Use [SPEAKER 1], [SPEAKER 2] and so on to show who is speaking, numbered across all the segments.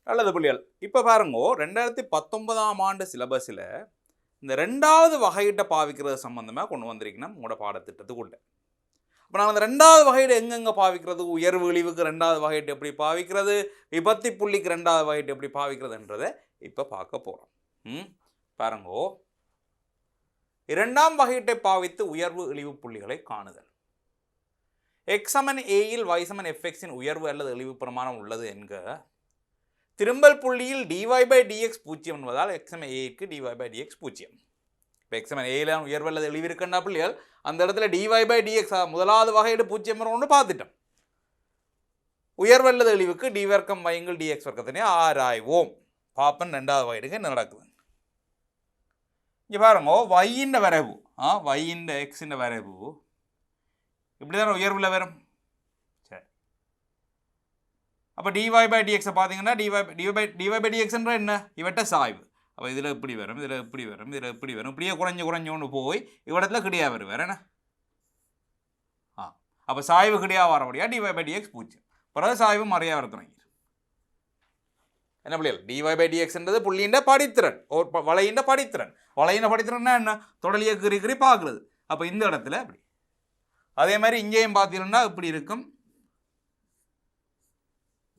[SPEAKER 1] நல்லது புள்ளிகள். இப்போ பாருங்க 2019ஆம் ஆண்டு சிலபஸில் இந்த 2வது வகையிட்ட பாவிக்கிறது சம்பந்தமாக கொண்டு வந்திருக்கணும் உங்களோட பாடத்திட்டத்துக்குள்ள. இப்போ நான் அந்த 2வது வகையிட எங்கெங்கே பாவிக்கிறது, உயர்வு இழிவுக்கு 2வது வகையிட்டு எப்படி பாவிக்கிறது, விபத்தி புள்ளிக்கு 2வது வகையிட்டு எப்படி பாவிக்கிறதுன்றதை இப்போ பார்க்க போகிறோம். பாருங்கோ, 2ஆம் வகையிட்டை பாவித்து உயர்வு இழிவு புள்ளிகளை காணுதல். எக்ஸ் சமன் ஏயில் y சமன் fxஇன் உயர்வு அல்லது இழிவு பிரமாணம் உள்ளது என்க. திரும்பல் புள்ளியில் dy/dx பூஜ்ஜியம் என்பதால் x சமன் ஏக்கு dy/dx பூஜ்ஜியம். இப்போ x சமன் ஏல உயர்வு அல்லது இழிவு இருக்குன்னா புள்ளிகள் அந்த இடத்துல dy/dx முதலாவது வகையிடு பூஜ்ஜியம் ஒன்று பார்த்துட்டோம். உயர்வு அல்லது இழிவுக்கு d வர்க்கம் y dx வர்க்கத்தினே ஆராய்வோம். பாப்பன் 2வது வகையிடுக்கு என்ன நடக்குது இங்கே பாருங்க. y வரைவு y x வரைவு இப்படி தானே உயர்வில் வரும். சரி, அப்போ dy/dx பார்த்தீங்கன்னா dy/dx என்ன இவட்ட சாய்வு. அப்போ இதில் இப்படி வரும், இதில் இப்படி வரும், இதில் இப்படி வரும், இப்படியே குறைஞ்சு போய் இவ்விடத்துல கிடையா வரும் வேற என்ன. அப்போ சாய்வு கிடையா வரபடியா dy/dx பூஜ்ஜியம். பிறகு சாய்வு மறையா வர தொடங்கி என்ன புள்ளிகள் dy/dxன்றது புள்ளியின் படித்திறன், வளையின் படித்திறன். வளையின் படித்திறன்னா என்ன, தொடலியை கீறி பார்க்குறது. அப்போ இந்த இடத்துல அப்படி. அதே மாதிரி இங்கேயும் பார்த்தீங்கன்னா இப்படி இருக்கும்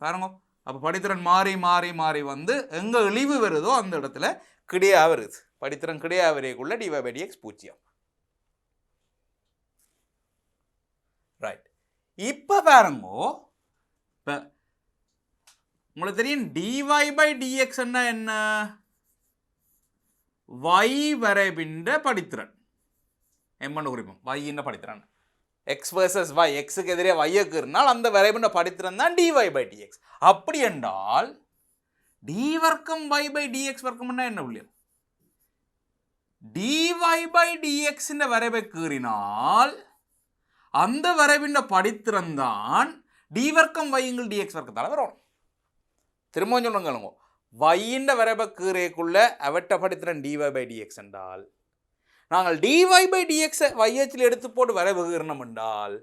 [SPEAKER 1] பாருங்க. அப்போ படித்திறன் மாறி மாறி மாறி வந்து எங்கே இழிவு வருதோ அந்த இடத்துல கிடையா வருது. படித்திறன் கிடையா வரைக்குள்ள dy/dx பூஜ்ஜியம். ரைட். இப்போ பாருங்க, இப்போ உங்களுக்கு தெரியும் dy/dx என்ன, y வரைபின்ற படித்திறன். எம்மன்னு குறிப்போம் y படித்திறன். x versus y, xக்கு எதிரே y-க்கு இருந்தால் அந்த வரைபின்ற படித்திறன் தான் dy/dx. அப்படி என்றால் d வர்க்கம் y/dx வர்க்கம் என்ன புள்ளியல், dy/dx வரைபை கீறினால் அந்த வரைபின்ற படித்திறன் தான் d வர்க்கம் y dx வர்க்கத்தால் வரும். திரும்ப சொல்லுங்க, y வரைபை கீறைக்குள்ள அவட்ட படித்திறன் dy/dx என்றால் நாங்கள் dy/dx y-அச்சில் எடுத்து போட்டு வரைவுகிறோம் என்றால்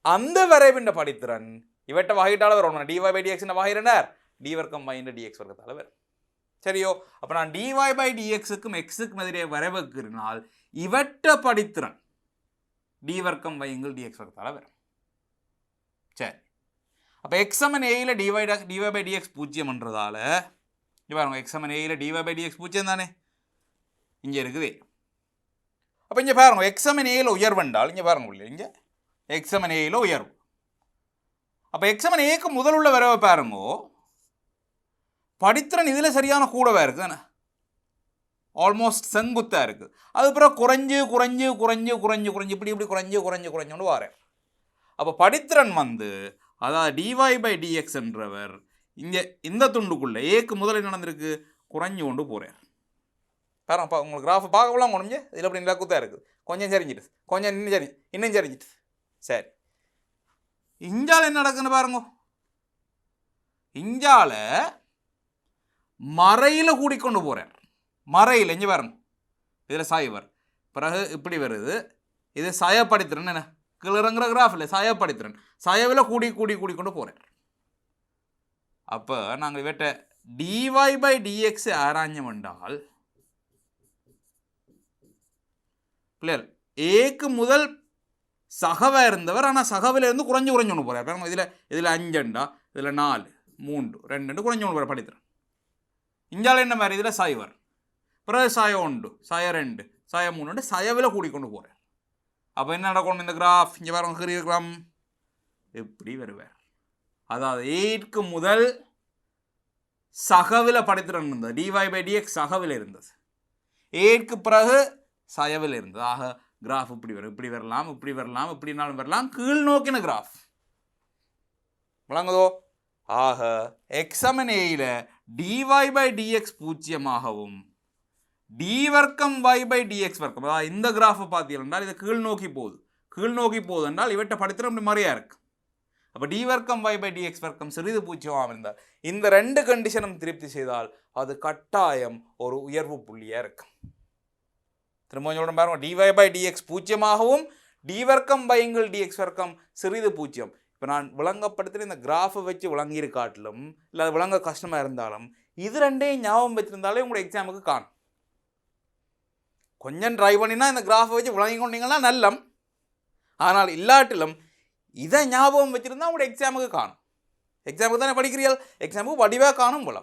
[SPEAKER 1] அந்த வரைவின் படித்திறன் இவட்ட வகையிட்டால வரும். dy/dx வகையினார் d வர்க்கம் y dx வர்க்கத்தால் வரும். சரியோ, அப்போ நான் dy/dxக்கும் xக்கும் எதிரே வரைவுகிறனால் இவட்ட படித்திறன் d வர்க்கம் y dx வர்க்கத்தால் வரும். சரி, அப்போ x சமன் ஏயில் dy/dx பூஜ்ஜியம் என்றதால இங்கே பாருங்க, x சமன் ஏயில் dy/dx பூஜ்ஜியம் தானே இங்கே இருக்குது. அப்போ இங்கே பாருங்க, x சமன் ஏயில் உயர்வு என்றால் இங்கே பாருங்க, இங்கே x சமன் ஏயில் உயர்வு. அப்போ x சமன் ஏக்கு முதல் உள்ள வரவை பாருங்க, படித்திறன் இதில் சரியான கூடவா இருக்குது தானே, ஆல்மோஸ்ட் செங்குத்தாக இருக்குது. அதுக்கப்புறம் குறைஞ்சு குறைஞ்சு குறைஞ்சு குறைஞ்சு குறைஞ்சு இப்படி இப்படி குறைஞ்சு குறைஞ்சு குறைஞ்சோன்னு வாரேன். அப்போ படித்திறன் வந்து அதாவது dy/dx என்றவர் இங்கே இந்த துண்டுக்குள்ளே ஏக்கு முதலில் நடந்திருக்கு குறைஞ்சு கொண்டு போகிறார். பாருங்க, உங்களுக்கு கிராஃபை பார்க்கலாம் முடிஞ்சு இதில் அப்படி நிலக்குத்தான் இருக்குது. கொஞ்சம் சரிஞ்சிட்டு, கொஞ்சம் இன்னும் சரிஞ்சிட்டு. சரி, இஞ்சால் என்ன நடக்குன்னு பாருங்க. இஞ்சால மறையில் கூடிக்கொண்டு போகிறேன். மறையில் இங்கே பாருங்க, இதில் சாய்வர் பிறகு இப்படி வருது. இது சயப்படித்திறன் என்ன கிளறங்கிற கிராஃபில் சயப்படித்திறன் சயவில் கூடி கூடி கூடிக்கொண்டு போகிறேன். அப்போ நாங்கள் இவற்றை dy/dx ஆராய்ஞ்சம் என்றால் பிள்ளைகள் ஏக்கு முதல் சகவா இருந்தவர் ஆனால் சகவிலிருந்து குறைஞ்சு குறைஞ்சு ஒன்று போகிறார். இதில் 5 இதில் 4 3 2 குறைஞ்சு ஒன்று போகிற படித்திறன். இஞ்சால் என்ன மாதிரி இதில் சாய்வர் பிறகு சாய 1 சாய 2 சாய 3 சயவில் கூடிக்கொண்டு போகிறார். அப்போ என்ன நடக்கணும், இந்த கிராஃப் இங்கே பாருங்க கிராம் எப்படி வருவார். அதாவது ஏக்கு முதல் சகவில் படித்திறன் இருந்தது, dy/dx சகவில் இருந்தது. ஏக்கு பிறகு சயவில் இருந்தது. ஆக கிராஃப் இப்படி வரும், இப்படி வரலாம், இப்படி வரலாம், இப்படினாலும் வரலாம், கீழ் நோக்கின கிராஃப் விளங்குதோ. ஆக x சமன் ஏயில் dy/dx பூஜ்ஜியமாகவும் d வர்க்கம் y/dx வர்க்கம், அதாவது இந்த கிராஃபை பார்த்தீங்கன்னா இது கீழ் நோக்கி போகுது. கீழ் நோக்கி போகுது என்றால் இவற்றை படித்திறன் இப்படி மாதிரியா இருக்கு. அப்போ d வர்க்கம் y/dx வர்க்கம் சிறிது பூஜ்ஜியமாக இருந்தால் இந்த 2 கண்டிஷனும் திருப்தி செய்தால் அது கட்டாயம் ஒரு உயர்வு புள்ளியாக இருக்கும். திரும்ப சொல்கிறேன் பாருங்க, dy/dx பூஜ்ஜியமாகவும் d வர்க்கம் y dx வர்க்கம் சிறிது பூஜ்ஜியம். இப்போ நான் விளங்கப்படுத்துகிற இந்த கிராஃபை வச்சு விளங்கியிருக்காட்டிலும் இல்லை அது விளங்க கஷ்டமாக இருந்தாலும் இது ரெண்டையும் ஞாபகம் வச்சுருந்தாலே உங்களோட எக்ஸாமுக்கு காணும். கொஞ்சம் ட்ரை பண்ணினா இந்த கிராஃபை வச்சு விளங்கி கொண்டீங்கன்னா நல்லம். ஆனால் இல்லாட்டிலும் இதை ஞாபகம் வச்சுருந்தா உங்களோட எக்ஸாமுக்கு காணும். எக்ஸாமுக்கு தானே படிக்கிறீர்கள், எக்ஸாமுக்கு வடிவாக காணும் போல.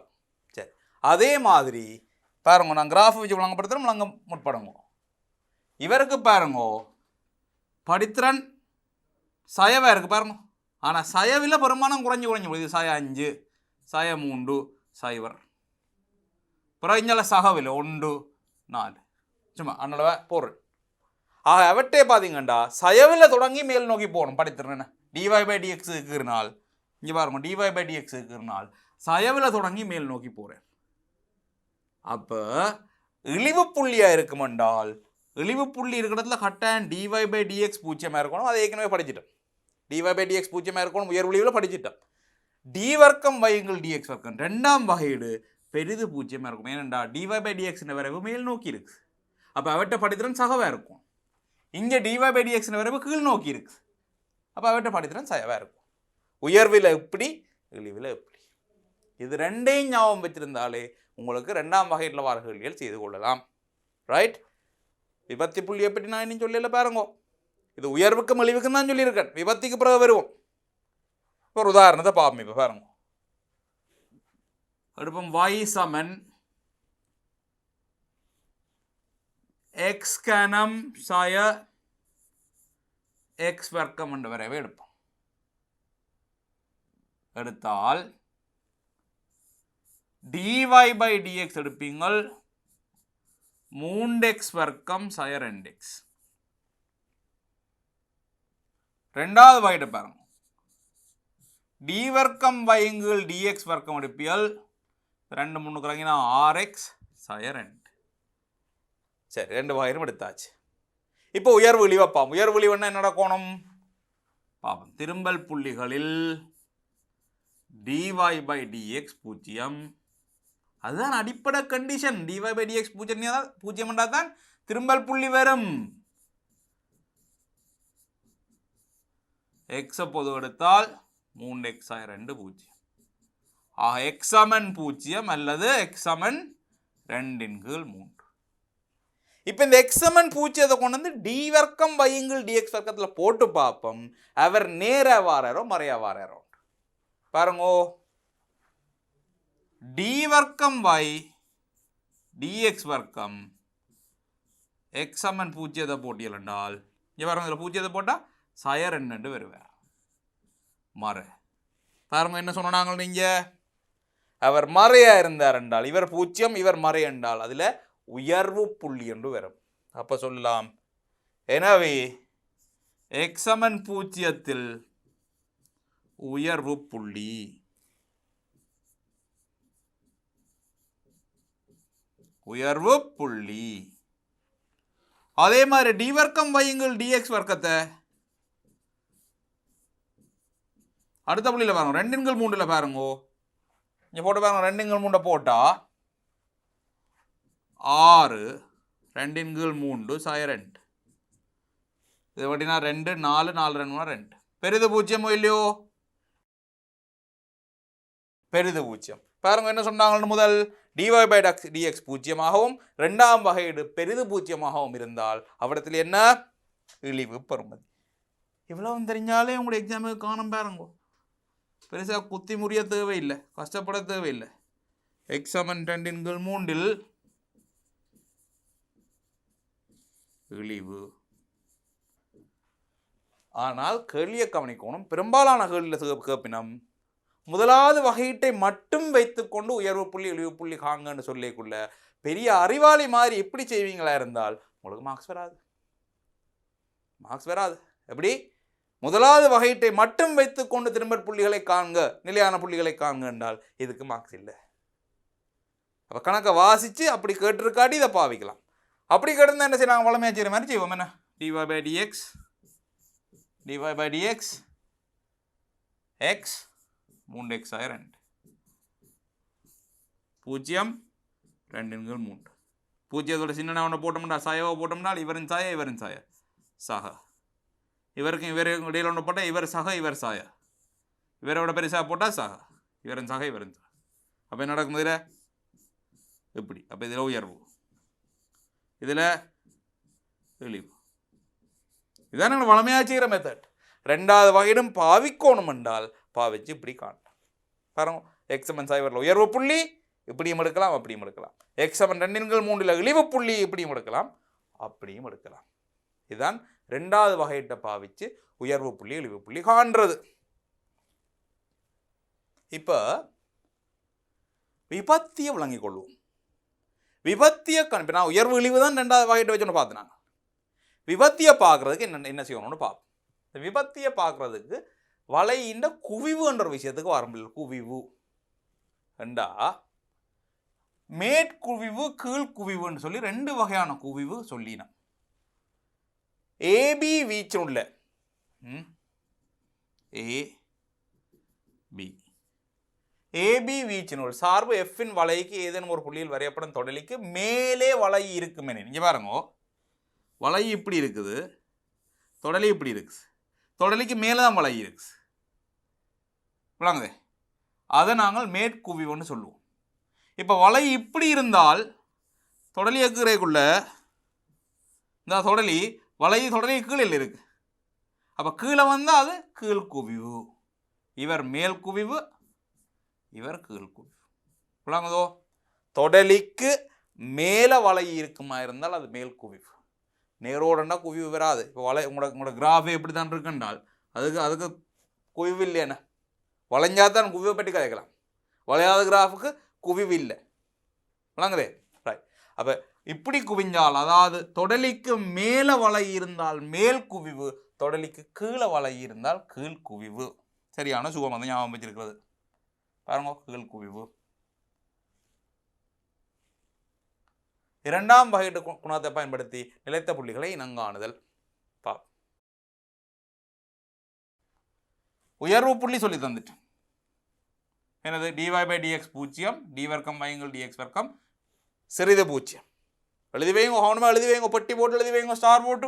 [SPEAKER 1] சரி, அதே மாதிரி பாருங்க, நான் கிராஃபை வச்சு விளங்கப்படுத்துகிறோம், விளங்க முற்படுங்க. இவருக்கு பாருங்க படித்திறன் சயவாக இருக்குது பாருங்க. ஆனால் சயவில் பெருமானம் குறைஞ்சி போகுது. சய 5, சய 3, சைவர். பிறகு இங்கே சகவில் 1, 4 சும்மா அதனால போடுறேன். ஆக அவட்டே பார்த்தீங்கண்டா சயவில் தொடங்கி மேல் நோக்கி போகணும் படித்திறன். dy/dx இருக்கிறனால் இங்கே பாருங்க, dy/dx இருக்கிறனால் சயவில் தொடங்கி மேல் நோக்கி போகிறேன். அப்போ இழிவு புள்ளியாக இருக்குமென்றால் இழிவு புள்ளி இருக்கிறதுல கட்டாயம் dy/dx பூஜ்ஜியமாக இருக்கணும். அதை ஏற்கனவே படிச்சிட்டோம். dy/dx பூஜ்ஜியமாக இருக்கணும், உயர் விளைவில் படிச்சிட்டோம். டி வர்க்கம் வையுங்கள் dx வர்க்கம் ரெண்டாம் வகையீடு பெரிது பூஜ்ஜியமாக இருக்கும். ஏனெண்டா dy/dx வரைவு மேல் நோக்கி இருக்கு. அப்போ அவட்ட படித்திறன் சகவாக இருக்கும். இங்கே dy/dx வரைவு கீழ் நோக்கி இருக்கு. அப்போ அவட்ட படித்திறன் சயவாக இருக்கும். உயர்வில் எப்படி, இழிவில் எப்படி, இது ரெண்டையும் ஞாபகம் வச்சிருந்தாலே உங்களுக்கு ரெண்டாம் வகையில் வர கேள்விகள் செய்து கொள்ளலாம். ரைட், விபத்தி புள்ளி எப்படி நான் இன்னும் சொல்லல பாருங்க. இது உயர்வுக்கும் இழிவுக்கும் தான் சொல்லியிருக்கேன். விபத்திக்கு பிறகு வருவோம். ஒரு உதாரணத்தை பார்ப்போம். இப்போ பாருங்க, அடுப்பம் y சமன் x கனம் சாய x வர்க்கம் என்ற வரைவை எடுப்போம். எடுத்தால் dy/dx எடுப்பீங்கள் 3x வர்க்கம் சாய 2x. ரெண்டாவது வகையிட பாருங்க, டி வர்க்கம் வையுங்கள் dx வர்க்கம் எடுப்பியல் 2 3 கறங்கினா 6x சாய 2. சரி, ரெண்டு வகையிலும் எடுத்தாச்சு. இப்போ உயர்வு இழிவை பார்ப்போம். உயர்வு இழிவுன்னா என்ன நடக்கணும் பார்ப்போம். திரும்பல் புள்ளிகளில் dy/dx பூஜ்ஜியம். அதுதான் அடிப்படை கண்டிஷன். dy/dx பூஜ்ஜியம் என்றால் தான் திரும்பல் புள்ளி வரும். எக்ஸை பொது எடுத்தால் 3x ஆய 2 பூஜ்ஜியம். ஆக எக்ஸ் சமன் பூஜ்ஜியம் அல்லது எக்ஸ் சமன் 2/3. இப்போ இந்த எக்ஸ் சமன் பூஜ்ஜியத்தை கொண்டு வந்து டி வர்க்கம் வையுங்கள் dx வர்க்கத்தில் போட்டு பார்ப்போம். அவர் நேர வாரோ மறையா வாரோ பாருங்கோ. டி வர்க்கம் y dx வர்க்கம் எக்ஸ் சமன் பூஜ்ஜியத்தை போட்டியல் என்றால் இங்கே பாருங்க, இதில் பூஜ்ஜியத்தை போட்டால் சாய 2 வருவார். மறை பாருங்க என்ன சொன்னாங்க, நீங்கள் அவர் மறையா இருந்தார் என்றால் இவர் பூஜ்ஜியம், இவர் மறை என்றால் அதில் உயர்வு புள்ளி என்று வரும். அப்போ சொல்லலாம், எனவே எக்ஸ் சமன் பூஜ்ஜியத்தில் உயர்வு புள்ளி. உயர்வு புள்ளி. அதே மாதிரி டி வர்க்கம் வையுங்கள் dx வர்க்கத்தை அடுத்த புள்ளியில் பாருங்க, 2/3 பாருங்க. இங்கே போட்டு பாருங்க, 2/3 போட்டால் 6 2/3 சாய 2. இது எப்படின்னா 2 4 4 2 2. பெரிது பூஜ்ஜியமோ இல்லையோ? பெரிது பூஜ்ஜியம். பாருங்க என்ன சொன்னாங்கன்னு, முதல் dy/dx பூஜ்ஜியமாகவும் ரெண்டாம் வகையீடு பெரிது பூஜ்ஜியமாகவும் இருந்தால் அவடத்தில் என்ன இழிவு பெறுமதி. இவ்வளவு தெரிஞ்சாலே உங்களுடைய எக்ஸாமுக்கு காணும். பாருங்க, பெருசாக குத்தி முறிய தேவையில்லை, கஷ்டப்பட தேவையில்லை. எக்ஸ் சமன் 2/3 இழிவு. ஆனால் கேள்வியை கவனிக்கணும். பெரும்பாலான கேள்வியில் கேட்பினம் முதலாவது வகையீட்டை மட்டும் வைத்துக்கொண்டு உயர்வு புள்ளி இழிவு புள்ளி காங்கன்னு சொல்லிக்குள்ள பெரிய அறிவாளி மாதிரி எப்படி செய்வீங்களா இருந்தால் உங்களுக்கு மார்க்ஸ் வராது. மார்க்ஸ் வராது. எப்படி? முதலாவது வகையீட்டை மட்டும் வைத்துக்கொண்டு திரும்ப புள்ளிகளை காண்க, நிலையான புள்ளிகளை காண்க என்றால் இதுக்கு மார்க்ஸ் இல்லை. அப்போ கணக்கை வாசித்து அப்படி கேட்டிருக்காட்டி இதை பாவிக்கலாம். அப்படி கேட்டிருந்தா என்ன செய்ய, நாங்கள் வளமையாக செய்கிற மாதிரி செய்வோம். என்ன dy/dx x 3x ஆய 2 பூஜ்ஜியம் 2/3. பூஜ்ஜியத்தோட சின்ன ஒன்று போட்டோம்னா சாயவோ போட்டோம்னால் இவரின் சாய இவரின் சாய சக, இவருக்கும் இவருக்கும் இடையில் ஒன்று போட்டால் இவர் சக இவர் சாய இவரோட பெருசாக போட்டால் சக, இவரின் சக இவரின் சக. அப்போ என்ன நடக்கும் இதில் இப்படி. அப்போ இதில் உயர்வு, இதில் இழிவு. இதுதான் நாங்கள் வளமையாக செய்கிற மெத்தட். ரெண்டாவது வகையிடும் பாவிக்கோணும் என்றால் பாவிச்சு இப்படி காட்டலாம். பாருங்க, எக்ஸமன் சைவரில் உயர்வு புள்ளி இப்படியும் எடுக்கலாம், அப்படியும் எடுக்கலாம். எக்ஸமன் 2/3 இழிவு புள்ளி இப்படியும் எடுக்கலாம், அப்படியும் எடுக்கலாம். இதுதான் ரெண்டாவது வகையிட்ட பாவிச்சு உயர்வு புள்ளி இழிவு புள்ளி காண்றது. இப்போ விபத்தியை விளங்கிக் கொள்வோம். விபத்தியை இப்போ நான் உயர்வு இழிவு தான் ரெண்டாவது வகையிட்ட வச்சுன்னு பார்த்துனாங்க. விபத்தியை பார்க்கறதுக்கு என்ன செய்யணும்னு பார்ப்போம். இந்த விபத்தியை பார்க்கறதுக்கு வலையின் குவிவு என்ற விஷயத்துக்கு வரம்பில்லை. குவிவு ரெண்டா மேற்குவிவு கீழ்குவிவுன்னு சொல்லி 2 வகையான குவிவு சொல்லினோம். ஏபி வீச்சுள்ள ஏபி வீச்சினுள் சார்பு எஃப்பின் வலைக்கு ஏதேனும் ஒரு புள்ளியில் வரையப்படும் தொடலிக்கு மேலே வலை இருக்குமே. நீங்க பாருங்க, வலை இப்படி இருக்குது, தொடலி இப்படி இருக்கு, தொடலிக்கு மேலே தான் வலை இருக்கு. விளங்குதே, அதை நாங்கள் மேற்குவிவுன்னு சொல்லுவோம். இப்போ வலை இப்படி இருந்தால் தொடலி எக்குறைக்குள்ள இந்த தொடலி தொடலி கீழே இருக்கு. அப்போ கீழே வந்தால் அது கீழ்குவிவு. இவர் மேல் குவிவு, இவர் கீழ்குவிவு. விளங்குதோ? தொடலிக்கு மேலே வலை இருக்குமா இருந்தால் அது மேல் குவிவு. நேரோடனா குவிவு வராது. இப்போ வலை உங்களோட கிராஃபே எப்படி தான் இருக்குன்றால் அதுக்கு குவிவு இல்லையானே. வளைஞ்சாதான் குவிவை பற்றி கதைக்கலாம். வளையாத கிராஃபுக்கு குவிவு இல்லை. விளங்குதே? ரைட். அப்போ இப்படி குவிஞ்சால், அதாவது தொடலிக்கு மேலே வலை இருந்தால் மேல் குவிவு, தொடலிக்கு கீழே வலை இருந்தால் கீழ் குவிவு. சரியான சுகம் வந்து ஞாபகம் வச்சிருக்கிறது. பாருங்க, கீழ் குவிவு. இரண்டாம் வகையிட்ட குணத்தை பயன்படுத்தி நிலைத்த புள்ளிகளை இனங்காணுதல். உயர்வு புள்ளி சொல்லி தந்துட்டு என்னது? dy/dx 0, d வர்க்கம் வகுங்கள் dx வர்க்கம் சிறிது 0. எழுதி வைங்க, கவனமாக எழுதி வைங்க, பெட்டி போட்டு எழுதி வைங்க, ஸ்டார் போட்டு.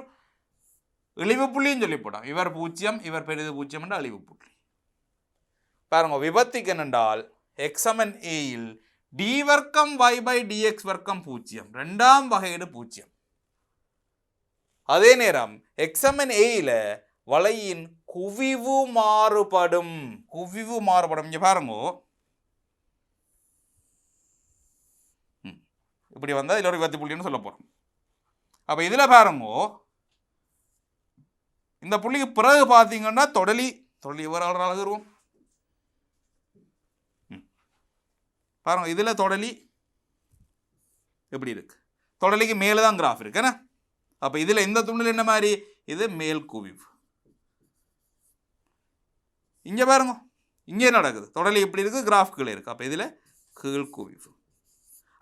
[SPEAKER 1] இழிவு புள்ளின்னு சொல்லி போட்டான். இவர் 0, இவர் பெரிது 0 என்ற அழிவு புள்ளி. பாருங்க, விபத்திக்கு என்னென்றால் எக்ஸமன் ஏயில் d வர்க்கம் y/dx வர்க்கம் 0, ரெண்டாம் வகையீடு 0. அதே நேரம் எக்ஸமன் ஏயில வலையின் குவிவு மாறுபடும். குவிவு மாறுபடும். இங்க பாருங்க, இப்படி வந்தால் இதில் ஒரு விபத்து புள்ளின்னு சொல்ல போறோம். அப்ப இதுல பாருங்க, இந்த புள்ளிக்கு பிறகு பார்த்தீங்கன்னா தொடலி எவ்வளவு அழகுருவோம் பாருங்க. இதுல தொடலி எப்படி இருக்கு? தொடலிக்கு மேலே தான் கிராஃப் இருக்கு. அப்ப இதுல இந்த துண்டில் என்ன மாதிரி? இது மேல் குவிவு. இங்க பாருங்க, இங்கே நடக்குது. தொடலி இப்படி இருக்கு, கிராஃப் கீழே இருக்கு. அப்ப இதுல கீழ் குவிவு.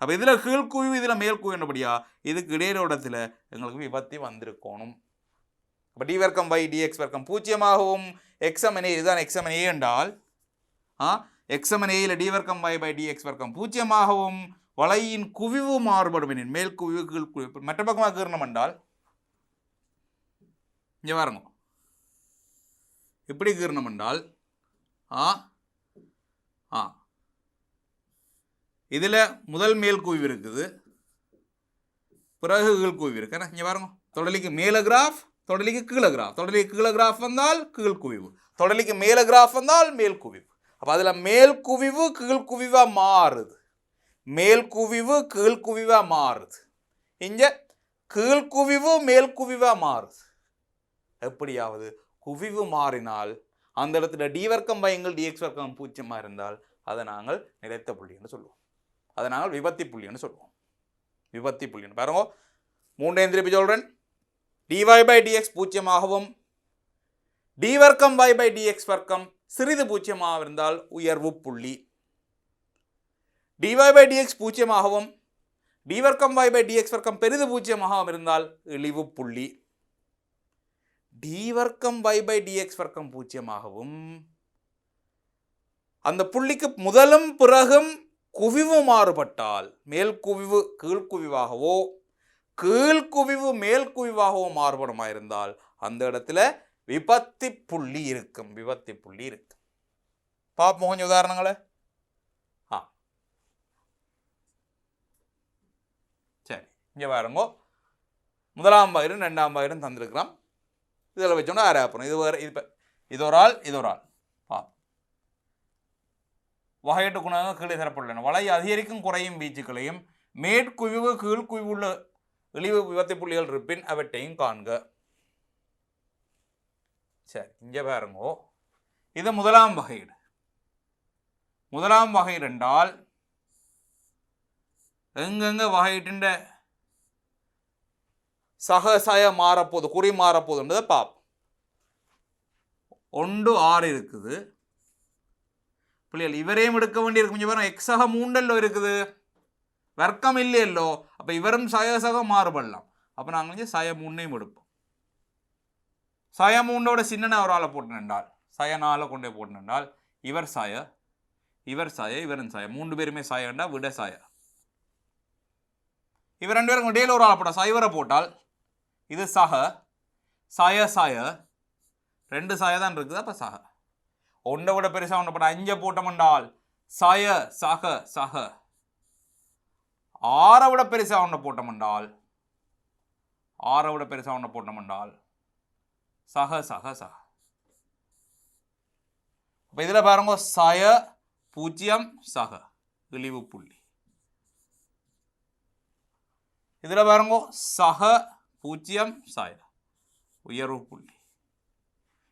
[SPEAKER 1] அப்ப இதுல கீழ் குவிவு, இதுல மேல் குவிவு என்னபடியா? இதுக்கு இடையிலோடத்துல எங்களுக்கு விபத்தி வந்திருக்கணும். அப்ப டி வர்க்கம் y dx வர்க்கம் 0ஆகவும் எக்ஸமன் ஏ, இதுதான் எக்ஸமன் ஏ என்றால் எக்ஸமன் ஏல டி வர்க்கம் y/dx வர்க்கம் 0ஆகவும் வலையின் குவிவு மாறுபடும் எனின் மேல் குவிவு கீழ் குவிவு மற்ற பக்கமாக கீறணும் என்றால் இங்க பாருங்க, இப்படி கீறணும் என்றால் இதுல முதல் மேல் குவிவு இருக்குது, பிறகு கீழ் குவிவு இருக்கு. இங்க பாருங்க, தொடலிக்கு மேல கிராஃப், தொடலிக்கு கீழே கிராஃப். தொடலிக்கு கீழே கிராஃப் வந்தால் கீழ் குவிவு, தொடலிக்கு மேல கிராஃப் வந்தால் மேல் குவிவு. அப்ப அதுல மேல் குவிவு கீழ் குவிவா மாறுது, மேல் குவிவு கீழ் குவிவா மாறுது. இங்க கீழ் குவிவு மேல் குவிவா மாறுது. எப்படியாவது குவிவு மாறினால் அந்த இடத்துல டி வர்க்கம் வகுங்கள் dx வர்க்கம் 0 இருந்தால் அதை நாங்கள் நிலைத்த புள்ளின்னு சொல்லுவோம். அதை நாங்கள் விபத்தி புள்ளின்னு சொல்லுவோம். விபத்தி புள்ளின்னு பாருங்க, 3 திருப்பி சொல்றேன். dy/dx 0ஆகவும் d வர்க்கம் y/dx வர்க்கம் சிறிது 0ஆக இருந்தால் உயர்வு புள்ளி. dy/dx 0ஆகவும் d வர்க்கம் y/dx வர்க்கம் பெரிது 0ஆகவும் இருந்தால் இழிவு புள்ளி. d வர்க்கம் y/dx வர்க்கம் 0ஆகவும் அந்த புள்ளிக்கு முதலும் பிறகும் குவிவு மாறுபட்டால் மேல் குவிவு கீழ் குவிவாகவோ கீழ் குவிவு மேல் குவிவாகவோ மாறுபடுமா இருந்தால் அந்த இடத்துல விபத்தி புள்ளி இருக்கும். விபத்தி புள்ளி இருக்கும். பார்ப்போம் கொஞ்சம் உதாரணங்களை. சரி, இங்கே பாருங்கோ, முதலாம் வகையிலும் 2ஆம் வகையிலும் தந்திருக்கிறோம். இதில் வச்சோன்னா ஆறு அப்புறம் இது வேறு இது ஒரு ஆள் இது ஒரு ஆள். வகையீட்டு குணங்கள் கீழே தரப்பட்டுள்ளன. வலை அதிகரிக்கும் குறையும் வீச்சுக்களையும் மேற்குவிவு கீழ்குவிவுள்ள இழிவு விபத்து புள்ளிகள் இருப்பின் அவற்றையும் காண்க. சரி, இங்கே பாருங்கோ, இது முதலாம் வகையீடு. முதலாம் வகையீடு என்றால் எங்கெங்க வகையீட்டின் சகசய மாறப்போது குறி மாறப்போதுன்றதை பார்ப்போம். 1 6 இருக்குது பிள்ளைகள், இவரையும் எடுக்க வேண்டியிருக்கு. கொஞ்சம் பேரும் எக்ஸாக 3 இருக்குது, வர்க்கம் இல்லையல்லோ, அப்போ இவரும் சக மாறுபடலாம். அப்போ நாங்கள் கொஞ்சம் சய 3 எடுப்போம். சய 3 சின்ன ஒரு ஆளை போட்டுனால் சய 4 கொண்டே போட்டுனால் இவர் சய இவர் சய இவரும் சய 3 பேருமே சயண்டா விட சய. இவர் 2 பேரும் இடையில ஒரு ஆளை போட்டால் சைவரை போட்டால் இது சக சய சய 2 சய தான் இருக்குது. அப்போ சக 1 விட பெருசாக 1 போட்டால் 5 போட்டோம்னால் சய சக சக. 6 விட பெருசாக 1 போட்டோம்னால் 6 விட பெருசாக 1 போட்டோம்னால் சக சக சக. இப்போ இதில் பாருங்க, சய 0 சக இழிவு புள்ளி. இதில் பாருங்க, சக 0 சய உயர்வு புள்ளி.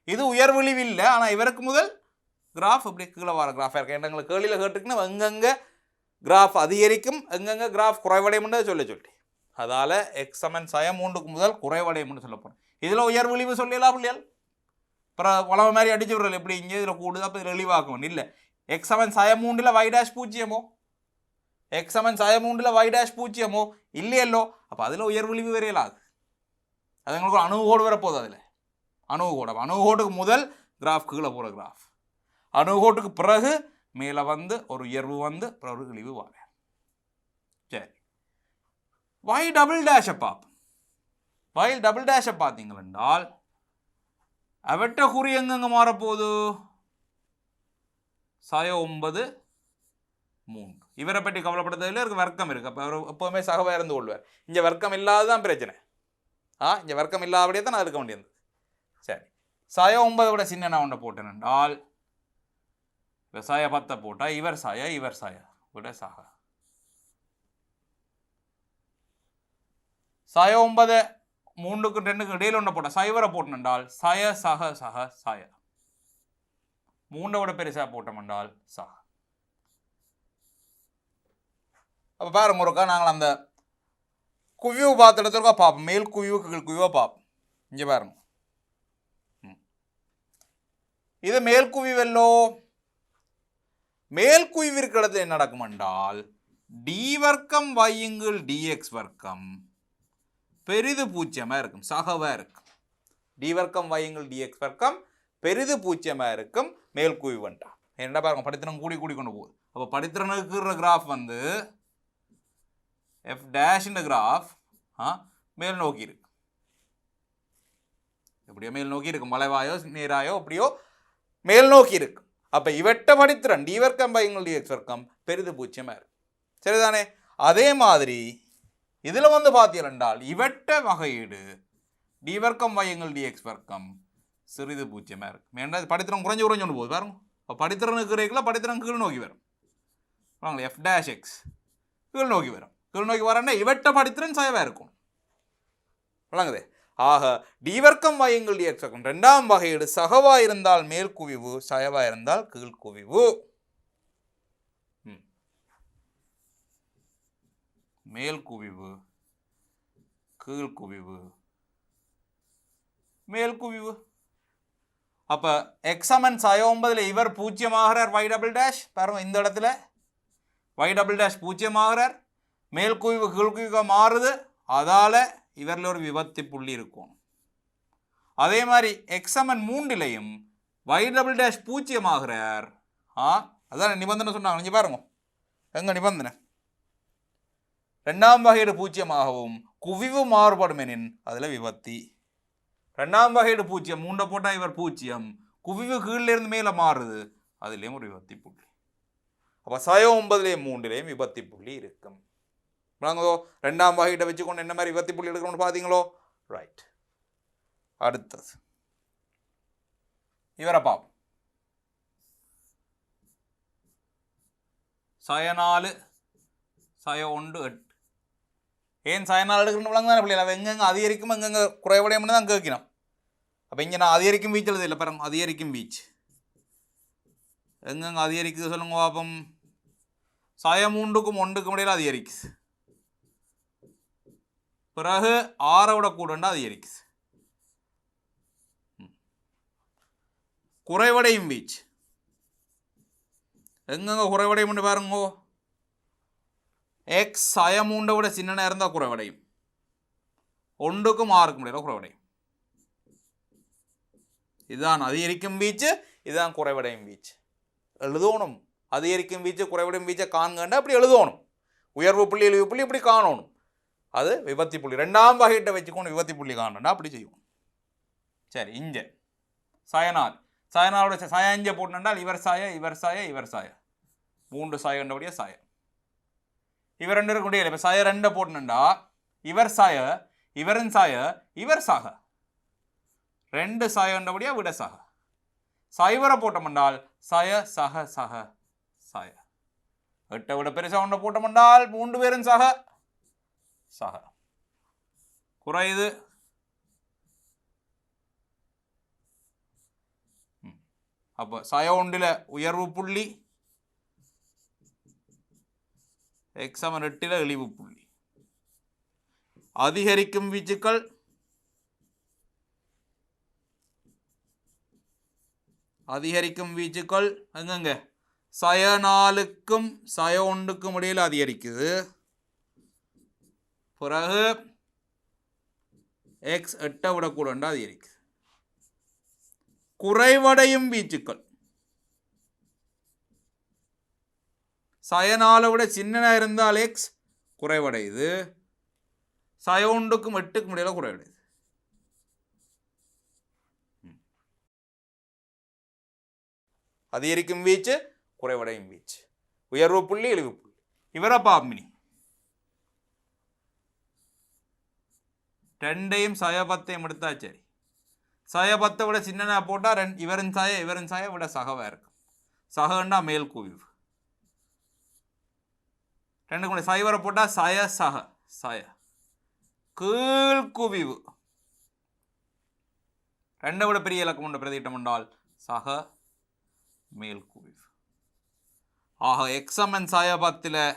[SPEAKER 1] இது உயர்விழிவு இல்லை, ஆனால் இவருக்கு முதல் கிராஃப் அப்படி கீழே வர கிராஃபாக இருக்கு. எங்களுக்கு கேள்வியில் கேட்டுக்குன்னா எங்கெங்கே கிராஃப் அதிகரிக்கும் எங்கெங்கே கிராஃப் குறைவடையும்னு சொல்லிட்டு, அதால் எக்ஸ் சமன் சய 3க்கு முதல் குறைவடையும்னு சொல்ல போகிறோம். இதில் உயர்விழிவு சொல்லலாம் பிள்ளைகள், அப்புறம் உழவு மாதிரி அடிச்சு விடுறது எப்படி இங்கே இதில் கூடுது, அப்போ இதில் இழிவாக்கணும் இல்லை. எக்ஸ் சமன் சய 3ல் y' 0 எக்ஸ் சமன் சய 3ல் y' 0 இல்லையல்லோ, அப்போ அதில் உயர்விழிவு வரையலாது. அது எங்களுக்கு ஒரு அணுகோடு வரப்போகுது. அதில் அணுகோடு, அணுகோட்டுக்கு முதல் கிராஃப் கீழே போகிற கிராஃப், அணுகோட்டுக்கு பிறகு மேலே வந்து ஒரு உயர்வு வந்து ஒரு இழிவு வாங்க. சரி, y டபுள் டேஷை பார்ப்போம். y டபுள் டேஷை பார்த்தீங்களென்றால் அவற்றை குறி எங்கெங்க மாறப்போகுது, சய 9 3. இவரை பற்றி கவலைப்படுறதுல இருக்கு, வர்க்கம் இருக்கு. அப்போ அவர் எப்போவுமே சகவாக இருந்து கொள்வார். இங்கே வர்க்கம் இல்லாததான் பிரச்சனை. இங்கே வர்க்கம் இல்லாதபடியே தான் நான் இருக்க வேண்டியது. சரி, சய 9 விட சின்ன நான் 1 போட்டேன் என்றால் சய 10 போட்டால் இவர் சய விட சக. சய 9 3க்கும் 2க்கும் இடையில 1 போட்டால் சைவரை போட்டோம் என்றால் சய சக சக சய. 3 விட பெருசாக போட்டோம் என்றால் சக. அப்போ பாருங்க, ஒருக்கா நாங்கள் அந்த குவிவு பார்த்த இடத்துல பார்ப்போம். மேல் குவிவு கீழ் குவிவை பார்ப்போம். இங்கே பாருங்க, இது மேல் குவிவெல்லோ. மேல் குவிவு இருக்கிற இடத்துல என்ன நடக்கும் என்றால் டி வர்க்கம் வையுங்கள் டிஎக்ஸ் வர்க்கம் பெரிது பூஜ்ஜியமாக இருக்கும், சகவாக இருக்கும். டி வர்க்கம் வையுங்கள் டிஎக்ஸ் வர்க்கம் பெரிது பூஜ்ஜியமாக இருக்கும் மேல் குவிவுண்டா. என்ன பாருங்க, படித்திறன் கூடி கூடி கொண்டு போகுது. அப்போ படித்திறனுக்குற கிராஃப் வந்து எஃப் டேஷ்ன்ற கிராஃப் மேல் நோக்கி இருக்கு. எப்படியோ மேல் நோக்கி இருக்கும், வளைவாயோ நேராயோ அப்படியோ மேல் நோக்கி இருக்கும். அப்போ இவட்ட படித்திறன் டி வர்க்கம் வையுங்கள் டிஎக்ஸ் வர்க்கம் பெரிது பூஜ்ஜியமாக இருக்கும். சரிதானே? அதே மாதிரி இதில் வந்து பார்த்தீர்கள் இவட்ட வகையீடு டி வர்க்கம் வையுங்கள் டிஎக்ஸ் வர்க்கம் சிறிது பூஜ்ஜியமாக இருக்கும். ஏன்னா படித்திறன் குறைஞ்சு கொண்டு போகுது பாருங்க. இப்போ படித்திறனுக்கு இருக்கிற படித்திறன் கீழ் நோக்கி வரும். வாங்களே, எஃப் டேஷ் எக்ஸ் கீழ் நோக்கி வரும். கீழ் நோக்கி வரேன்னா இவட்ட படித்திறன் சயவாக இருக்கும். விளங்குதே? ஆக டி வர்க்கம் வையுங்கள் டிஎக்ஸ் வர்க்கம் 2ஆம் வகையீடு சகவா இருந்தால் மேல் குவிவு, சயவா இருந்தால் கீழ் குவிவு. மேல் குவிவு கீழ் குவிவு மேல் குவிவு. அப்போ எக்ஸ் சமன் சய 9ல் இவர் 0 ஆகிறார், y டபுள் டேஷ் பாருங்க இந்த இடத்துல y டபுள் டேஷ் 0 ஆகிறார், மேல் குவிவு கீழ் குவிவாக மாறுது. அதால் இவரில் ஒரு விபத்து புள்ளி இருக்கும். அதே மாதிரி எக்ஸ் சமன் 3லையும் y டபுள் டேஷ் 0 ஆகிறார். அதான் நிபந்தனை சொன்னாங்க. நீங்கள் பாருங்க எங்க நிபந்தனை, 2ஆம் வகையீடு 0 ஆகவும் குவிவு மாறுபடும் எனின் அதில் விபத்தி. 2ஆம் வகையீடு 0, 3 போட்டால் இவர் 0, குவிவு கீழிலிருந்து மேலே மாறுது, அதுலேயும் ஒரு விபத்தி புள்ளி. அப்போ சய 9லேயும் 3லேயும் விபத்தி புள்ளி இருக்கும். விளங்குதோ? 2ஆம் வகையிட்ட வச்சுக்கொண்டு என்ன மாதிரி விபத்தி புள்ளி எடுக்கணும்னு பார்த்தீங்களோ? ரைட். அடுத்தது இவரை பார்ப்போம். சய 4 சய 1 8. ஏன் சய 4 எடுக்கணும்னு விளங்குதானே பிள்ளைகள்? அவள் எங்கெங்கே அதிகரிக்கும் எங்கெங்கே குறைவடையும்னு தான் கேட்கணும். அப்போ இங்கே நான் அதிகரிக்கும் வீச்சு எழுது இல்லை பாருங்க. அதிகரிக்கும் வீச்சு எங்கெங்கே அதிகரிக்குது சொல்லுங்க பாப்போம். சய 3க்கும் 1க்கும் இடையில் அதிகரிக்குது. பிறகு 6 விட கூடண்டா அதிகரிக்குது. குறைவடையும் வீச்சு எங்கெங்க குறைவடையும் பாருங்கோ. எக்ஸ் சய 3 விட சின்ன இருந்தால் குறைவடையும். 1க்கும் 6க்கும் இடையில் குறைவடையும். இதுதான் அதிகரிக்கும் வீச்சு, இதுதான் குறைவடையும் வீச்சு. எழுதணும். அதிகரிக்கும் வீச்சு குறைவடையும் வீச்சை காண்கண்டா அப்படி எழுதணும். உயர்வு புள்ளி இழிவு புள்ளி இப்படி காணணும். அது விபத்தி புள்ளி. 2ஆம் வகையிட்ட வச்சுக்கணும் விபத்தி புள்ளி காணண்டா அப்படி செய்யும். சரி, இங்கே சய 4 சய 4 சய 5 போட்டுனால் இவர் சாய இவர் சாய இவர் சாய 3 சாய கண்டபடியே சாய. இவர் 2 இருக்க முடியல. இப்போ சய 2 போட்டுனண்டா இவர் சாய இவரின் சாய இவர் சாக 2 சாய கண்டபடியா விட சாக. சைவரை போட்டோம்னால் சய சக சக சாய. 8 விட பெருசாக ஒன்றை போட்டோம்னால் 3 பேரும் சக சக. குறையுது. அப்போ சய 1 உயர்வு புள்ளி, x 8 இழிவு புள்ளி. அதிகரிக்கும் வீச்சுக்கள் எங்கெங்க சய 4க்கும் சய 1க்கும் இடையில் அதிகரிக்குது. பிறகு x 8 விட கூட அதிகரிக்குது. குறைவடையும் வீச்சுக்கள் சய 4 விட சின்ன இருந்தால் x குறைவடையுது. சய 1க்கும் 8க்கும் இடையில குறைவடையுது. அதிகரிக்கும் வீச்சு குறைவடையும் வீச்சு, உயர்வு புள்ளி இழிவு புள்ளி. இவரை பாப்பினி 2ஐயும் சய 10ஐயும் எடுத்தா சரி. சய 10 விட சின்ன போட்டால் இவரின் சாய விட சகவா இருக்கும். சகண்டா மேல் குவிவு. 2 கூட சைவரை போட்டால் சய சக சய கீழ் குவிவு. 2 விட பெரிய இலக்கம் ஒன்று பிரதியிட்டம் என்றால் சக மேல் குவிவு. ஆக எக்ஸமன் சய 10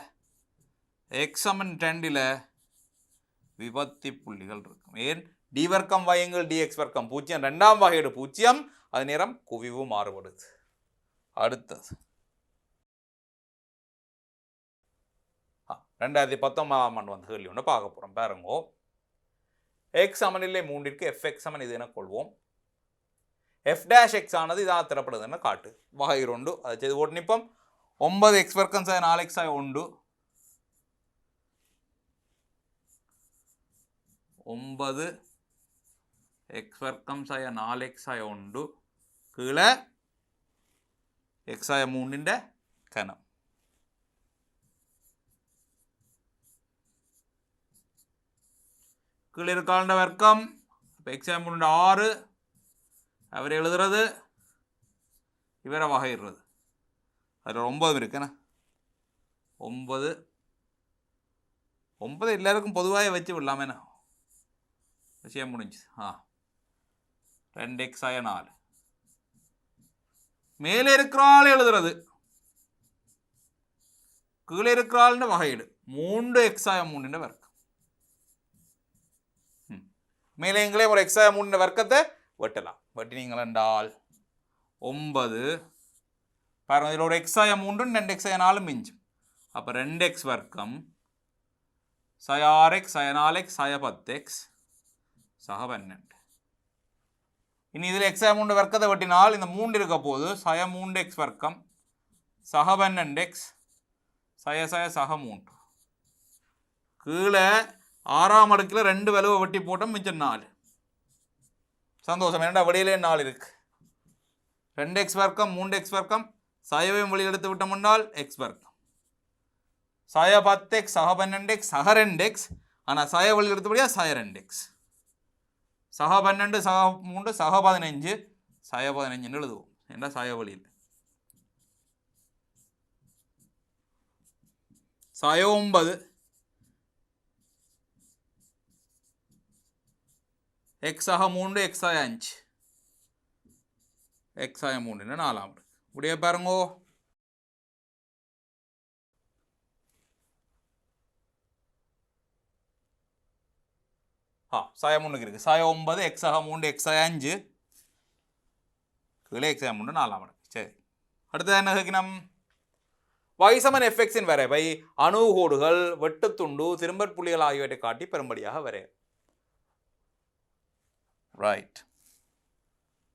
[SPEAKER 1] எக்ஸமன் 2 விபத்தி புள்ளிகள் இருக்கும். ஏன்? டி வர்க்கம் வயங்கள் டிஎக்ஸ் வர்க்கம் 0, 2ஆம் வகையீடு 0, அது நேரம் குவிவு மாறுபடுது. அடுத்தது 2019ஆம் ஆண்டு வந்து கேள்வி ஒன்று பார்க்க போகிறோம். பாருங்கோ. எக்ஸ் சமநிலை 3ற்கு எஃப்எக்ஸ் சமன் இது என கொள்வோம். எஃப் டேஷ் எக்ஸ் ஆனது இதாக தரப்படுதுன்னு காட்டு. வகை 2 அதை செய்து போட்டு நிற்போம். 9x வர்க்கம் சாய 4x சாய 1 9x வர்க்கம் சாய 4x சாய 1 கீழே x சாய 3 கனம். கீழே இருக்காண்ட வர்க்கம் x சாய 3 6 அவர் எழுதுறது இவரை வகையிடுறது. அதில் 9 இருக்குண்ணா. 9 எல்லாருக்கும் பொதுவாக வச்சு விடலாமேண்ணா. விஷயம் முடிஞ்சு. 2x சாய 4 மேலே இருக்கிறாள் எழுதுறது, கீழே இருக்கிறாள்னு வகையிடு 3x சாய 3 வர்க்கம். மேலே எங்களே ஒரு x சாய 3 வர்க்கத்தை வெட்டலாம். வெட்டினீங்கள் என்றால் 9 பாருங்க. இதில் ஒரு x சாய 3 2x சாய 4 மிஞ்சும். அப்போ 2x வர்க்கம் சாய 6x சாய 4x சாய 10x சக 12. இனி இதில் x சாய 3 வர்க்கத்தை வெட்டினால் இந்த 3 இருக்க போது சாய 3x வர்க்கம் சக 12x சாய சாய சக 3. கீழே 6ஆம் அடுக்கில் 2 வலுவை வெட்டி போட்டோம், மிச்சம் 4. சந்தோஷம். ஏன்னா வெளியிலே 4 இருக்கு. 2x வர்க்கம் 3x வர்க்கம் சாயவையும் வெளியில் எடுத்து விட்டோம் என்றால் எக்ஸ் வர்க்கம். சாய 10x சக 12x சக 2x. ஆனால் சாய வெளியில் எடுத்தபடியா சாய 2x. சக 12 சக 3 சக 15 சாய 15 எழுதுவோம் என்ற சாய வழியில். சாய 9 x சக 3 x சாய 5 x சாய 3 என்ன 4ஆம். இப்படியே பாருங்கோ. சாய 3க்கு இருக்கு. சாய 9 x சக 3 x சாய 5 கீழே x சாய 3 4ஆம். சரி, அடுத்தது என்ன கேட்கணும்? y சமன் fx இன் வரைவை அணுகோடுகள் வெட்டுத்துண்டு திரும்பற் புள்ளிகள் ஆகியவற்றை காட்டி பெரும்படியாக வரைய. ரைட்.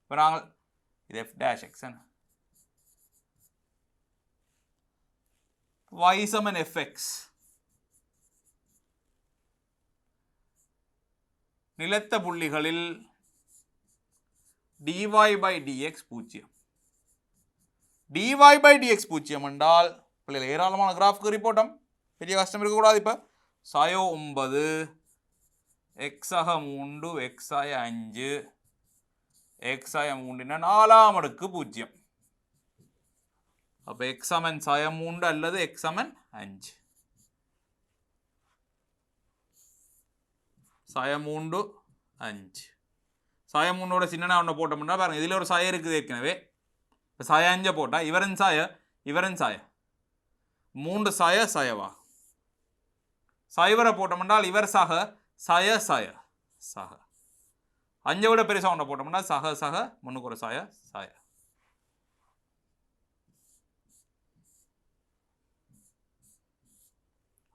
[SPEAKER 1] இப்போ நாங்கள் இது f dash x y சமன் fx நிலத்த புள்ளிகளில் dy by dx 0. dy by dx 0 என்றால் பிள்ளைகள் ஏராளமான கிராஃப்க்கு ரிப்போர்ட்டம் பெரிய கஷ்டம் இருக்கக்கூடாது. இப்போ சாய 9 x சக 3 x சாய 5 x சாய 3 4ஆம் அடுக்கு 0. அப்போ x சமன் சாய 3 அல்லது x சமன் 5. சாய 3 5. சாய 3ஓட சின்னனா ஒன்று போட்டோம்னா பாருங்க, இதில் ஒரு சாய இருக்குது ஏற்கனவே. இப்போ சாய 5 போட்டால் இவரன் சாய 3 சாய சாயவா. சைவரை போட்டோம்னால் இவர் சக சாய சாய சக. 5 விட பெருசாக ஒன்று போட்டோம்னா சக சக முன்னுக்கு ஒரு சாய சாய.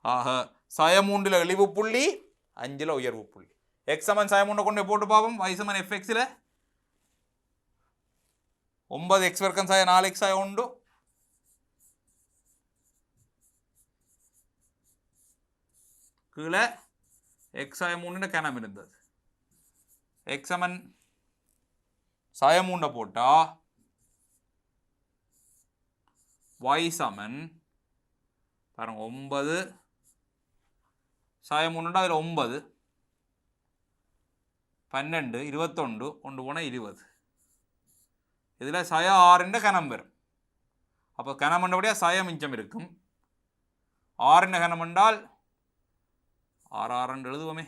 [SPEAKER 1] ஆக சாய 3ல் இழிவு புள்ளி 5ல் உயர்வு புள்ளி. எக்ஸ் சமன் சாய 3 கொண்டு போட்டு பார்ப்போம். y சமன் fxல் 9 x வர்க்கம் சாய 4x சாய 1 கீழே x சாய 3 கணம் இருந்தது. x சமன் சாய 3 போட்டா y சமன் பாருங்க 9 சாய 3 அதில் 9 12 21 ஒன்று போனால் 20. இதில் சாய 6 கணம் வரும். அப்போ கணம் பண்ணபடியாக சாய மிச்சம் இருக்கும். 6 கணம் என்றால் 6 6 எழுதுவோமே.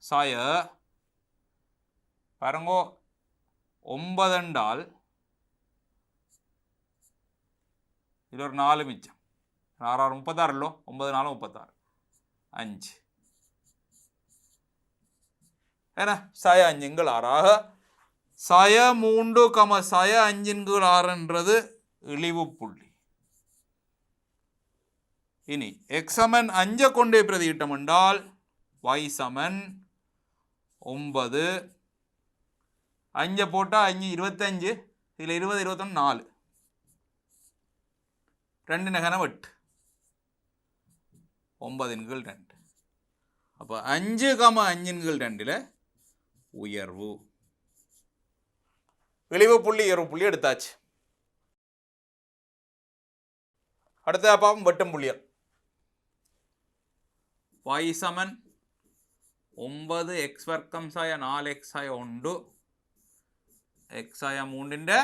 [SPEAKER 1] சாய பாருங்கோ 9 என்றால் இதில் ஒரு 4 மிச்சம். 6 6 36 இல்லோ 9 4 36 5 ஏன்னா சாய 5 6 ஆக சாய 3 சாய 5 6ன்றது இழிவு புள்ளி. இனி எக்ஸ் சமன் 5 கொண்டே பிரதியிட்டம் என்றால் y சமன் 9 5 போட்டால் 5 25 இதில் 20 21 4 2 கணம் 8 9 2. அப்போ 5 5 2ல் உயர்வு இழிவு புள்ளி உயர்வு புள்ளி எடுத்தாச்சு. அடுத்த பாவம் வெட்டும் புள்ளியல். y சமன் 9 x வர்க்கம் சாய 4x சாய 1 x சாய 3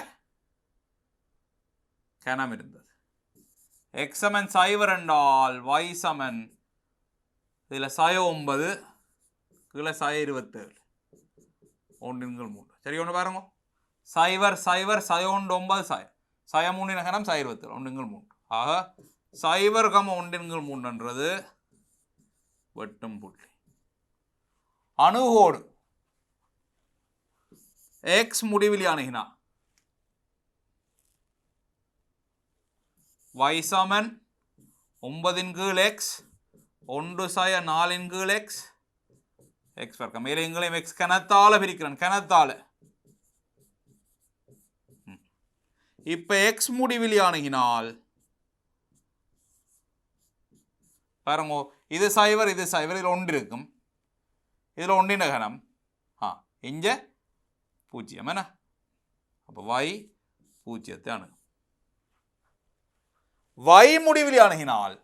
[SPEAKER 1] கணம் இருந்தது. x சமன் சைவர் என்றால் y சமன் இதில் சாய 9 கீழே சாய 27 1 3. சரி ஒன்று பாருங்க, சைவர் சைவர் சாய 1 9 சாய சாய 3 கணம் சாய 27 1 3. ஆக சைவர் 1 3ன்றது வெட்டும் புள்ளி. அணுகோடு எக்ஸ் முடிவில் அணுகினா y சமன் 9 எக்ஸ் 1 சாய 4 எக்ஸ் எக்ஸ் வர்க்கம். மேலே எங்களையும் எக்ஸ் கணத்தால பிரிக்கிறேன் கணத்தால. இப்ப எக்ஸ் முடிவில் அணுகினால் பாருங்க, இது சைவர் இதில் 1 இருக்கும். இதில் 1 கணம் இங்க 0 என்ன. அப்போ y பூஜ்ஜியத்தை அணுகும். y முடிவிலி அணுகினால்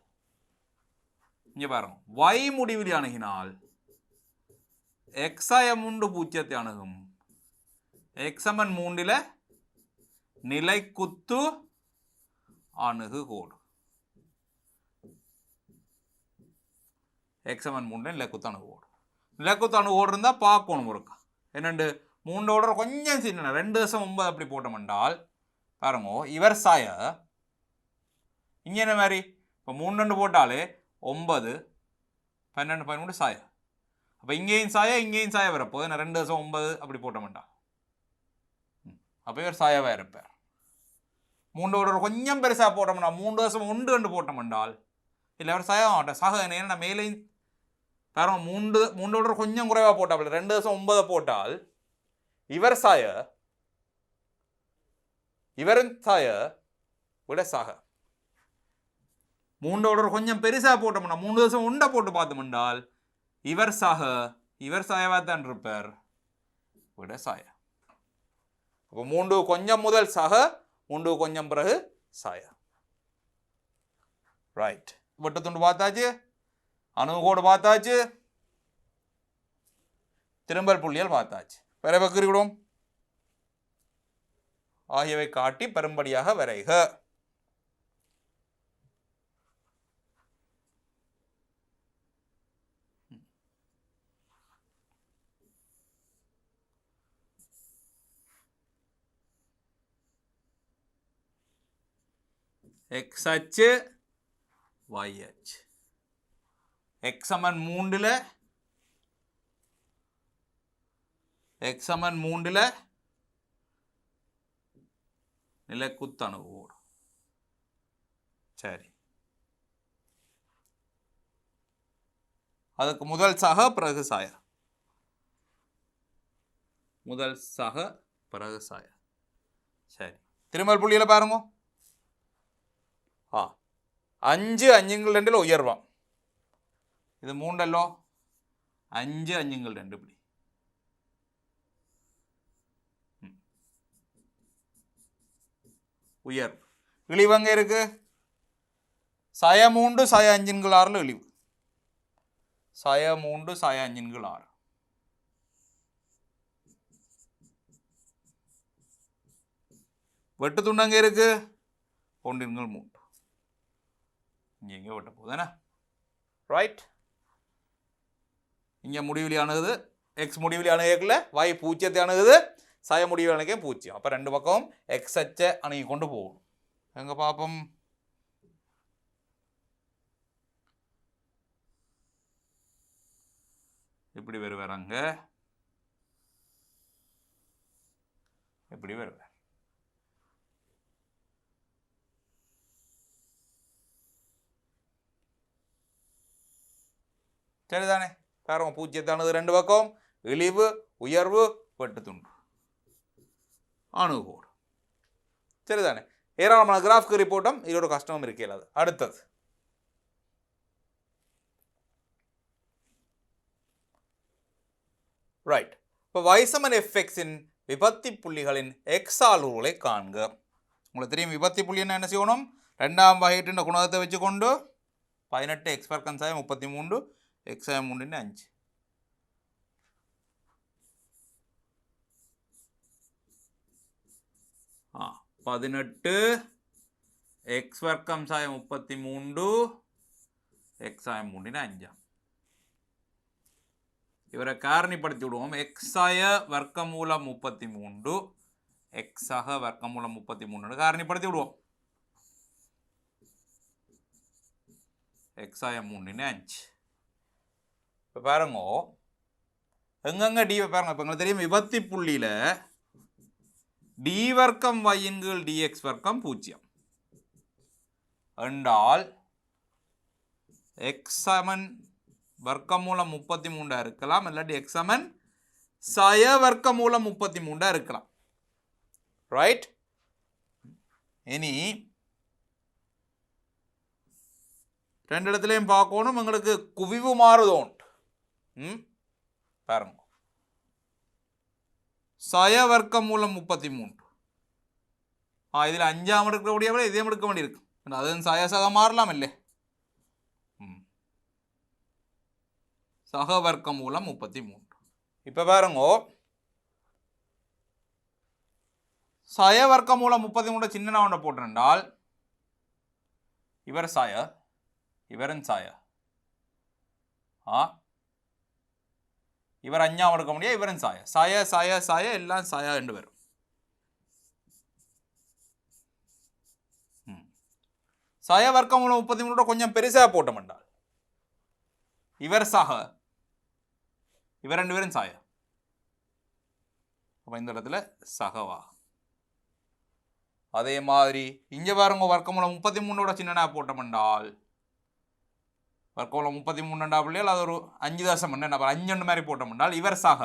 [SPEAKER 1] இங்கே பாருங்க, y முடிவிலி அணுகினால் x(3) பூஜ்ஜியத்தை அணுகும். x(3) நிலைக்குத்து அணுகுகோடு. x(3) நிலைக்குத்து அணுகுகோடு. நிலைக்குத்து அணுகுகோடு இருந்தால் பார்க்கணும் இருக்கா என்னண்டு 3 கொஞ்சம் சின்ன 2.9 அப்படி போட்டோம் என்றால் பாருங்க, இவர் சாய இங்கே என்ன மாதிரி இப்போ 3 போட்டாலே 9 12 13 சாய. அப்போ இங்கேயும் சாய வரப்போது நான் 2.9 அப்படி போட்டோம்டா. அப்போ இவர் சாயவாக இருப்பார். 3 கொஞ்சம் பெருசாக போட்டோம்னா 3.1 போட்டோம் என்றால் இல்லை அவர் சாய மாட்டேன் சாக என்ன மேலேயும் பாருங்க 3 கொஞ்சம் குறைவாக போட்டால் 2.9 போட்டால் இவர் சாய விட சாக. 3 கொஞ்சம் பெருசாக போட்டோம்னா 3.1 போட்டு பார்த்தோம் என்றால் இவர் சாயவா தான் இருப்பார் விட சாய. அப்போ 3 கொஞ்சம் முதல் சாக, 3 கொஞ்சம் பிறகு சாய. ரைட், வெட்டுத்துண்டு பார்த்தாச்சு, அணுகோடு பார்த்தாச்சு, திரும்பல் புள்ளியல் பார்த்தாச்சு. வரைவை குறிவிடும் ஆகியவை காட்டி பெரும்படியாக வரைக. x அச்சு y அச்சு. x(3) நிலைக்குத்து அணுகுகோடு. சரி, அதுக்கு முதல் சாக பிறகு சாய. சரி, திருமல் புள்ளியில பாருங்க. 5 5 உயர்வாம். இது 3 5 5 2 இப்படி. உயர்வு இழிவு அங்கே இருக்கு. 3 5 6 இழிவு. 3 5 6. வெட்டு துண்டு அங்கே இருக்கு. 1 3 இங்கே வெட்ட போகுது. ரைட், இங்கே முடிவிலி அணுகுது. எக்ஸ் முடிவிலி அணுகல, y பூஜ்ஜியத்தை அணுகுது, சாய முடிவு அணுகே பூஜ்ஜியம். அப்போ 2 பக்கம் எக்ஸ் அச்சை அணுகி கொண்டு போகணும். எங்க பார்ப்போம், இப்படி வருவார், அங்க இப்படி வருவார். சரிதானே? பாருங்க, பூஜ்ஜியத்தானது 2 பக்கம், இழிவு உயர்வு வெட்டு துண்டு அணுகோடு. சரிதானே? ஏராளமான கிராஃப்க்கு ரிப்போர்ட்டும் இதோட கஷ்டமும் இருக்காது. அடுத்தது ரைட். இப்போ y fxஇன் விபத்தி புள்ளிகளின் எக்ஸ் அளவுகளை காண்க. உங்களுக்கு தெரியும் விபத்தி புள்ளி என்ன செய்யணும்? 2ஆம் வகையிட்ட குணகத்தை வச்சுக்கொண்டு 18 x வர்க்கம் சாயம் 33 x சாயம் 3 5. ஆ 18 x வர்க்கம் சாயம் 33 x சாயம் 3 5. இவரை காரணிப்படுத்தி விடுவோம். x சாய வர்க்கமூலம் 33 x சக வர்க்கமூலம் 33 காரணிப்படுத்தி விடுவோம். x சாயம் 3 5. இப்போ பாருங்க, எங்கெங்க டி பாருங்க. இப்போ உங்களுக்கு தெரியும் விபத்தி புள்ளியில் டி வர்க்கம் y கீழ் dx வர்க்கம் 0 என்றால் x சமன் வர்க்கமூலம் 33 இருக்கலாம், இல்லாட்டி x சமன் சய வர்க்கமூலம் 33 இருக்கலாம். ரைட்? இனி ரெண்டு இடத்துலையும் பார்க்கணும், உங்களுக்கு குவிவு மாறுதோன். பாருங்க, சய வர்க்கமூலம் 33 ഇതിൽ 5 എടുക്കக்கூடிய പോലെ ഇതേം എടുக்க വേണ്ടിയിരിക്കും. അതും സഹ മാറലാമല്ലേ. சக வர்க்கமூலம் 33. இப்போ பாருங்க, சய வர்க்கமூலம் 33 சின்ன ஒன்றை போட்டிருந்தால் இவர் சாய இவரன் சாய இவர் 5 எடுக்க முடியாது, இவரன் சாய சாய சாய சாய எல்லாம் சாயா என்று வரும். சய வர்க்கமூலம் 33 கொஞ்சம் பெருசாக போட்டோம்னால் இவர் சக இவர் 2 பேரும் சாய. அப்போ இந்த இடத்துல சகவா. அதே மாதிரி இங்கே பாருங்க, வர்க்கமூலம் 33 சின்னனா போட்டோம்னால் வர்க்கமூலம் 33 பிள்ளைகள் அது ஒரு 5 தசம் என்ன 5 மாதிரி போட்டோம்னால் இவர் சக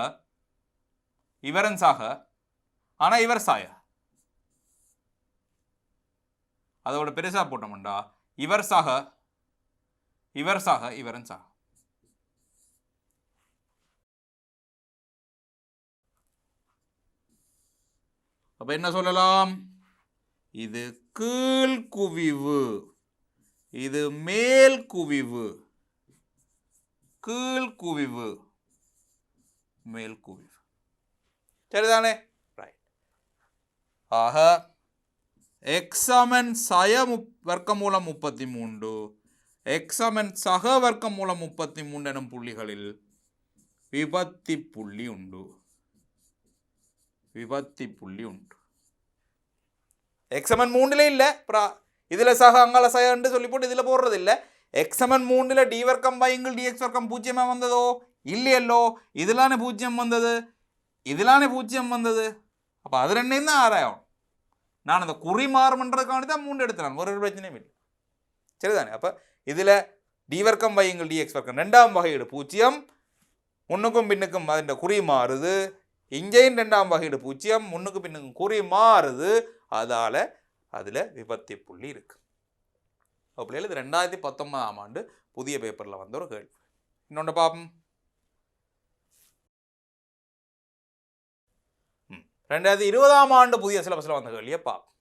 [SPEAKER 1] இவரன் சக ஆனால் இவர் சாய. அதோட பெருசாக போட்டோம்டா இவர் சக இவரன் சக. அப்ப என்ன சொல்லலாம்? இது கீழ் குவிவு, இது மேல் குவிவு, கீழ் குவிவு மேல் குவிவு. சரிதானே? ரைட். ஆக எக்ஸ் சமன் சய வர்க்கமூலம் 33 எக்ஸ் சமன் சக வர்க்கமூலம் 33 எனும் புள்ளிகளில் விபத்தி புள்ளி உண்டு. விபத்தி புள்ளி உண்டு. எக்ஸ் சமன் 3 இல்லை, இதில் சக அங்கால சயன்னு சொல்லி போட்டு இதில் போடுறது இல்லை. எக்ஸ் சமன் 3 டி வர்க்கம் பைங்கள் டிஎக்ஸ் வர்க்கம் 0 வந்ததோ இல்லையல்லோ, இதிலான 0 வந்தது, இதிலான 0 வந்தது. அப்போ அது ரெண்டையும் தான் ஆராயும். நான் அந்த குறி மாறுமன்றதுக்காண்டி தான் 3 எடுத்துறேன், ஒரு பிரச்சனையும் இல்லை. சரிதானே? அப்போ இதில் டி வர்க்கம் பைங்கள் டிஎக்ஸ் வர்க்கம் 2ஆம் வகையீடு 0, முன்னுக்கும் பின்னுக்கும் அதன் குறி மாறுது. இங்கேயும் 2ஆம் வகையீடு 0, முன்னுக்கும் பின்னுக்கும் குறி மாறுது. அதால் அதில் விபத்தி புள்ளி இருக்கு. அப்படியே இது 2019ஆம் ஆண்டு புதிய பேப்பரில் வந்த ஒரு கேள்வி. இன்னொன்று பார்ப்போம். 2020ஆம் ஆண்டு புதிய சிலபஸில் வந்த கேள்வியை பார்ப்போம்.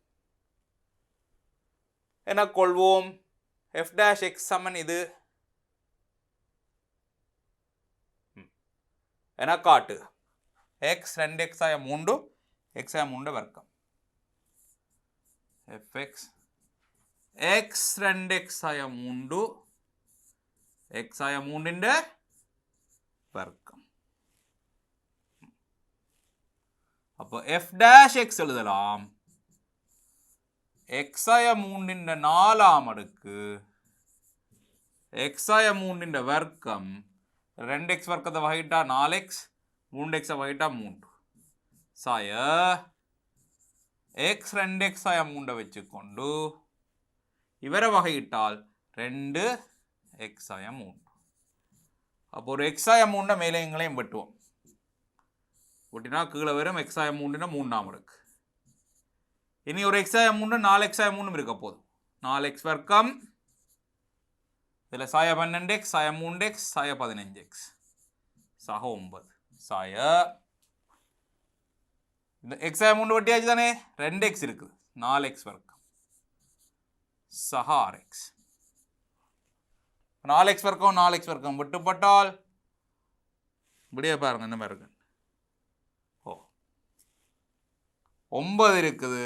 [SPEAKER 1] என்ன கொள்வோம்? எஃப் டேஷ் எக்ஸ் சமன் இது என காட்டு. எக்ஸ் 2x ஆய 3 எக்ஸ் ஆய 3 வர்க்கம். எஃப்எக்ஸ் எக்ஸ் 2x ஆய 3 எக்ஸ் ஆய 3 வர்க்கம். அப்போ எஃப் டேஷ் எக்ஸ் எழுதலாம். எக்ஸ் ஆய 3 4ஆம் அடுக்கு எக்ஸ் ஆய 3 வர்க்கம். 2x வர்க்கத்தை வகையிட்டா 4x, 3x வகையிட்டா 3 சாய எக்ஸ் 2x ஆய 3 வச்சுக்கொண்டு இவரை வகையிட்டால் 2x ஆய 3. அப்போ ஒரு எக்ஸ் ஆய 3 மேலே எங்களையும் வெட்டுவோம். வெட்டினா கீழே வரும் எக்ஸ் ஆய 3 3ஆம் அடுக்கு. இனி ஒரு எக்ஸ் ஆய 3 4x ஆய 3 இருக்க போதும். 4x வர்க்கம், இதில் சாய 12x சாய 3x சாய 15x சக 9 சாய இந்த எக்ஸ் ஆய 3 வெட்டியாச்சு தானே. 2x இருக்குது, 4x வர்க்கம் சக 6x. 4x வர்க்கம் 4x வர்க்கம் விட்டுப்பட்டால் இப்படியே பாருங்க இந்த மாதிரி இருக்கு. 9 இருக்குது,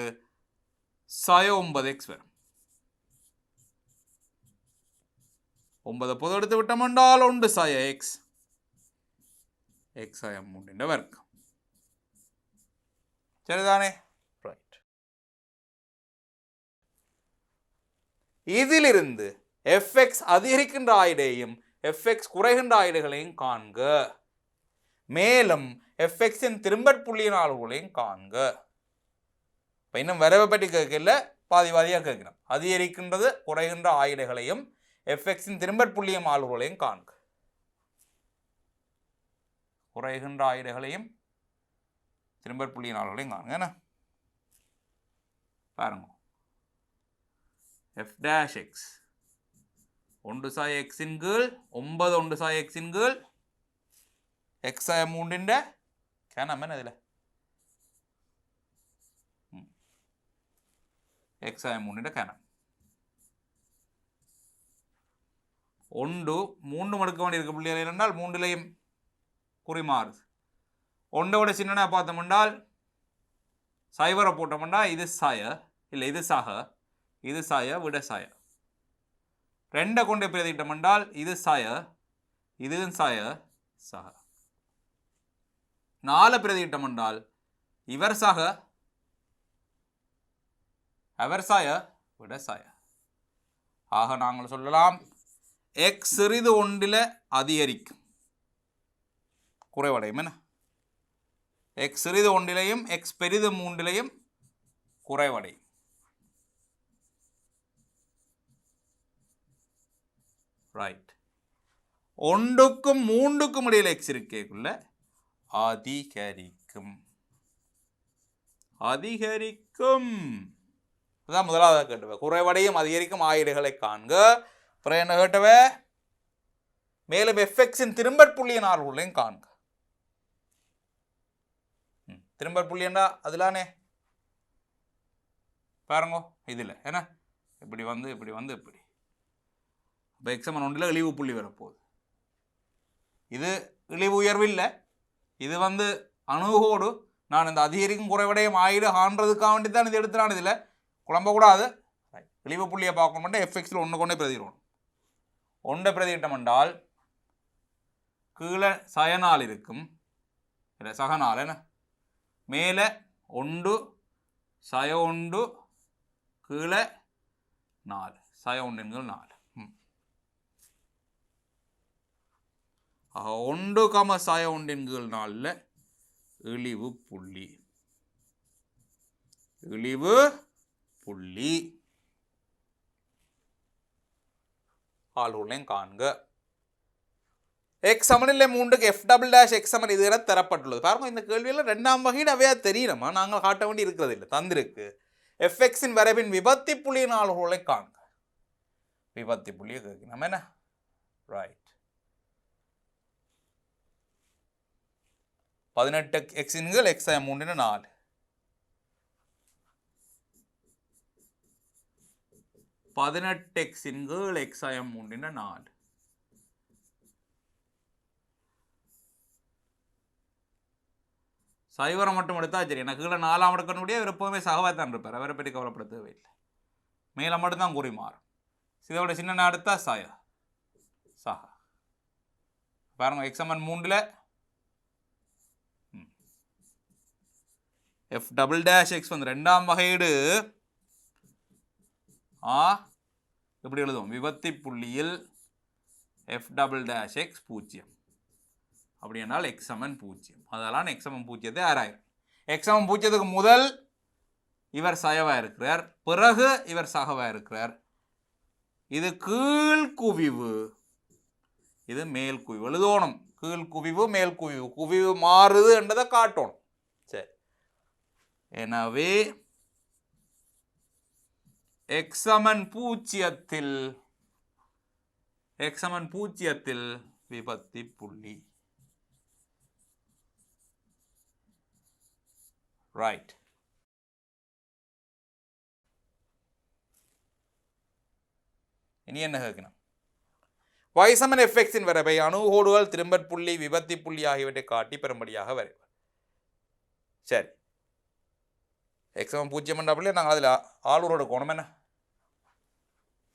[SPEAKER 1] சாய 9x வரும். 9 பொது எடுத்து விட்டோம்னால் 1 சாய எக்ஸ் எக்ஸ் ஆய 3 வர்க்கம். சரிதானே? ரைட். இதிலிருந்து எஃப்எக்ஸ் அதிகரிக்கின்ற ஆயுடையும் எஃப்எக்ஸ் குறைகின்ற ஆயுடுகளையும் காண்க. மேலும் எஃப்எக்ஸின் திரும்பற் புள்ளியின் அளவுகளையும் காண்க. இப்போ இன்னும் வரவை பற்றி கேட்கல, பாதி பாதியாக கேட்கணும். அதிகரிக்கின்றது குறைகின்ற ஆயுடுகளையும் எஃப்எக்ஸின் திரும்பற் புள்ளியும் அளவுகளையும் காண்க. குறைகின்ற ஆயுடுகளையும் திரும்பற் புள்ளியின் அளவுகளையும் காண்க. என்ன பாருங்க, எஃப் டேஷ் எக்ஸ் 1 சாய எக்ஸின் கீழ் 9 1 சாய எக்ஸின் கீழ் எக்ஸ் ஆய 3 கேனம் என்ன இதில் x-3 கனம். 1 3 மடக்க வேண்டி இருக்க பிள்ளைகள் என்றால் 3லையும் குறி மாறுது. 1 விட சின்னனா பார்த்தோம் என்றால் 0 போட்டோம்னா இது சாய இல்லை இது சக, இது சாய விட சாய. 2 கொண்டு பிரதியிட்டோம் என்றால் இது சாய, இதுவும் சாய சக. 4 பிரதியிட்டம் என்றால் இவர் சக, அவர் சாய விட சாய. ஆக நாங்கள் சொல்லலாம் எக்ஸ் சிறிது ஒன்றில் அதிகரிக்கும் குறைவடையும். என்ன எக்ஸ் சிறிது ஒன்றிலையும் எக்ஸ் பெரிது 3லையும் குறைவடையும். ரைட். 1க்கும் 3க்கும் இடையில் எக்ஸ் இருக்கேக்குள்ள அதிகரிக்கும். அதிகரிக்கும் அதான் முதலாவது கேட்டவ. குறைவடையும் அதிகரிக்கும் ஆயிடுகளை காண்க. அப்புறம் என்ன கேட்டவ? மேலும் எஃப்எக்ஸின் திரும்பற்புள்ளியின் ஆர்வங்களையும் காண்க. திரும்பற்புள்ளியண்டா அதுலானே பாருங்க இதில் என்ன இப்படி வந்து இப்படி வந்து இப்படி. இப்போ எக்ஸமன் 1ல் இழிவு புள்ளி வரப்போகுது. இது இழிவு உயர்வு இல்லை, இது வந்து அணுகோடு நான் இந்த அதிகரிக்கும் குறைவடையும் ஆயிடு ஆன்றதுக்காக வேண்டி தான் இது எடுத்துனான். இதில் குழம்பக்கூடாது. இழிவு புள்ளியை பார்க்கணும். எஃப்எக்ஸில் 1 கொண்டே பிரதியிடணும். 1 பிரதியிட்டம் என்றால் கீழே சயனால் இருக்கும், இல்லை சகனால் என்ன மேலே 1 சய 1 கீழே 4 சய 1 4. 1 சய 1 4 இழிவு புள்ளி. இழிவு புள்ளி ஆளுளையும் காண்க. எக்ஸ் சமனில் 3க்கு எஃப் டபுள் டேஷ் எக்ஸ் சமன் இது என தரப்பட்டுள்ளது. பாருங்க இந்த கேள்வியில் 2ஆம் வகையில் அவையா தெரியணுமா நாங்கள் காட்ட வேண்டி இருக்கிறது இல்லை, தந்திருக்கு. எஃப்எக்ஸின் வரைவின் விபத்தி புள்ளியின் ஆளுகளை காண்க. விபத்தி புள்ளியை கேட்கணும் என்ன? ரைட். 18 எக்ஸின்கள் எக்ஸ் 3 4. 18 எக்ஸின்கள் எக்ஸ் 3 4. சைவரை மட்டும் எடுத்தா சரி. எனக்கு கீழே 4ஆம் எடுக்கணுடைய அவர் எப்போவுமே சகவாய்த்தான் இருப்பார், அவரை பற்றி கவலைப்பட தேவையில்லை. மேலே மட்டும்தான் குறி மாறும். இதோட சின்ன எடுத்தா சாய சக. பாருங்க எக்ஸாமன் 3ல் எஃப் டபுள் டேஷ் எக்ஸ் வந்து 2ஆம் வகையீடு இப்படி எழுதுவோம். விபத்தி புள்ளியில் எஃப் டபுள் டேஷ் எக்ஸ் 0 அப்படி என்றால் எக்ஸ் சமன் 0. அதெல்லாம் எக்ஸ் சமன் 0 ஆராயிரும். எக்ஸ் சமன் 0க்கு முதல் இவர் சயவாக இருக்கிறார், பிறகு இவர் சகவாக இருக்கிறார். இது கீழ் குவிவு, இது மேல் குவிவு எழுதணும். கீழ் குவிவு மேல் குவிவு, குவிவு மாறுது என்றதை காட்டணும். சரி, எனவே எக்ஸ் சமன் 0ல் விபத்தி புள்ளி. ரைட். இனி என்ன கேட்கணும்? y சமன் எஃப்எக்ஸின் வரைவை அணுகோடுகள் திரும்பற் புள்ளி விபத்தி புள்ளி ஆகியவற்றை காட்டி பெறும்படியாக வரைவர். சரி, எக்ஸ் சமன் 0 என்றால் நாங்கள் அதில் ஆளூரோட கோணம் என்ன?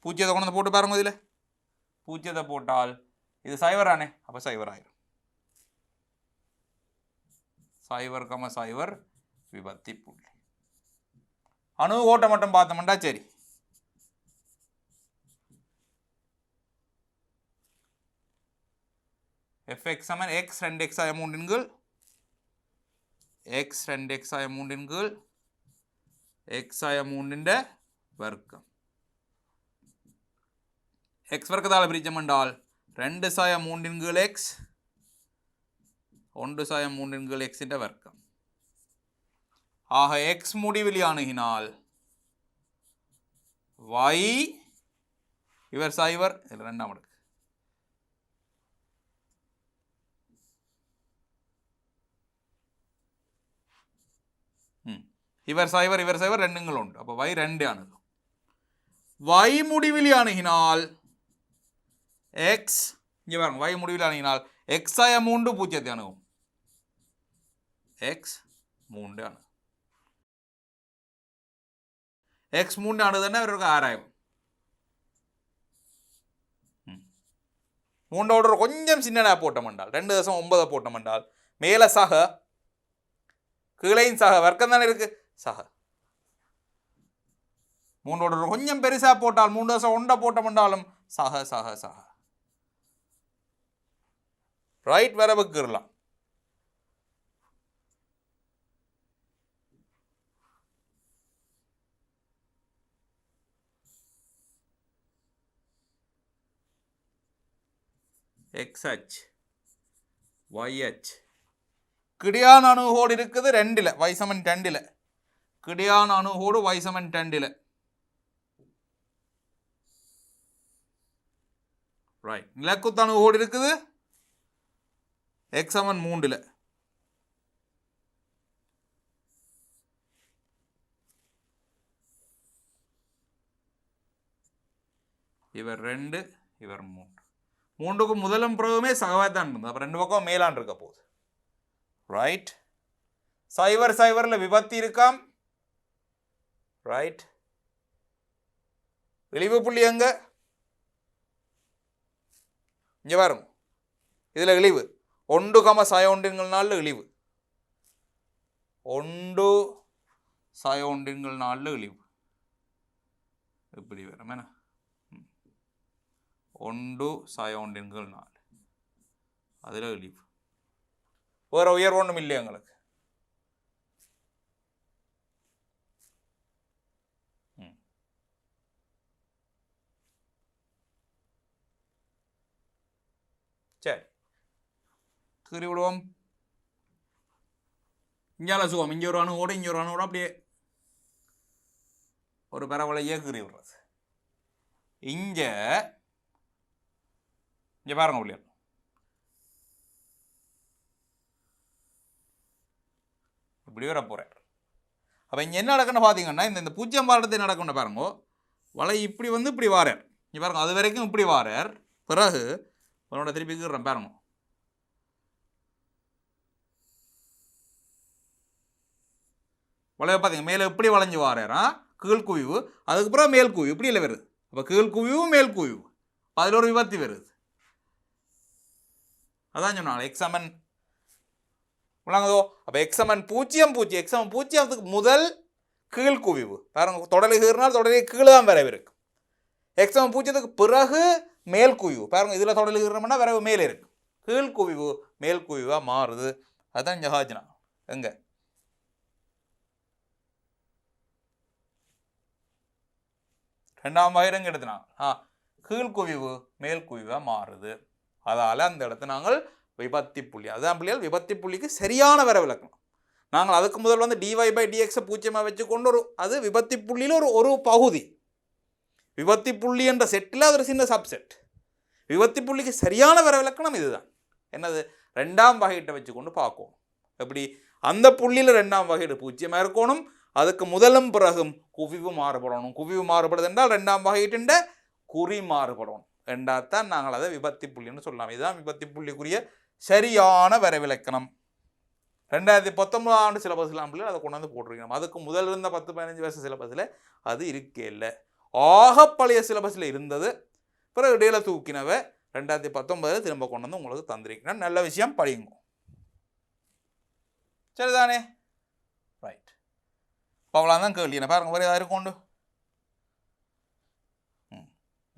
[SPEAKER 1] 0 கொண்டு போட்டு பாருங்க. இதில் 0 போட்டால் இது சைவரானே, அப்போ சைவர் ஆயிரும். 0, 0 விபத்தி புள்ளி. அணுகோட்டை மட்டும் பார்த்தோம்டா சரி. fx சமன் x 2x ஆய 3 x 2x ஆய 3 x ஆய 3 வர்க்கம். x வர்க்கத்தால் பிரிச்சம் என்றால் 2 சாய 3 x 1 சாய 3 x என்ற வர்க்கம். ஆக x முடிவில் அணுகினால் y இவர் சைவர், இதில் 2ஆம் அடுக்கு இவர் சைவர் ரெண்டுங்கள் உண்டு. அப்போ y 2 அணுகும். y முடிவில் அணுகினால் x இங்கே பாருங்க y முடிவில் அணுகினால் x ஆய 3 பூஜ்ஜியத்தை அணுகும். x 3 அணுகும். x 3 அணுகுதுன்னா இவருக்கு 6000. 3 கொஞ்சம் சின்னதாக போட்டோம்ண்டால் 2.9 போட்டோம்ண்டால் மேலே சக கீழையும் சக வர்க்கம் தானே இருக்கு சக. 3 கொஞ்சம் பெருசாக போட்டால் 3.1 போட்டோம்ண்டாலும் சக சக சக. ரைட் வரவுக்குறலாம். XH YH கிடையான அணுகோடு இருக்குது 2ல் y சமன் 2ல். கிடையான அணுகோடு y சமன் 2ல். ரைட். நிலக்குத்து அணுகோடு இருக்குது x சமன் 3ல். இவர் 2 இவர் 3. 3க்கு முதலும் பிறகுமே சகவாய்தான் இருந்தது. அப்போ 2 பக்கம் மேலான் இருக்க போகுது. ரைட். சைவரில் விபத்து இருக்காம். ரைட். இழிவு புள்ளி எங்க இங்கே வரும். இதில் இழிவு 1,1 இழிவு 1,1 இழிவு இப்படி வரும். என்ன 1,1 அதில் இழிவு. வேற உயர்வு ஒன்றும் இல்லை எங்களுக்கு. சரி கீறி விடுவோம். இங்கால சுகம் இங்கே ஒரு அணுவோடு இங்கே ஒரு அணுவோடு அப்படியே ஒரு பரவலையே கீறி விடுறது. இங்கே பாருங்க பிள்ளைகள், இப்படி வர போகிறேன். அப்போ இங்கே என்ன நடக்குன்னு பார்த்தீங்கன்னா இந்த பூஜ்ஜியம் பாரத்தை நடக்கும்னு பாருங்க. வலை இப்படி வந்து இப்படி வாரார். இங்கே பாருங்க அது வரைக்கும் இப்படி வாரார். பிறகு உன்னோட திருப்பி கீறேன் பாருங்க. வளைய பார்த்தீங்க மேலே எப்படி வளைஞ்சு வாராரா கீழ் குவிவு, அதுக்கப்புறம் மேல் குவிவு இப்படி இல்லை வருது. அப்போ கீழ் குவிவு மேல் குவிவு அதில் ஒரு விபத்தி வருது. அதான் சொன்னாங்க x சமன் விளங்குதோ. அப்போ x சமன் 0 x சமன் 0க்கு முதல் கீழ் குவிவு பாருங்க. தொடலை கீறினால் தொடலை கீழே தான் வரவு இருக்கும். x சமன் 0க்கு பிறகு மேல் குவிவு பாருங்க. இதில் தொடலை கீறினோம்னா வரவு மேலே இருக்கு. கீழ் குவிவு மேல் குவிவாக மாறுது. அதுதான் ஜஹாஜனா எங்க ரெண்டாம் வகைரங்க எடுத்துனாங்க. கீழ் குவிவு மேல் குவிவாக மாறுது. அதால் அந்த இடத்த நாங்கள் விபத்தி புள்ளி, அதுதான் பிள்ளைகள் விபத்தி புள்ளிக்கு சரியான வர விளக்கணும். நாங்கள் அதுக்கு முதல் வந்து dy/dx பூஜ்ஜியமாக வச்சுக்கொண்டு அது விபத்தி புள்ளியில் ஒரு பகுதி. விபத்தி புள்ளி என்ற செட்டில் அது ஒரு சின்ன சப்செட். விபத்தி புள்ளிக்கு சரியான வர விளக்கணம் இதுதான். என்னது ரெண்டாம் வகையிட்ட வச்சுக்கொண்டு பார்க்கணும். எப்படி அந்த புள்ளியில் ரெண்டாம் வகையிட பூஜ்ஜியமாக இருக்கணும். அதுக்கு முதலும் பிறகும் குவிவு மாறுபடணும். குவிவு மாறுபடுது என்றால் ரெண்டாம் வகையிட்ட குறி மாறுபடணும். ரெண்டாத்தான் நாங்கள் அதை விபத்தி புள்ளின்னு சொல்லலாம். இதுதான் விபத்தி புள்ளிக்குரிய சரியான வரைவிலக்கணம். 2019 ஆண்டு சிலபஸ்லாம் பிள்ளைகள் அதை கொண்டாந்து போட்டிருக்கணும். அதுக்கு முதல் இருந்த 10-15 வருஷம் சிலபஸில் அது இருக்கே இல்லை. ஆக பழைய சிலபஸில் இருந்தது. பிறகு இடையில தூக்கினவ 2019 திரும்ப கொண்டு வந்து உங்களுக்கு தந்திருக்கணும். நல்ல விஷயம் படிங்க. சரிதானே? ரைட். அவ்வளோதான் கேள்வி. என்ன பாருங்க வேறு ஏதாவது கொண்டு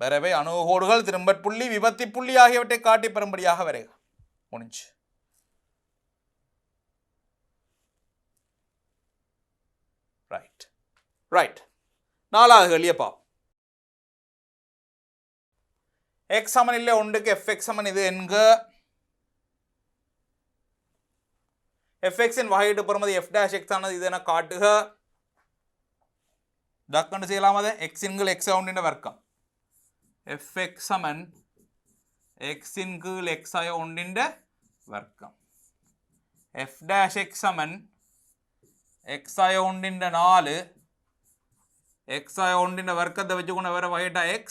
[SPEAKER 1] வரைவை அணுகோடுகள் திரும்பற் புள்ளி விபத்தி புள்ளி ஆகியவற்றை காட்டி பெறும்படியாக வரைக. முடிஞ்சு. Right right. நாலாவது கேள்வியப்பா. எக்ஸ் சமன் இல்லை ஒன்றுக்கு எஃப்எக்ஸ் சமன் இது என்க. எஃப்எக்ஸின் வகையிட்டு பெறுமதி எஃப் டேஷ் எக்ஸ் ஆனது இது என காட்டுக. டக்குன்னு செய்யலாம். அதை எக்ஸின்கள் எக்ஸ் ஒன்றின் வர்க்கம் fx சமன் x-இன் கீழ் x ஆய ஒன்றின் வர்க்கம். f' x சமன் x ஆய ஒன்றின் 4 x ஆய ஒன்றின் வர்க்கத்தை வச்சுக்கொண்டு இவரை வகையிட்டா x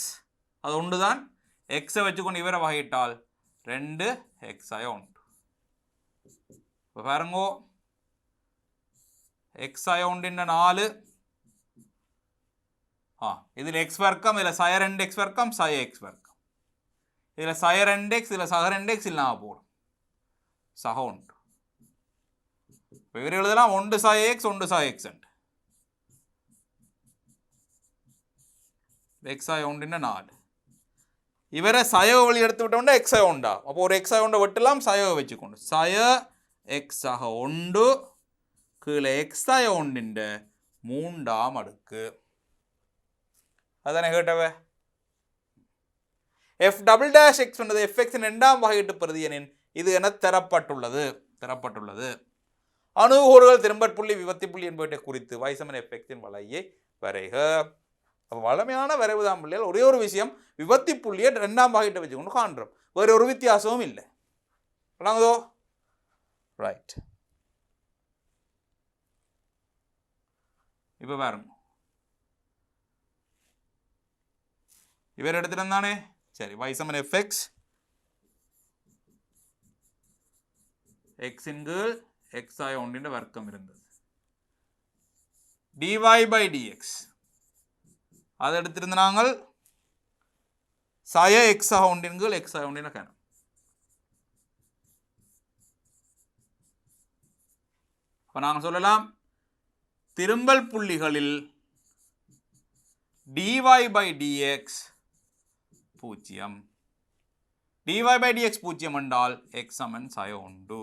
[SPEAKER 1] அது ஒன்று தான் எக்ஸை வச்சுக்கொண்டு இவரை வகையிட்டால் 2 x ஆய ஒன்று. இப்போ பாருங்கோ x ஆய ஒன்றின் 4 இதில் x வர்க்கம் இதில் சய 2x வர்க்கம் சய x வர்க்கம் இதில் சய 2x இதில் சக 2x இல்லாமல் போடும் சக ஒன்று. இப்போ இவர் எழுதலாம் ஒன்று சய x ஒன்று சய x x ஆய ஒன்றின் 4 இவரை சய வழி எடுத்து விட்டோம்னா x ஆய ஒன்றா அப்போ ஒரு x ஆய ஒன்றை வெட்டலாம் சய வச்சுக்கொண்டு சய x ஆக ஒன்று கீழே x ஆய ஒன்றின் 3ஆம் அடுக்கு அதானே கேட்டவ. f டபுள் டேஷ் எக்ஸ் என்பது fx இன் 2ஆம் வகையீட்டு பிரதி எனின் இது என தரப்பட்டுள்ளது. அணுகோடுகள் திரும்பற் புள்ளி விபத்தி புள்ளி என்பவற்றை குறித்து y fx இன் வளையை வரைக. வளமையான வரைவு தான் பிள்ளைகள். ஒரே ஒரு விஷயம் விபத்தி புள்ளியை 2ஆம் வகையீட்டை வச்சுக்கொண்டு காண்றோம். வேற ஒரு வித்தியாசமும் இல்லை. ரைட். இப்போ பாருங்க இவர் எடுத்துட்டானே சரி y fx x இன் கீழ் x ஆய ஒன்றின் வர்க்கம் இருந்தது dy by dx அதை எடுத்திருந்த நாங்கள் சய x ஆக ஒன்றின் கீழ் x ஆய ஒன்றின் கணம். அப்போ நாங்கள் சொல்லலாம் திரும்பல் புள்ளிகளில் dy by dx 0 dy by dx 0 என்றால் x சமன் சய ஒன்று.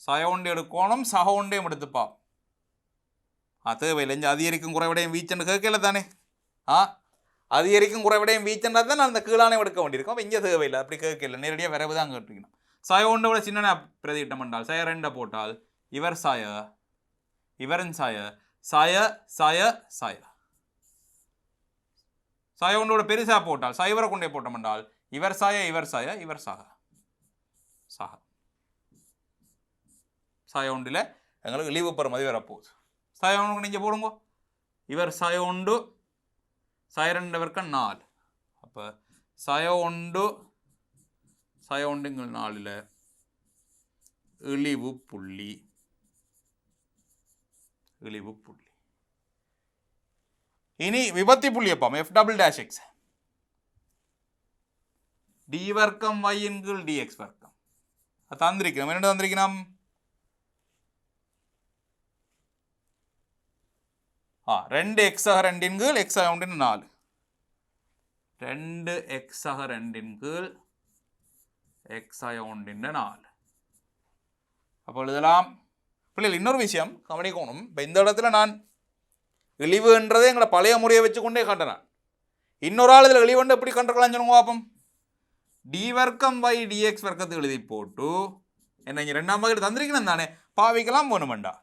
[SPEAKER 1] சய ஒன்று எடுக்கணும் சக ஒன்றையும் எடுத்துப்பா தேவையில்லை. இங்கே அதிகரிக்கும் குறைவிடையும் வீச்சென்று கேட்கல தானே அதிகரிக்கும் குறைவிடையும் வீச்சென்றா தான் நான் அந்த கீழானே எடுக்க வேண்டியிருக்கோம். இங்கே தேவையில்லை அப்படி கேட்கல நேரடியாக விரைவு தான் கேட்டுக்கணும். சய ஒன்றை விட சின்ன பிரதியிட்டம் என்றால் சய 2 போட்டால் இவர் சய இவரின் சய சய சய சய சய ஒன்றோட பெருசா போட்டால் சைவரை கொண்டே போட்டோம் என்றால் இவர் சய இவர் சய இவர் சக சக சய ஒன்றில் எங்களுக்கு இழிவு பெறுமதி வரப்போகுது. சய ஒன்று நீங்கள் போடுங்க இவர் சய ஒன்று சய 2 வர்க்கம் 4 அப்போ சய ஒன்று சய ஒன்றுங்கள் 4 இழிவு புள்ளி இனி விபத்தி புள்ளி எப்போ f double dash x d வர்க்கம் y இன் கீழ் dx வர்க்கம் தந்திரிக்கிறோம். என்ன தந்திரிக்கிறோம் 2x ஆக 2 இன் கீழ் x ஆக 1 4 2x ஆக 2 இன் கீழ் x ஆக 1 4 அப்போ எழுதலாம். பிள்ளைகள் இன்னொரு விஷயம் கவனிக்கணும். இப்போ இந்த இடத்துல நான் இழிவுன்றதை எங்களை பழைய முறையை வச்சு கொண்டே கண்டனான். இன்னொரு ஆள் இதில் இழிவுண்டு எப்படி கண்டுக்கலாம் சொல்லுங்க பார்ப்போம். டி வர்க்கம் பை டிஎக்ஸ் வர்க்கத்தை எழுதி போட்டு என்ன இங்கே 2ஆம் வகையில் தந்திரிக்கணும் தானே பாவிக்கலாம் வேணுமெண்டா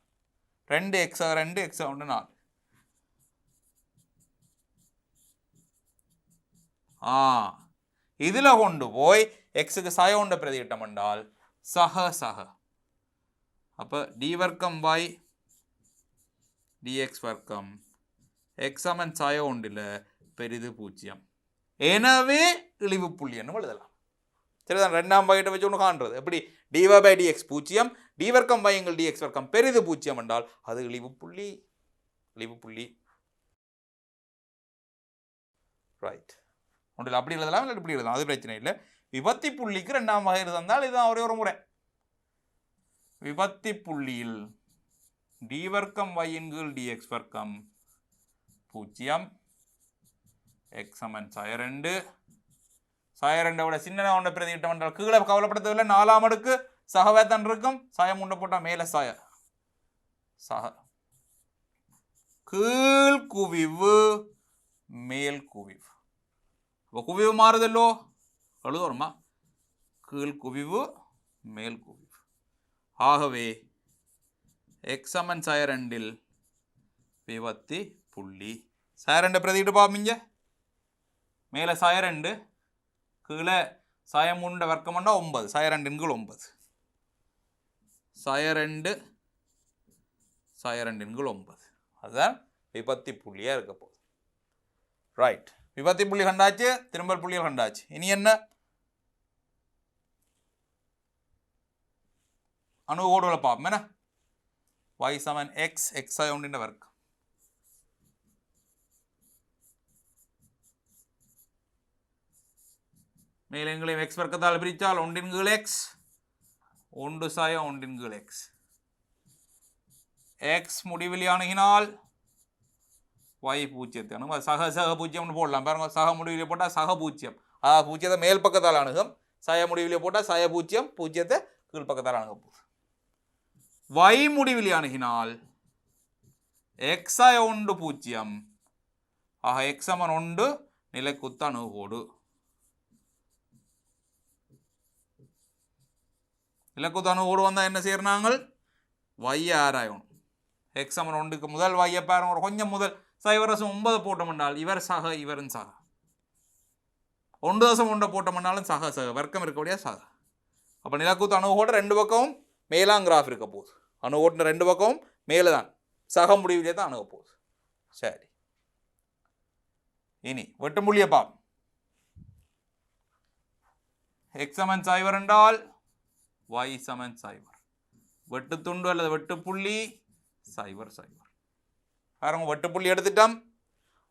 [SPEAKER 1] 2x 2x 1 4 இதில் கொண்டு போய் எக்ஸுக்கு சய ஒன்றை பிரதியிட்டம் என்றால் சக சக அப்போ டி வர்க்கம் பை dx வர்க்கம் x சமன் சய ஒன்றில் பெரிது 0 எனவே இழிவு புள்ளி என்று எழுதலாம். சரிதான். 2ஆம் வகையிட்ட வச்சு ஒன்று காண்றது எப்படி dy by dx 0 டி வர்க்கம் பை எங்கள் dx வர்க்கம் பெரிது 0 என்றால் அது இழிவு புள்ளி. ரைட். ஒன்றில் அப்படி எழுதலாம் இல்லை இப்படி எழுதலாம் அது பிரச்சனை இல்லை. விபத்தி புள்ளிக்கு 2ஆம் வகை இருந்தால் இதுதான் ஒரே ஒரு முறை. விபத்தி புள்ளியில் டி வர்க்கம் y இன் கீழ் dx வர்க்கம் 0 x சமன் சய 2 விட சின்ன ஒன்றை பிரதியிட்டம் என்றால் கீழே கவலைப்படுத்தவில்லை 4ஆம் அடுக்கு சகவேத்தன் இருக்கும் சயம் உண்டை போட்டால் மேலே சய சக கீழ் குவிவு மேல் குவிவு. இப்போ குவிவு மாறுதல்லோ எழுதுவோமா கீழ் குவிவு மேல் குவிவு. ஆகவே x சமன் சய 2 விபத்தி புள்ளி சய 2 பிரதிட்டு பாப்பீங்க மேலே சய 2 கீழே சய 3 வர்க்கம் 9 சய 2 கீழ் 9 சய 2 2 9. அதுதான் விபத்தி புள்ளியாக இருக்க போகுது. ரைட், விபத்தி புள்ளி கண்டாச்சு, திரும்பல் புள்ளிகள் கண்டாச்சு. இனி என்ன? அணுகோடுகளை பார்ப்போம். என்ன y சமன் x, x ஆய ஒன்றின் வர்க்கம். மேலே எங்களையும் x வர்க்கத்தால் பிரித்தால் 1 கீழ் x, 1 சாய 1 கீழ் x. x முடிவில் அணுகினால் y பூஜ்ஜியத்தை அணுகும். சக சக பூஜ்ஜியம்னு போடலாம். பாருங்க, சக முடிவிலே போட்டால் சக பூஜ்ஜியம், பூஜ்ஜியத்தை மேல் பக்கத்தால் அணுகும். சய முடிவிலே போட்டால் சய பூஜ்ஜியம், பூஜ்ஜியத்தை கீழ் பக்கத்தால் அணுக போகுது. y முடிவில் அணுகினால் x ஆய 1 பூஜ்ஜியம், ஆக x சமன் 1 நிலைக்குத்த அணுகோடு. நிலைக்குத்த அணுகோடு வந்தால் என்ன செய்யறாங்க? y ஆராயணும். x சமன் 1க்கு முதல் y பாருங்க, கொஞ்சம் முதல் 0.9 போட்டோம் என்றால் இவர் சக, இவரும் சக. 1.1 போட்டோம் என்றாலும் சக சக வர்க்கம் இருக்கக்கூடிய சக. அப்போ நிலக்குத்து அணுகோடு ரெண்டு பக்கமும் மேலாம் கிராஃப் இருக்க போகுது. அணுகோட்டின ரெண்டு பக்கமும் மேலே தான், சக முடிவிலே தான் அணுக போகுது. சரி, இனி வெட்டுப்புள்ளியை பார்ப்போம். x சமன் 0 என்றால் y சமன் 0. வெட்டுத்துண்டு அல்லது வெட்டுப்புள்ளி 0 0. பாருங்க, வெட்டுப்புள்ளி எடுத்துட்டோம்,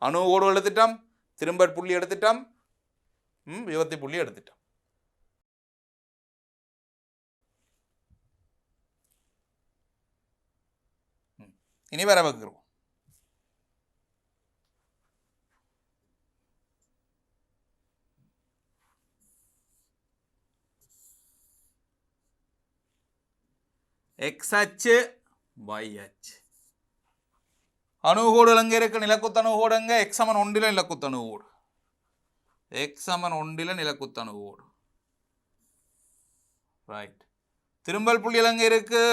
[SPEAKER 1] அணுகோடு எடுத்துட்டோம், திரும்ப புள்ளி எடுத்துட்டோம், விபத்தி புள்ளி எடுத்துட்டோம். இனி வர வைக்கிறோம். x அச்சு, y அச்சு. அணுகோடு எங்கே இருக்கு? நிலக்குத்து அணுகோடு எங்கே? x சமன் 1 நிலக்குத்து அணுகோடு. x சமன் 1 நிலக்குத்து அணுகோடு. ரைட், திரும்பல் புள்ளிகள் எங்கே இருக்கு?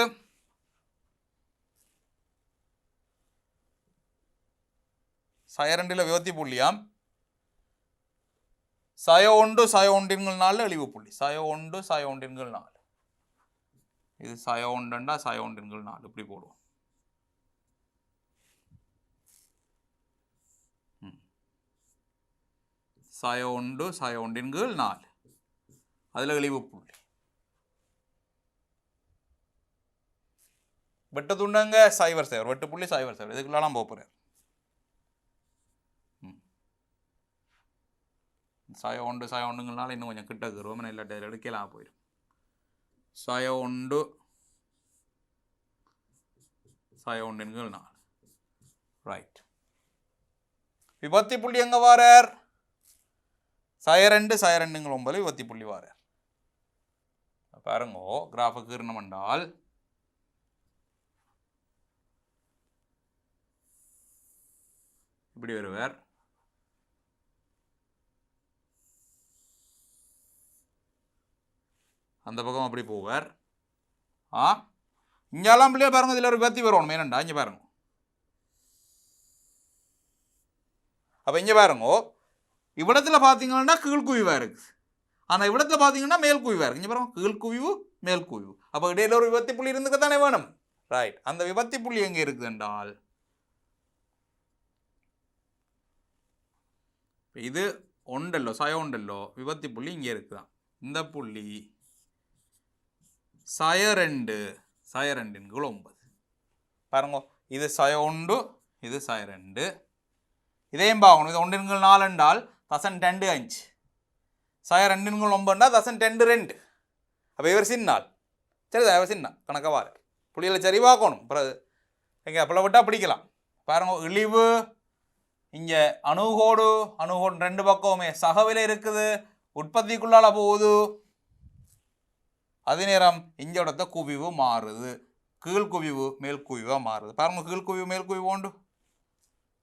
[SPEAKER 1] சய 2 விபத்தி புள்ளியாம். சய 1 சய 1 அழிவு புள்ளி. சய 1 சய 1 இது சய 1 சய 1 இப்படி போடுவோம். சய 1 சய 1 அதில் அழிவு புள்ளி. வெட்டு துண்டங்க 0 0, வெட்டு புள்ளி 0 0. இதுக்குள்ளலாம் போகிறேன். சய 1 சய 1 இன்னும் கொஞ்சம் கிட்ட இருக்கிறோம், இல்லாட்ட எடுக்கலாம் போயிடும். சய 1 சய 1 ரைட். விபத்தி புள்ளி எங்க வாரார்? சய 2 சய 2 விபத்தி புள்ளி வாரார். பாருங்க, கிராஃபுக்கு இருந்தால் இப்படி வருவார். அந்த பக்கம் அப்படி போவார். இங்கெல்லாம் பிள்ளையா பாருங்க, இதில் ஒரு விபத்தி வரணும். ஏனண்டா இங்கே பாருங்க. அப்போ இங்கே பாருங்க, இவ்விடத்தில் பார்த்தீங்கன்னா கீழ்குவிவாக இருக்குது, ஆனால் இவ்விடத்தில் பார்த்தீங்கன்னா மேல் குவிவாக இருக்குது. இங்கே பாருங்க, கீழ்குவிவு மேல் குவிவு. அப்போ இடையில ஒரு விபத்தி புள்ளி இருந்துக்கத்தானே வேணும். ரைட், அந்த விபத்தி புள்ளி எங்கே இருக்குது என்றால் இது ஒன்றல்லோ சய ஒன்றல்லோ விபத்தி புள்ளி இங்கே இருக்குதான். இந்த புள்ளி சய 2 சய 2 9. பாருங்க, இது சய 1 இது சய 2. இதையும் பார்க்கணும். இது 1 4 என்றால் 0.25. சய 2 9 என்றால் 0.22. அப்போ இவர் சின்னால் சரிதான், இவர் சின்ன கணக்காக வார புள்ளிகளை சரி பார்க்கணும். அப்புறம் எங்கே அப்பளை விட்டால் பிடிக்கலாம். பாருங்க, இழிவு இங்கே அணுகோடு ரெண்டு பக்கமுமே சகவில இருக்குது, உற்பத்திக்குள்ளால போகுது. அதே நேரம் இஞ்சோடத்த குவிவு மாறுது, கீழ்குவிவு மேல் குவிவாக மாறுது. பாருங்க, கீழ்குவிவு மேல் குவிவு உண்டு,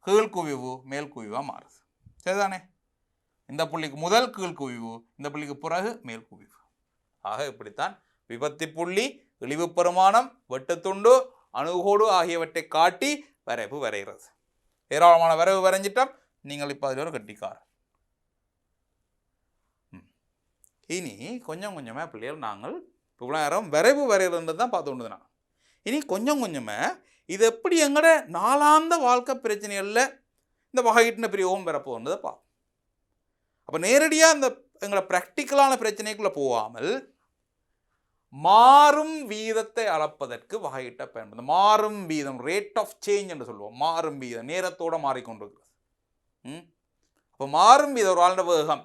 [SPEAKER 1] கீழ்குவிவு மேல் குவிவாக மாறுது. சரிதானே? இந்த புள்ளிக்கு முதல் கீழ்குவிவு, இந்த புள்ளிக்கு பிறகு மேல் குவிவு. ஆக இப்படித்தான் விபத்தி புள்ளி, இழிவு பெருமானம், வெட்டுத்துண்டு, அணுகோடு ஆகியவற்றை காட்டி வரைவு வரைகிறது. ஏராளமான வரைவு வரைஞ்சிட்டோம். நீங்கள் இப்போ அதில் ஒரு கட்டிக்காரர். இனி கொஞ்சம் கொஞ்சமாக பிள்ளைகள் நாங்கள் இவ்வளோ நேரம் வரைவு வரைகிறது தான் பார்த்து கொண்டுதான். இனி கொஞ்சம் கொஞ்சமாக இது எப்படி எங்களோட நாளாந்த வாழ்க்கை பிரச்சனைகளில் இந்த வகையீட்டின பிரியோகம் வரப்போன்றதை பார்ப்போம். அப்போ நேரடியாக இந்த எங்களை ப்ராக்டிக்கலான பிரச்சனைக்குள்ளே போகாமல் மாறும் வீதத்தை அளப்பதற்கு வகையிட்ட பயன்படுது. மாறும் வீதம், ரேட் ஆஃப் சேஞ்ச் என்று சொல்லுவோம். மாறும் வீதம் நேரத்தோடு மாறிக்கொண்டிருக்கிறது. அப்போ மாறும் வீதம் ஒரு ஆளுட வேகம்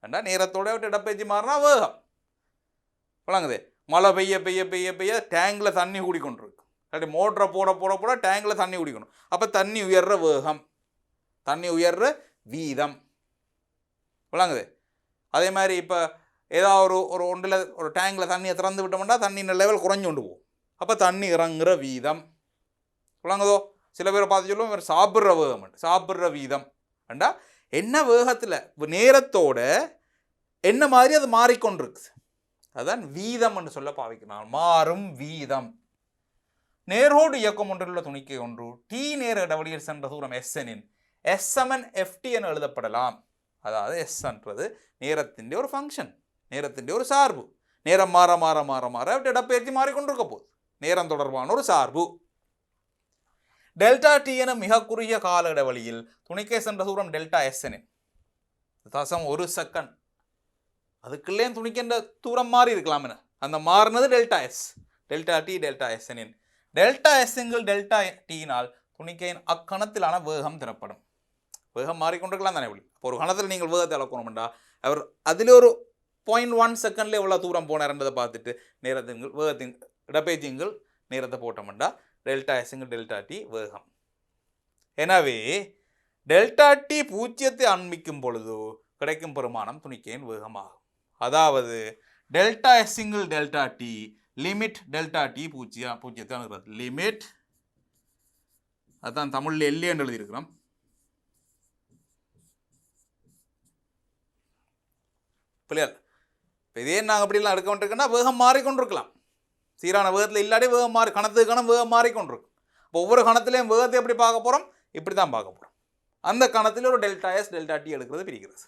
[SPEAKER 1] ஏண்டா நேரத்தோட விட்டு இடப்பெயர்ச்சி மாறினா வேகம் விளங்குது. மழை பெய்ய பெய்ய பெய்ய பெய்ய டேங்கில் தண்ணி கூடிக்கொண்டிருக்கு. இல்லாட்டி மோட்டரை போட போட போட டேங்கில் தண்ணி குடிக்கணும். அப்போ தண்ணி உயர்ற வேகம், தண்ணி உயர்ற வீதம் விளங்குது. அதே மாதிரி இப்போ ஏதாவது ஒரு ஒன்றில் ஒரு டேங்கில் தண்ணியை திறந்து விட்டோம்னா தண்ணியின் லெவல் குறைஞ்சு கொண்டு போகும். அப்போ தண்ணி இறங்குற வீதம் விளங்குதோ. சில பேரை பார்த்து சொல்லுவோம் இவர் சாப்பிட்ற வேகம், சாப்பிட்ற வீதம் ஏண்டா என்ன வேகத்தில் நேரத்தோட என்ன மாதிரி அது மாறிக்கொண்டிருக்கு. அதுதான் வீதம் என்று சொல்ல பாவிக்கிறான். மாறும் வீதம். நேரோடு இயக்கம் ஒன்றில் உள்ள துணிக்கை ஒன்று டி நேர இடைவெளியில் சென்ற தூரம் எஸ்எனின் எஸ் சமன் எஃப்டி என எழுதப்படலாம். அதாவது எஸ்ன்றது நேரத்தின் ஒரு ஃபங்க்ஷன், நேரத்தின் ஒரு சார்பு. நேரம் மாற மாற மாற மாற இடப்பெயர்ச்சி மாறிக்கொண்டிருக்க போகுது. நேரம் தொடர்பான ஒரு சார்பு. டெல்டா டி என மிக குறுகிய கால இடைவெளியில் துணிக்கை சென்ற தூரம் டெல்டா எஸ்எனின் தசம் 1 செகண்ட். அதுக்குள்ளே துணிக்கின்ற தூரம் மாறி இருக்கலாம் என அந்த மாறினது delta S. Delta T delta எஸ்எனின் டெல்டா எஸ்எங்கள் டெல்டா டியினால் துணிக்கையின் அக்கணத்திலான வேகம் தரப்படும். வேகம் மாறிக்கொண்டிருக்கலாம் தானே. இப்போ ஒரு கணத்தில் நீங்கள் வேகத்தை அளக்கணும்டா அவர் அதில் ஒரு 0.1 செகண்டில் எவ்வளோ தூரம் போனார்ன்றதை பார்த்துட்டு நேரத்தின் வேகத்தின் இடப்பெயர்ச்சிங்கள் நேரத்தை போட்டோம்டா டெல்டா எஸ்எங்கள் டெல்டா டி வேகம். எனவே டெல்டா டி 0 அண்மிக்கும் பொழுது கிடைக்கும் பெருமானம் துணிக்கையின் வேகமாகும். அதாவது டெல்டா எஸ்எங்கள் delta T limit delta D 0 limit, அதுதான் தமிழில் எல்லை என்று எழுதியிருக்கிறோம். பிள்ளையார் இப்போ இதே நாங்கள் அப்படிலாம் எடுக்க வேண்டியிருக்கோன்னா வேகம் மாறிக்கொண்டிருக்கலாம். சீரான வேகத்தில் இல்லாட்டி வேகம் மாறி கணத்துக்கு கணம் வேகம் மாறிக்கொண்டிருக்கும். இப்போ ஒவ்வொரு கணத்துலேயும் வேகத்தை எப்படி பார்க்க போகிறோம், இப்படி தான் பார்க்க போகிறோம். அந்த கணத்தில் ஒரு டெல்டா எஸ் டெல்டா டி எடுக்கிறது பிரிக்கிறது.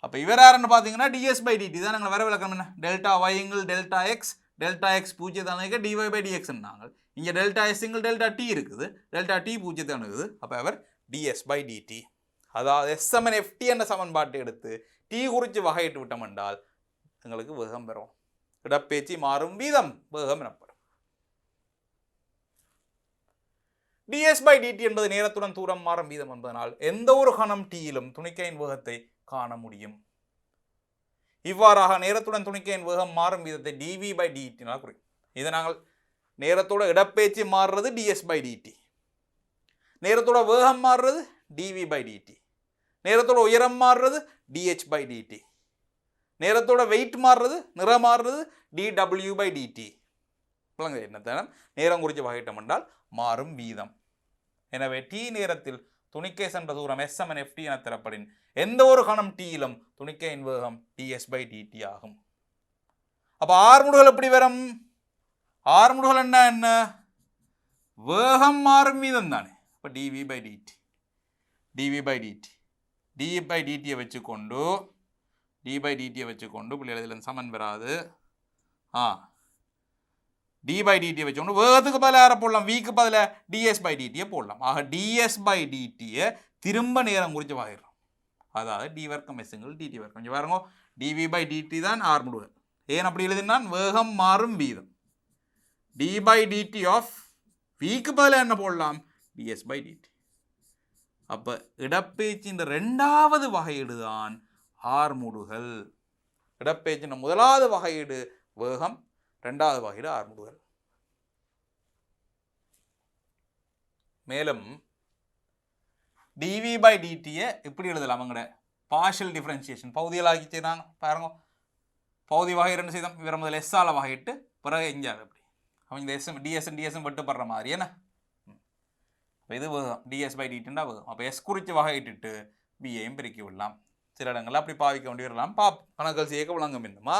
[SPEAKER 1] அப்போ இவர் யாருன்னு பார்த்தீங்கன்னா டிஎஸ் பை டிடி தான். நாங்கள் வர விளக்கம் என்ன டெல்டா ஒய்ங்கள் delta x 0 d y by d x நாங்கள் இங்கே டெல்டா எஸ்ங்கள் டெல்டா டி இருக்குது, டெல்டா டி 0 இருக்குது. அப்போ அவர் டிஎஸ் பை டிடி. அதாவது எஸ் சமன் எஃப்டி என்ற சமன்பாட்டை எடுத்து டி குறித்து வகையிட்டு விட்டோம் என்றால் எங்களுக்கு வேகம் பெறும். இடப்பெயர்ச்சி மாறும் வீதம் வேகம் எனப்படும். டிஎஸ் பை டிடி என்பது நேரத்துடன் தூரம் மாறும் வீதம் என்பதனால் எந்த ஒரு கணம் டியிலும் துணிக்கையின் வேகத்தை காண முடியும். இவ்வாறாக நேரத்துடன் துணிக்கையின் வேகம் மாறும் வீதத்தை டிவி பை டிடினால் குறிக்கும். இதை நாங்கள் நேரத்தோட இடப்பெயர்ச்சி மாறுறது டிஎஸ் பை டிடி, நேரத்தோட வேகம் மாறுறது டிவி பை டிடி, நேரத்தோட உயரம் மாறுறது டிஹெச் பை டிடி, நேரத்தோட வெயிட் மாறுறது நிறம் மாறுறது டிடபிள்யூ பை டிடி. என்ன நேரம் குறித்து வகையிட்டோம் என்றால் மாறும் வீதம். எனவே டி நேரத்தில் துணிக்கை சென்ற தூரம் எஸ் சமன் எஃப்டி என தரப்படின் எந்த ஒரு கணம் டியிலும் துணிக்கையின் வேகம் டிஎஸ் பை டிடி ஆகும். அப்போ ஆர்முடுகள் எப்படி வரும்? ஆர்முடுகள் என்ன வேகம் மாறும் வீதம் தானே. இப்போ d v by d t, d v by d t, d by டிடியை வச்சுக்கொண்டு டி பை டிடியை வச்சுக்கொண்டு பிள்ளைகள் இதில் சமன் வராது. டி பை டிடியை வச்சுக்கொண்டு வேகத்துக்கு பதில் யாரை போடலாம், விக்கு பதில் டிஎஸ் பை டிடியை போடலாம். ஆக டிஎஸ் பை டிடியை திரும்ப நேரம் குறித்து வாங்கிடுறோம். அதாவது டி வர்க்கம் எஸ்ங்கள் டிடி வர்க்கம். கொஞ்சம் பாருங்க, டிவி பை டிடி தான் ஆர்முடுகள். ஏன் அப்படி எழுதினான்? வேகம் மாறும் வீதம். டி பை டிடி ஆஃப் விக்கு பதில் என்ன போடலாம், டிஎஸ் பை டிடி. அப்போ இடப்பெயர்ச்சியின் 2வது வகையீடு தான் ஆர்முடுகள். இடப்பெயர்ச்சியின் 1வது வகையீடு வேகம், 2வது வகையீடு ஆர்முடுகள். மேலும் டிவி பை டிடியை இப்படி எழுதலாம். அவங்களோட பார்ஷியல் டிஃபரன்சியேஷன் பகுதிகளாகி செய்தாங்க பாருங்க. பகுதி வகை 2 செய்தோம். இவரை முதல்ல எஸ்ஸால் வகையிட்டு பிறகு எஞ்சாது அப்படி அவன் இந்த எஸ்எம் டிஎஸ்எம் வெட்டுப்படுற மாதிரி என்ன. இது வேகம் டிஎஸ் பை டிடின்னா வேகம். அப்போ எஸ் குறித்து வகையிட்டு பிஏயும் பிரிக்கி விடலாம். சில இடங்களில் அப்படி பாவிக்க வேண்டி வரலாம். கணக்கல் சேர்க்க விளங்கும் என்னமா.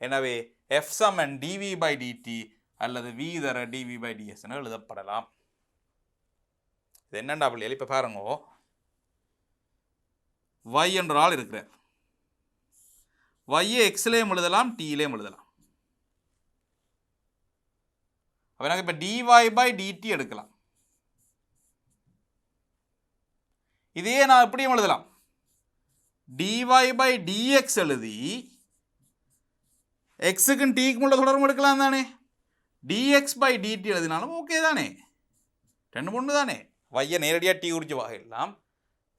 [SPEAKER 1] எனவே எஃப் சமன் டிவி பை டிடி அல்லது வி தர டிவி பை டிஎஸ்ன்னு எழுதப்படலாம். இது என்னண்டா பிள்ளைகள் இப்போ பாருங்க, y என்ற ஆள் இருக்கிறார். y எக்ஸ்லேயும் எழுதலாம், டியிலேயும் எழுதலாம். அப்போ எனக்கு இப்போ dy/dt எடுக்கலாம். இதையே நான் எப்படியும் எழுதலாம், dy/dx எழுதி எக்ஸுக்கும் டீக்கும் உள்ள தொடர்பு எடுக்கலாம் தானே. dx/dt எழுதினாலும் ஓகே தானே, ரெண்டு மூணு தானே. வைய நேரடியாக டீ உரிச்சு வகையிடலாம்,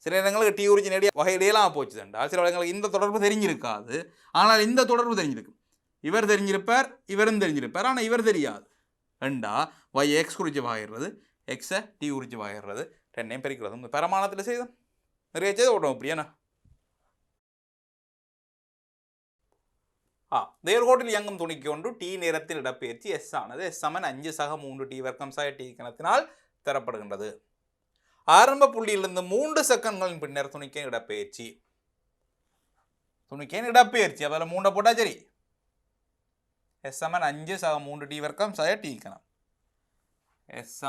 [SPEAKER 1] சில இடங்களுக்கு டீ உரிச்சு நேரடியாக வகையிடையெல்லாம் போச்சு தண்டால். சில இடங்களுக்கு இந்த தொடர்பு தெரிஞ்சிருக்காது, ஆனால் இந்த தொடர்பு தெரிஞ்சிருக்கு. இவர் தெரிஞ்சிருப்பார், இவரும் தெரிஞ்சிருப்பார், ஆனால் இவர் தெரியாது. ரெண்டா y எக்ஸ் குறித்து வகையிடுறது, எக்ஸை டீ உரிச்சு வகையிடுறது, ரெண்டையும் பெருக்கிறது. இந்த பெருமானத்தில் செய்தோம் நிறைய செய்து ஓட்டும் அப்படியாண்ணா. நேர்கோட்டில் இயங்கும் துணிக்கு ஒன்று டி நேரத்தில் இடப்பெயர்ச்சி எஸ் ஆனது S = 5 சக 3 டி வர்க்கம் சக டி கணத்தினால் தரப்படுகின்றது. ஆரம்ப புள்ளியிலிருந்து 3 செகண்ட்களின் பின்னர் துணிக்கேன் இடப்பெயர்ச்சி. துணிக்கேன் இடப்பெயர்ச்சி அதில் 3 போட்டா சரி. S = 5 சக 3 டி வர்க்கம் சக டி கணம். S =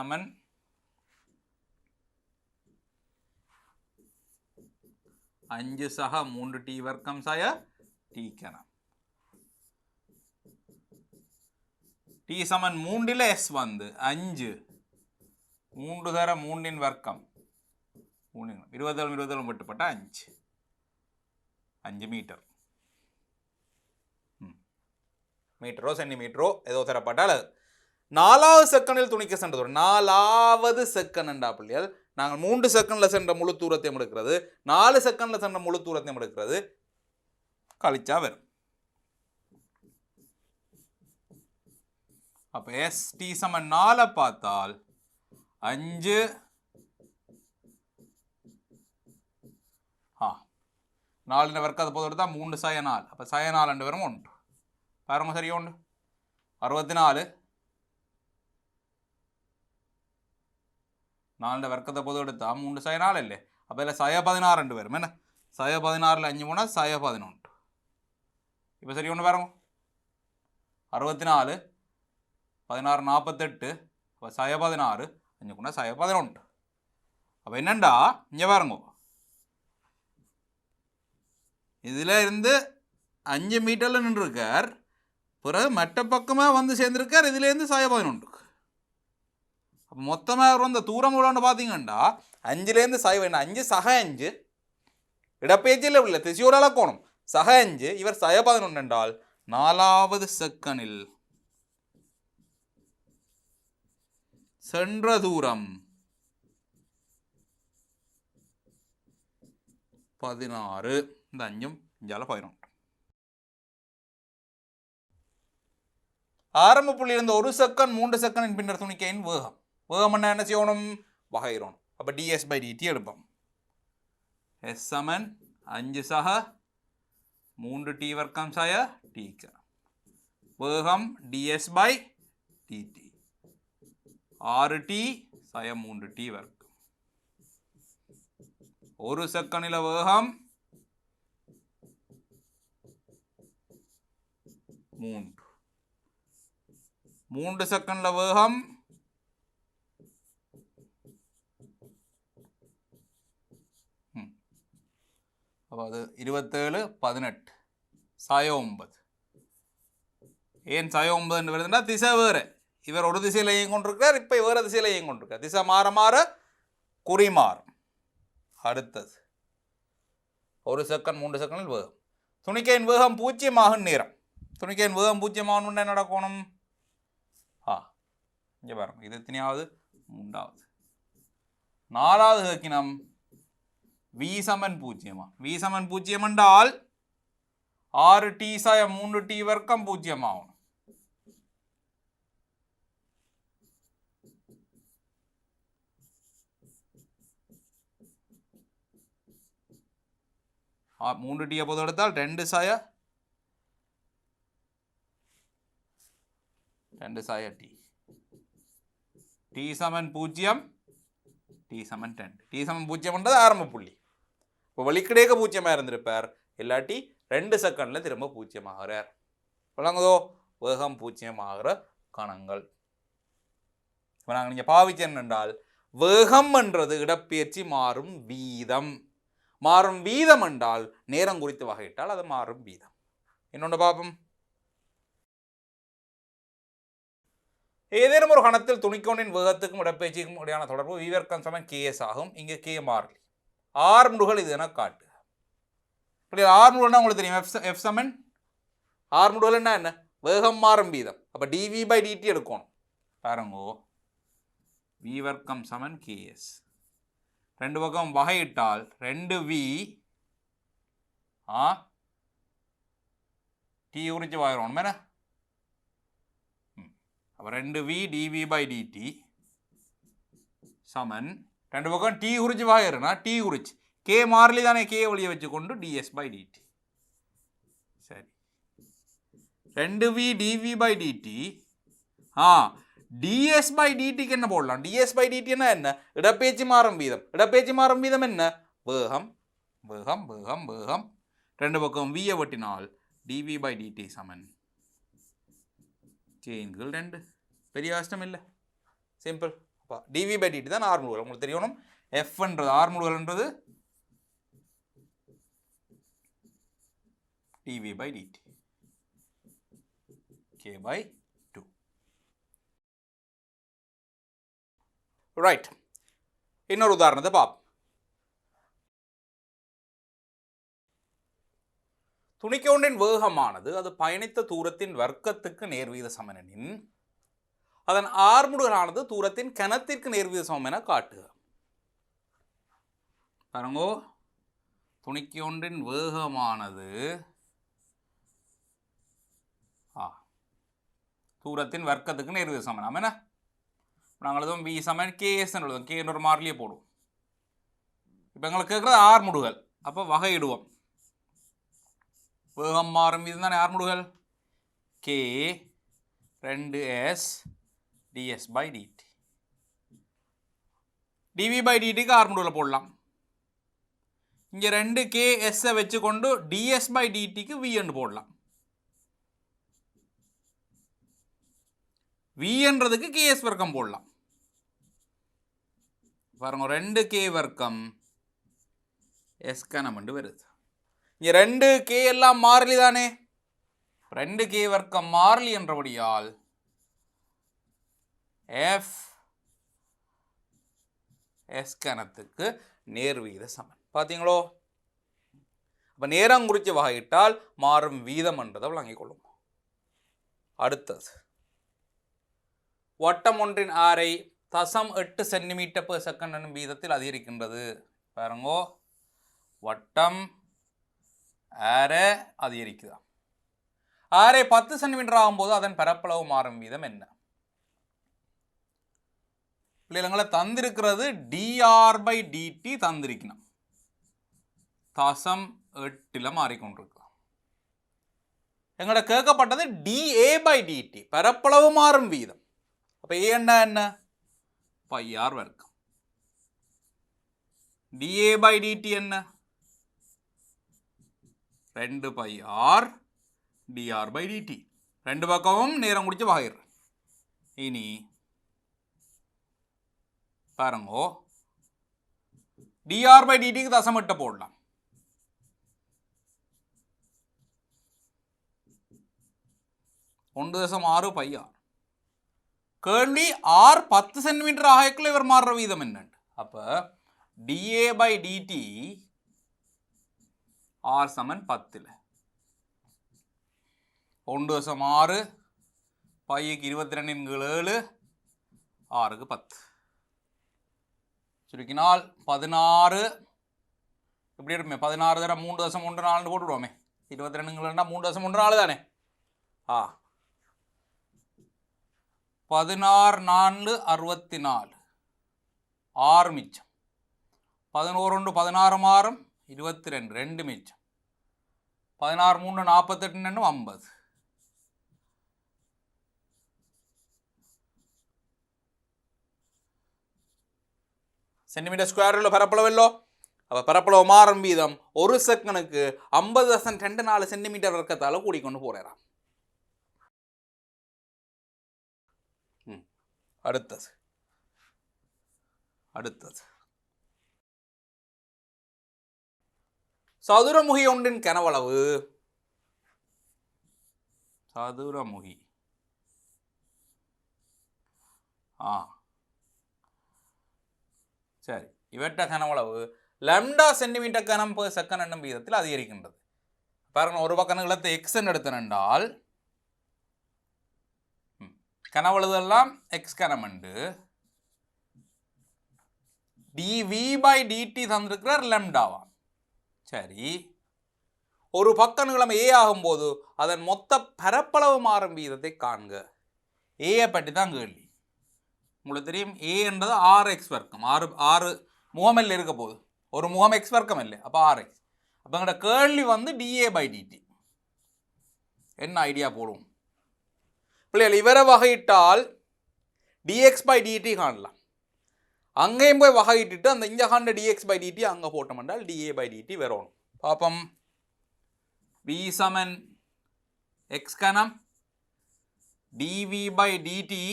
[SPEAKER 1] 5 சக 3 டி வர்க்கம் சக டி கணம். டி சமன் 3ல் S வந்து 5 3 தர 3 வர்க்கம் 27 வெட்டுப்பட்ட 5 மீட்டர். மீட்டரோ சென்டிமீட்டரோ ஏதோ தரப்பட்டால் 4வது செகண்டில் துணிக்க சென்ற தூரம். 4வது செகண்ட் பிள்ளைகள் நாங்கள் 3 செகண்டில் சென்ற முழு தூரத்தையும் எடுக்கிறது, 4 செகண்டில் சென்ற முழு தூரத்தையும் எடுக்கிறது, கழிச்சா வரும். அப்போ ST = 4 பார்த்தால் 5 4 வர்க்கத்தை போது எடுத்தால் 3 சய 4. அப்போ சய 4 ரெண்டு வரும் 1 பாருங்க சரியா உண்டு 64. 4 வர்க்கத்தை போது எடுத்தால் 3 சய 4 இல்லை. அப்போ இதில் சய 16 ரெண்டு வரும். என்ன சய 16ல் 5 போனால் சய 11. இப்போ சரி ஒன்று பாருங்க 64 16 48. அப்போ சய 16 5 கூட சய 11. அப்போ என்னண்டா இங்கே பாருங்க, இதில் இருந்து 5 மீட்டரில் நின்றுருக்கார், பிறகு மற்ற பக்கமாக வந்து சேர்ந்துருக்கார், இதுலேருந்து சய 11. அப்போ மொத்தமாக வந்த தூரம் எவ்வளோன்னு பார்த்தீங்கன்னா 5லேருந்து சய 5 சக 5 இடப்பெயர்ச்சியில் உள்ள திசையோட கோணம் சக 5 இவர் சய 11 என்றால் 4வது செகண்டில் சென்ற தூரம் 16. இந்த 5ம் இஞ்சால 11. ஆரம்ப புள்ளியிலிருந்து 1 செகண்ட் 3 செகண்டின் பின்னர் துணிக்கையின் வேகம். வேகம் என்ன செய்யணும் வகையிறோம். அப்போ ds/dt எடுப்போம். S = 5 சக 3 டி வர்க்கம் சய டி. வேகம் ds/dt 6t சய 3t வர்க்கம். 1 செகண்டில் வேகம் 3 செகண்டில் வேகம் 27 18 சய 9. ஏன் சய 9 என்று வருதுன்னா திசை வேறு. இவர் ஒரு திசையில் இயங்கி கொண்டிருக்கிறார், இப்போ வேறு திசையில் இயங்கி கொண்டிருக்கார். திசை மாற மாற குறி மாறும். அடுத்தது 1 செகண்ட் 3 செகண்டில் வேகம். துணிக்கையின் வேகம் 0 ஆகும் நேரம். துணிக்கையின் வேகம் 0 ஆகணும்னு என்ன நடக்கணும்? இங்கே பாருங்க, இது எத்தனையாவது 3வது. 4வது கேட்கினம் v = 0. v = 0 என்றால் 6t சய 3t வர்க்கம் 0 ஆகும். மூன்று டீயை பொது எடுத்தால் 2 சய டி. டி சமன் 0 டி சமன் 2. டி சமன் 0 ஆரம்ப புள்ளி. இப்போ வழிக்கிடையே 0 இருந்திருப்பார், இல்லாட்டி 2 செகண்டில் திரும்ப 0 ஆகிறார். விளங்குதோ? வேகம் 0 ஆகிற கணங்கள். இப்போ நாங்கள் நீங்கள் பாவிச்சேன் என்றால் வேகம் என்றது இடப்பெயர்ச்சி மாறும் வீதம். மாறும் வீதம் என்றால் நேரம் குறித்து வகையிட்டால் அது மாறும் வீதம். இன்னொன்று பார்ப்போம். ஏதேனும் ஒரு கணத்தில் துணிக்கோணின் வேகத்துக்கும் இடப்பெயர்ச்சிக்கும் இடையான தொடர்பு v வர்க்கம் சமன் ks ஆகும். இங்கே k மாறிலி. ஆர் முடுகல் இது என காட்டு. இப்படி ஆர் முடுகல்னா உங்களுக்கு தெரியும் f சமன் ஆர் முடுகல்னா என்ன? வேகம் மாறும் வீதம். அப்போ dv/dt எடுக்கணும். பாருங்கோ v வர்க்கம் சமன் ks. ரெண்டு பக்கம் வகையிட்டால் 2v t குறித்து வாயிரும் மேலே. அப்போ 2v dv/dt சமன் ரெண்டு பக்கம் t குறித்து வாயிருன்னா t குறிச்சு k மாறிலி தானே, k வழியை வச்சுக்கொண்டு ds/dt. சரி 2v dv/dt ds/dtக்கு என்ன போடலாம்? ds/dt என்ன? இடப்பெயர்ச்சி மாறும் வீதம். இடப்பெயர்ச்சி மாறும் வீதம் என்ன? வேகம் வேகம் வேகம் வேகம். ரெண்டு பக்கம் v வெட்டினால் dv/dt சமன் k/2. பெரிய கஷ்டம் இல்லை, சிம்பிள். அப்போ dv/dt தான் ஆர் முடுகல். உங்களுக்கு தெரியணும் fன்றது ஆர் முடுகல்ன்றது dv/dt k/2. ரைட், இன்னொரு உதாரணத்தை பார்ப்போம். துணிக்கொண்டின் வேகமானது அது பயணித்த தூரத்தின் வர்க்கத்துக்கு நேர்வீத சமனெனின் அதன் ஆர் முடுகலானது தூரத்தின் கனத்திற்கு நேர்வீத சமம் என காட்டுக. பாருங்கோ, துணிக்கொண்டின் வேகமானது தூரத்தின் வர்க்கத்துக்கு நேர்வீத சமம் என்ன? நாங்கள் எழுதுவோம் v சமன் ks எழுதுவோம். k ஒரு மாறிலியே போடுவோம். இப்போ எங்களுக்கு கேட்குறது ஆர் முடுகல். அப்போ வகையிடுவோம். வேகம் மாறும் வீதம் தானே ஆர் முடுகல். k 2s ds/dt. dv/dtக்கு ஆர் முடுகல் போடலாம். இங்கே 2ks வச்சுக்கொண்டு ds/dtக்கு v என்று போடலாம். v என்றதுக்கு ks வர்க்கம் போடலாம். பாருங்க 2k வர்க்கம் s கனம் என்று வருது. இங்கே 2k எல்லாம் மாறிலி தானே. 2k வர்க்கம் மாறிலி என்றபடியால் f s கனத்துக்கு நேர்வீத சமன். பார்த்தீங்களோ? அப்போ நேரம் குறித்து வகையிட்டால் மாறும் வீதம் என்றதை விளங்கிக் கொள்ளும். அடுத்தது, வட்டம் ஒன்றின் ஆரை 0.8 cm/s என்னும் வீதத்தில் அதிகரிக்கின்றது. பாருங்கோ, வட்டம் ஆரை அதிகரிக்குதா. ஆரை 10 சென்டிமீட்டர் ஆகும்போது அதன் பரப்பளவு மாறும் வீதம் என்ன? பிள்ளைங்களை தந்திருக்கிறது dr/dt தந்திருக்கணும். 0.8 மாறிக்கொண்டிருக்கு. எங்கள்ட கேட்கப்பட்டது dA/dt பரப்பளவு மாறும் வீதம். அப்போ a என்ன? πr வர்க்கம். dA/dt என்ன? 2πr dr/dt. ரெண்டு பக்கமும் நேரம் முடிச்சு வகையிடுறேன். இனி பாருங்கோ, dr/dtக்கு 0.8 போடலாம். ஒன்று 6 πr. கேள்வி r 10 சென்டிமீட்டர் ஆகக்குள்ள இவர் மாறுற வீதம் என்னண்டு. அப்போ dA/dt r சமன் 10. 1/6 πக்கு 22 7 6க்கு 10. சுருக்கினால் 16 இப்படி இருக்குமே. 16 தர 3.14 போட்டுவிடுவோமே. 22 3.14 தானே. 16 4 64 6 மிச்சம். 11 16 மாறும் 22 2 மிச்சம். 16 3 48 50. சென்டிமீட்டர் ஸ்கொயரில் பரப்பளவല്ലോ. அப்போ பரப்பளவு மாறும் வீதம் ஒரு செகண்டுக்கு 50.24 சென்டிமீட்டர் வர்க்கத்தால் கூடிக்கொண்டு போகிறான். அடுத்தது சதுரமுகி ஒன்றின் கனவளவு சரி, இவற்ற கனவளவு லம்டா சென்டிமீட்டர் கனம் per செகண்ட் என்னும் வீதத்தில் அதிகரிக்கின்றது. பாருங்க, ஒரு பக்கம் நிலத்தை எக்ஸ்ன்னு எடுத்தனென்றால் கனவளவுலாம் எக்ஸ் கனம் உண்டு, டிவி பை டிடி தந்திருக்கிறார் லம்டாவா. சரி, ஒரு பக்க நீளம் ஏ ஆகும்போது அதன் மொத்த பரப்பளவு மாறும் வீதத்தை காண்க. ஏயை பற்றி தான் கேள்வி. உங்களுக்கு தெரியும், ஏ என்றது 6x வர்க்கம். 6 முகமில் இருக்க போகுது, ஒரு முகம் எக்ஸ் வர்க்கம் இல்லை, அப்போ 6x. அப்போ எங்களோட கேள்வி வந்து டிஏ பை டிடி. என்ன ஐடியா போடுவோம் பிள்ளைகள்? இவரை வகையிட்டால் டிஎக்ஸ் பை டிடி காணலாம். அங்கேயும் போய் வகையிட்டு அந்த இங்கே காண்ட டிஎக்ஸ் பை டிடி அங்கே போட்டோம் என்றால் டிஏ பை டிடி வரணும். பாப்பம், v சமன் எக்ஸ் கனம் டிவி பை டிடி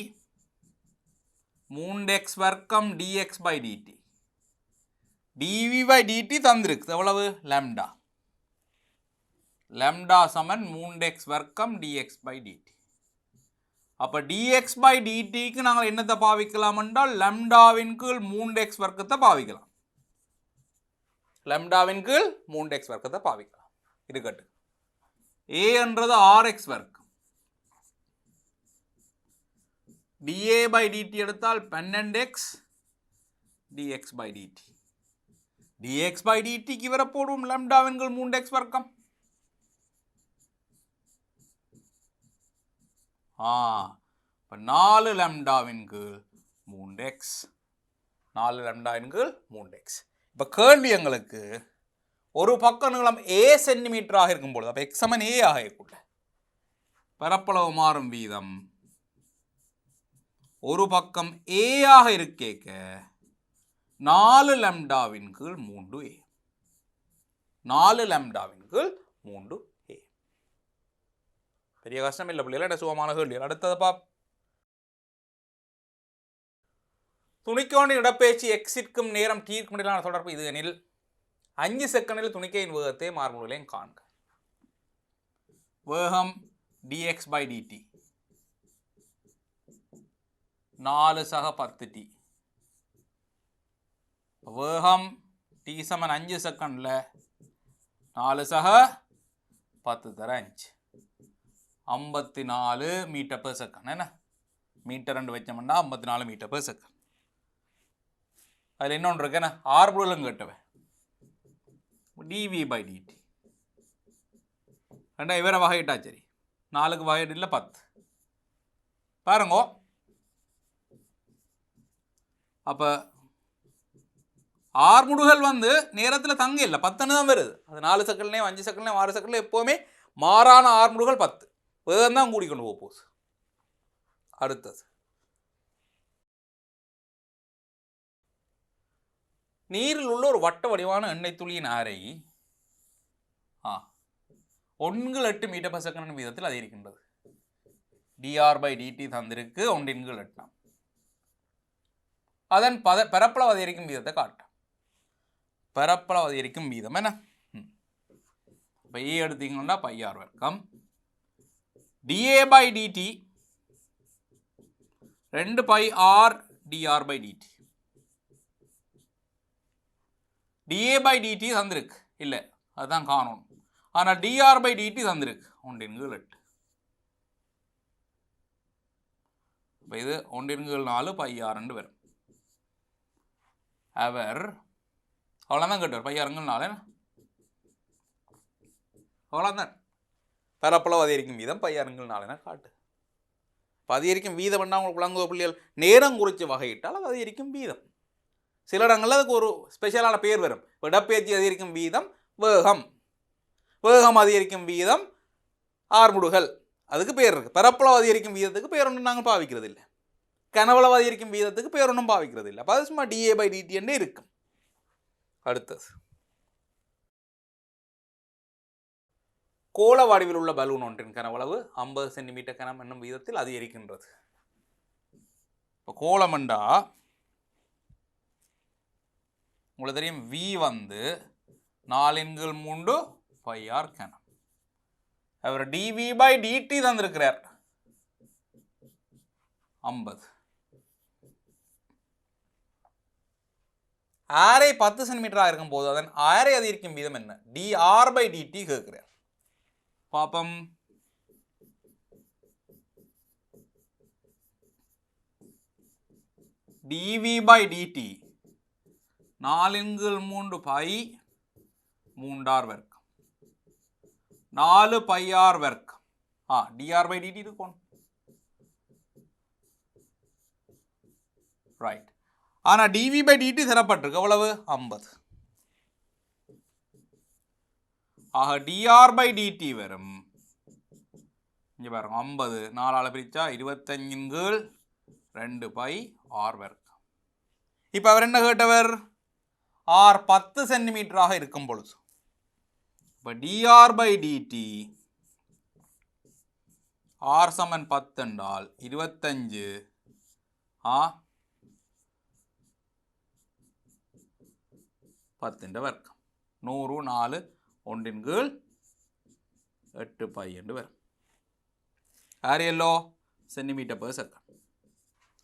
[SPEAKER 1] 3x வர்க்கம் dx by dt. dv by dt தந்திருக்கு எவ்வளவு? லம்டா. லம்டா சமன் 3x வர்க்கம் dx பை dt. அப்போ dx பை dtக்கு நாங்கள் என்னத்தை பாவிக்கலாம் என்றால் லம்டாவின் கீழ் 3x வர்க்கத்தை பாவிக்கலாம். லம்டாவின் கீழ் 3x வர்க்கத்தை பாவிக்கலாம். இருக்கட்டும், a என்றது 6x வர்க்கம், dA by dt எடுத்தால் 12x dx by dt. dx by dt க்கு இவரை போடுவோம் லம்டாவின் கீழ் 3x வர்க்கம். இப்போ 4 லம்டாவின் கீழ் 3x, 4 லம்டாவின் கீழ் 3x. இப்போ கேள்வி எங்களுக்கு ஒரு பக்க நீளம் a சென்டிமீட்டராக இருக்கும்பொழுது, அப்போ x சமன் a ஆக இருக்குள்ள பரப்பளவு மாறும் வீதம் ஒரு பக்கம் a ஆக இருக்கேக்க 4 லம்டாவின் கீழ் 3a. 4 லம்டாவின் கீழ் 3a. பெரிய கஷ்டம் இல்லை பிள்ளைகள், சுகமான கேள்வி. அடுத்தது பாப், துணிக்கோணின் இடப்பெயர்ச்சி எக்ஸிற்கும் நேரம் டீற்கும் இடையிலான தொடர்பு இது எனில் 5 செகண்டில் துணிக்கையின் வேகத்தை மாறுபடுகளையும் காண்க. வேகம் dx by dt 4 சக 10 t. வேகம் t சமன் 5 செகண்ட்ல 4 சக 10 தர 5 54 மீட்டர் per செகண்ட். என்ன மீட்டர் 2 வச்சோம்னா 54 மீட்டர் per செகண்ட். அதில் இன்னொன்று இருக்கு, என்ன ஆர்புடலும் கேட்டவன் dv by dt. ரெண்டா இவரை வகையிட்டா சரி, 4க்கு வகையிட்டு இல்லை 10. பாருங்கோ, அப்போ ஆர்முடுகள் வந்து நேரத்தில் தங்க இல்லை, 10 தான் வருது. அது 4 செகண்ட்லேயும் 5 செகண்ட்லேயும் 6 செகண்ட்லேயும் எப்போவுமே மாறான ஆர்முடுகள் 10. வேகம் தான் கூடிக்கொண்டு போகுது. அடுத்தது, நீரில் உள்ள ஒரு வட்ட வடிவான எண்ணெய் துளியின் ஆரை 1/8 மீட்டர் per செகண்ட் வீதத்தில் அதிகரிக்கின்றது. dr by dt தந்திருக்கு 1/8. அதன் பரப்பளவு அதிகரிக்கும் வீதத்தை காட்டும். பரப்பளவு அதிகரிக்கும் வீதம் என்ன? இப்போ a எடுத்தீங்கன்னா πr வர்க்கம் dA by dt 2πr dr by dt. dA by dt தந்திருக்கு இல்லை, அதுதான் காணும். ஆனால் dr by dt தந்திருக்கு 1/8. இப்போ இது 1/4 πr வரும். அவர் அவ்வளோதான் கேட்டார், πr/4 அவ்வளோதான். பரப்பளவு அதிகரிக்கும் வீதம் πr/4 காட்டு. இப்போ அதிகரிக்கும் வீதம் என்ன உங்களுக்கு விளங்குவ பிள்ளைகள்? நேரம் குறித்து வகையிட்டால் அது அதிகரிக்கும் வீதம். சில இடங்களில் அதுக்கு ஒரு ஸ்பெஷலான பேர் வரும். இடப்பெயர்ச்சி அதிகரிக்கும் வீதம் வேகம், வேகம் அதிகரிக்கும் வீதம் ஆர்முடுகள், அதுக்கு பேர் இருக்குது. பரப்பளவு அதிகரிக்கும் வீதத்துக்கு பேர் ஒன்றும் நாங்கள் பாவிக்கிறது இல்லை. கனவளவு அதிகரிக்கும் வீதத்துக்கு பேர் ஒன்றும் பாவிக்கிறது இல்லை. அப்போ அது சும்மா dA by dt என்று இருக்கும். அடுத்தது, கோள வடிவில் உள்ள பலூன் ஒன்றின் கனவளவு 50 சென்டிமீட்டர் கனம் என்னும் வீதத்தில் அதிகரிக்கின்றது. இப்போ கோளமண்டா உங்களுக்கு தெரியும், v வந்து 4/3 πr கனம். அவர் dv by dt தந்திருக்கிறார் 50. ஆரை 10 சென்டிமீட்டராக இருக்கும்போது அதன் ஆரை அதிகரிக்கும் வீதம் என்ன? dr/dt கேட்குறேன். பாப்பம். dv/dt 4/3 பை 3r வர்க்கம் 4 πr வர்க்கம். dr/dt இருக்கும். ரைட். ஆனால் dv/dt தரப்பட்டிருக்கு எவ்வளவு? 50. ஆக dr/dt வரும். இங்கே பாருங்க 50 4ஆல் பிரிச்சா 25/2 பை r வர்க்கம். இப்போ அவர் என்ன கேட்டவர்? r 10 சென்டிமீட்டராக இருக்கும் பொழுது இப்போ dr/dt r சமன் 10 என்றால் 25 10 வர்க்கம் 100 4 1/8 பை என்று வரும். ஆரியல்லோ சென்டிமீட்டர் பெர் செகண்ட்.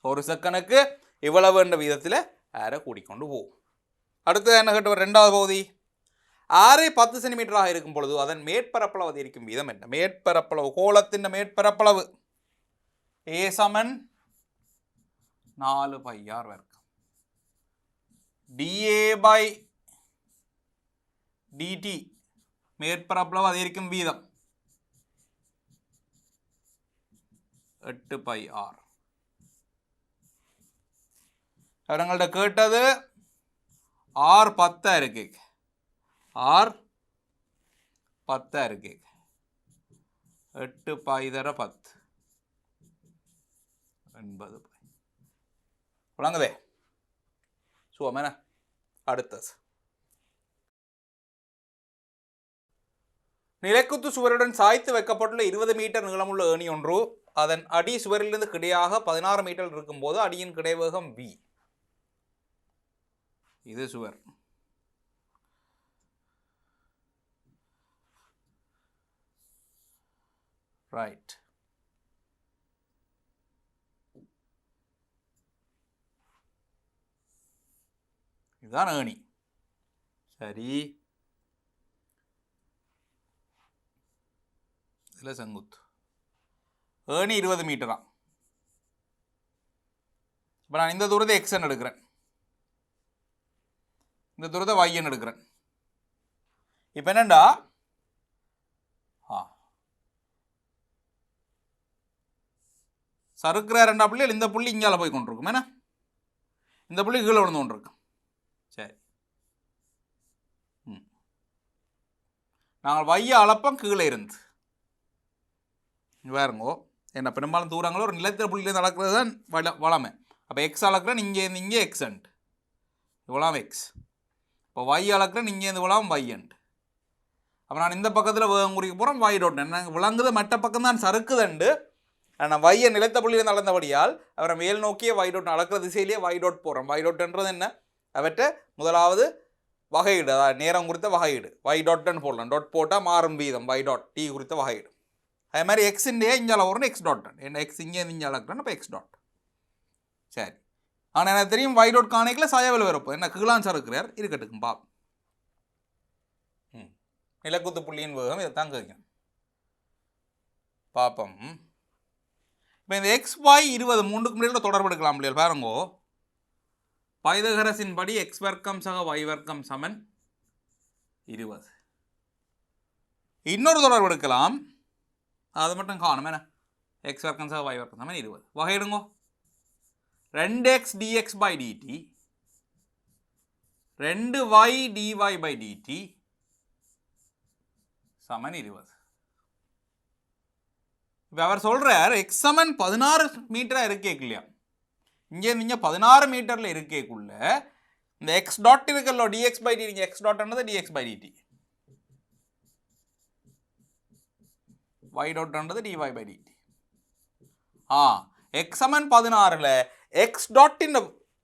[SPEAKER 1] ஒரு செகண்டுக்கு இவ்வளவு என்ற விதத்தில் ஆரை கூடிக்கொண்டு போகும். அடுத்து என்ன கேட்டவர்? ரெண்டாவது பகுதி. ஆரை 10 சென்டிமீட்டராக இருக்கும் பொழுது அதன் மேற்பரப்பளவு அதிகரிக்கும் வீதம் என்ன? மேற்பரப்பளவு கோளத்தின் மேற்பரப்பளவு a சமன் 4 πr வர்க்கம் dA/dt மேற்பரப்பளவு அதிகரிக்கும் வீதம் 8 πr. அவங்கள்ட்ட கேட்டது r 10 இருக்கு. r 10 இருக்கு. 8 π தர 10 80 π. விளங்குதே? சுவமேன. அடுத்தது நிலைக்குத்து சுவருடன் சாய்த்து வைக்கப்பட்டுள்ள 20 மீட்டர் நீளமுள்ள ஏணி ஒன்று அதன் அடி சுவரிலிருந்து கிடையாக 16 மீட்டர் இருக்கும்போது அடியின் கிடைவேகம் v. இது சுவர். ரைட். இதுதான் ஏணி. சரி, இதில் செங்குத்து ஏணி 20 மீட்டரா. இப்போ நான் இந்த தூரத்தை எக்ஸ்ன்னு எடுக்கிறேன், இந்த தூரத்தை வைன்னு எடுக்கிறேன். இப்போ என்னண்டா சறுக்கிற 2 புள்ளிகள் இந்த புள்ளி இங்கால போய் கொண்டிருக்கும். ஏன்னா இந்த புள்ளி கீழே விழுந்து கொண்டிருக்கும். சரி, நாங்கள் வைய அளப்பம் கீழே இருந்து வேறுங்கோ. என்ன பெரும்பாலும் தூரங்களோ ஒரு நிலத்திர புள்ளியிலேருந்து அளக்கிறது தான் வளமை. அப்போ எக்ஸ் அளக்கிறேன், இங்கே எக்ஸண்ட் இவ்வளோ எக்ஸ். இப்போ ஒய் அளக்கிறேன், இங்கேருந்து இவ்வளோ ஒய்யண்ட். அப்போ நான் இந்த பக்கத்தில் வேகம் குறிக்க போகிறோம் ஒய் டாட். என்ன விளங்குது? மற்ற பக்கம் தான் சறுக்குதுண்டு. நான் வைய நிலத்த புள்ளியிலேருந்து அளந்தபடியால் அவரை மேல் நோக்கிய ஒய் டாட் அளக்கிற திசையிலேயே ஒய் டாட் போகிறோம். ஒய் டாட்ன்றது என்ன? அவற்றை முதலாவது வகையீடு, அதாவது நேரம் குறித்த வகையீடு. ஒய் டாட்னு போடலாம். டாட் போட்டால் மாறும் வீதம் ஒய் டாட் டி குறித்த வகையீடு. அதே மாதிரி எக்ஸின்டே இங்கே அளவுறோம் எக்ஸ் டாட். என்ன எக்ஸ் இங்கே இங்கே அளக்குறேன், இப்போ எக்ஸ் டாட். சரி, ஆனால் எனக்கு தெரியும் ஒய் டாட் காணிக்கில் சாயவில் வரப்போ என்ன கீழான் சறுக்கிறார் இருக்கட்டுக்கும் பாப். நிலக்குத்து புள்ளியின் வேகம் இதை தான் கேட்கும் பாப்பம். இப்போ இந்த எக்ஸ் ஒய் 20 மூன்றுக்கு முன்னாடி தொடர்பு எடுக்கலாம் இல்லையா? பாருங்கோ, பைதகரசின் படி எக்ஸ் வர்க்கம் சக ஒய் வர்க்கம் சமன் 20. இன்னொரு தொடர்பு எடுக்கலாம், அது மட்டும் காணும். என்ன எக்ஸ் வர்க்கம் சக ஒய் வர்க்கம் சமன் 20. வகையிடுங்கோ. 2x dx/dt 2y dy/dt சமன் 20. இப்போ அவர் சொல்கிறார் எக்ஸ் சமன் 16 மீட்டராக இருக்கேக்கு இல்லையா? இங்கே நீங்கள் 16 மீட்டரில் இருக்கேக்குள்ள இந்த எக்ஸ் டாட் இருக்கல்லோ dx/dt. நீங்கள் எக்ஸ் டாட்ன்றது dx/dt, y டாட்ன்றது dy/dt. எக்ஸ் சமன் 16ல் எக்ஸ் டாட்டின்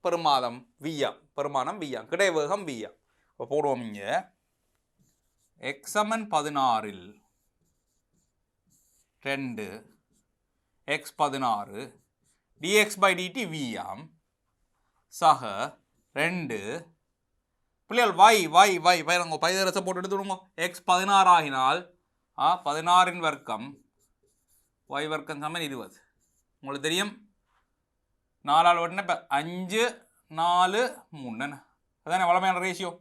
[SPEAKER 1] பெருமானம் வியா, கிடைவேகம் வியா. இப்போ போடுவோம் இங்கே எக்ஸ் சமன் 16ல் 2 x 16 dx/dt வியாம் சக 2 பிள்ளைகள் y நாங்கள் பைதரசை போட்டு எடுத்துடுங்க. x 16 ஆகினால் 16 வர்க்கம் y வர்க்கம் சமன் 20. உங்களுக்கு தெரியும் 4 ஆல் வட்டினா இப்போ 5 4 3 அதானே வளமையான ரேஷியோ.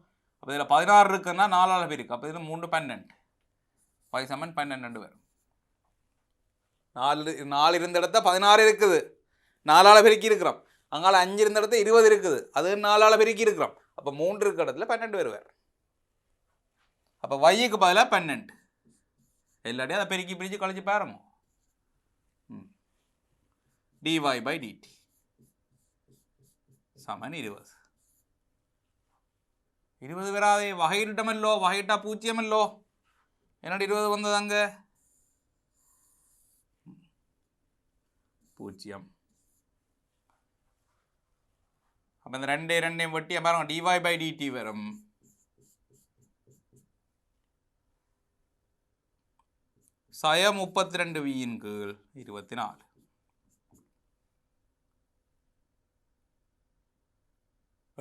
[SPEAKER 1] அப்போ இதில் 16 இருக்குன்னா 4 ஆல் இருக்கு. அப்போ இதில் 3 12 y சமன் 12 வரும். 4 இருந்த இடத்த 16 இருக்குது, 4 ஆல் பெருக்கி இருக்கிறோம். அங்கால 5 இருந்த இடத்த 20 இருக்குது, அது 4 ஆல் பெருக்கி இருக்கிறோம். அப்போ 3 இருக்கிற இடத்துல 12 வருவார். அப்போ வைக்கு பதிலாக 12 எல்லாத்தையும் அதை பெருக்கி பிரித்து கழிச்சு பாருங்க. dy by dt சமன் 20. 20 வராதே, வகையிட்டமல்லோ, வகையிட்டா பூச்சியமல்லோ. என்னோட 20 வந்தது அங்கே 0. அப்போ இந்த ரெண்டையும் வெட்டிய பாருங்க dy by dt வரும். சய 32 வியின் கீழ் 24.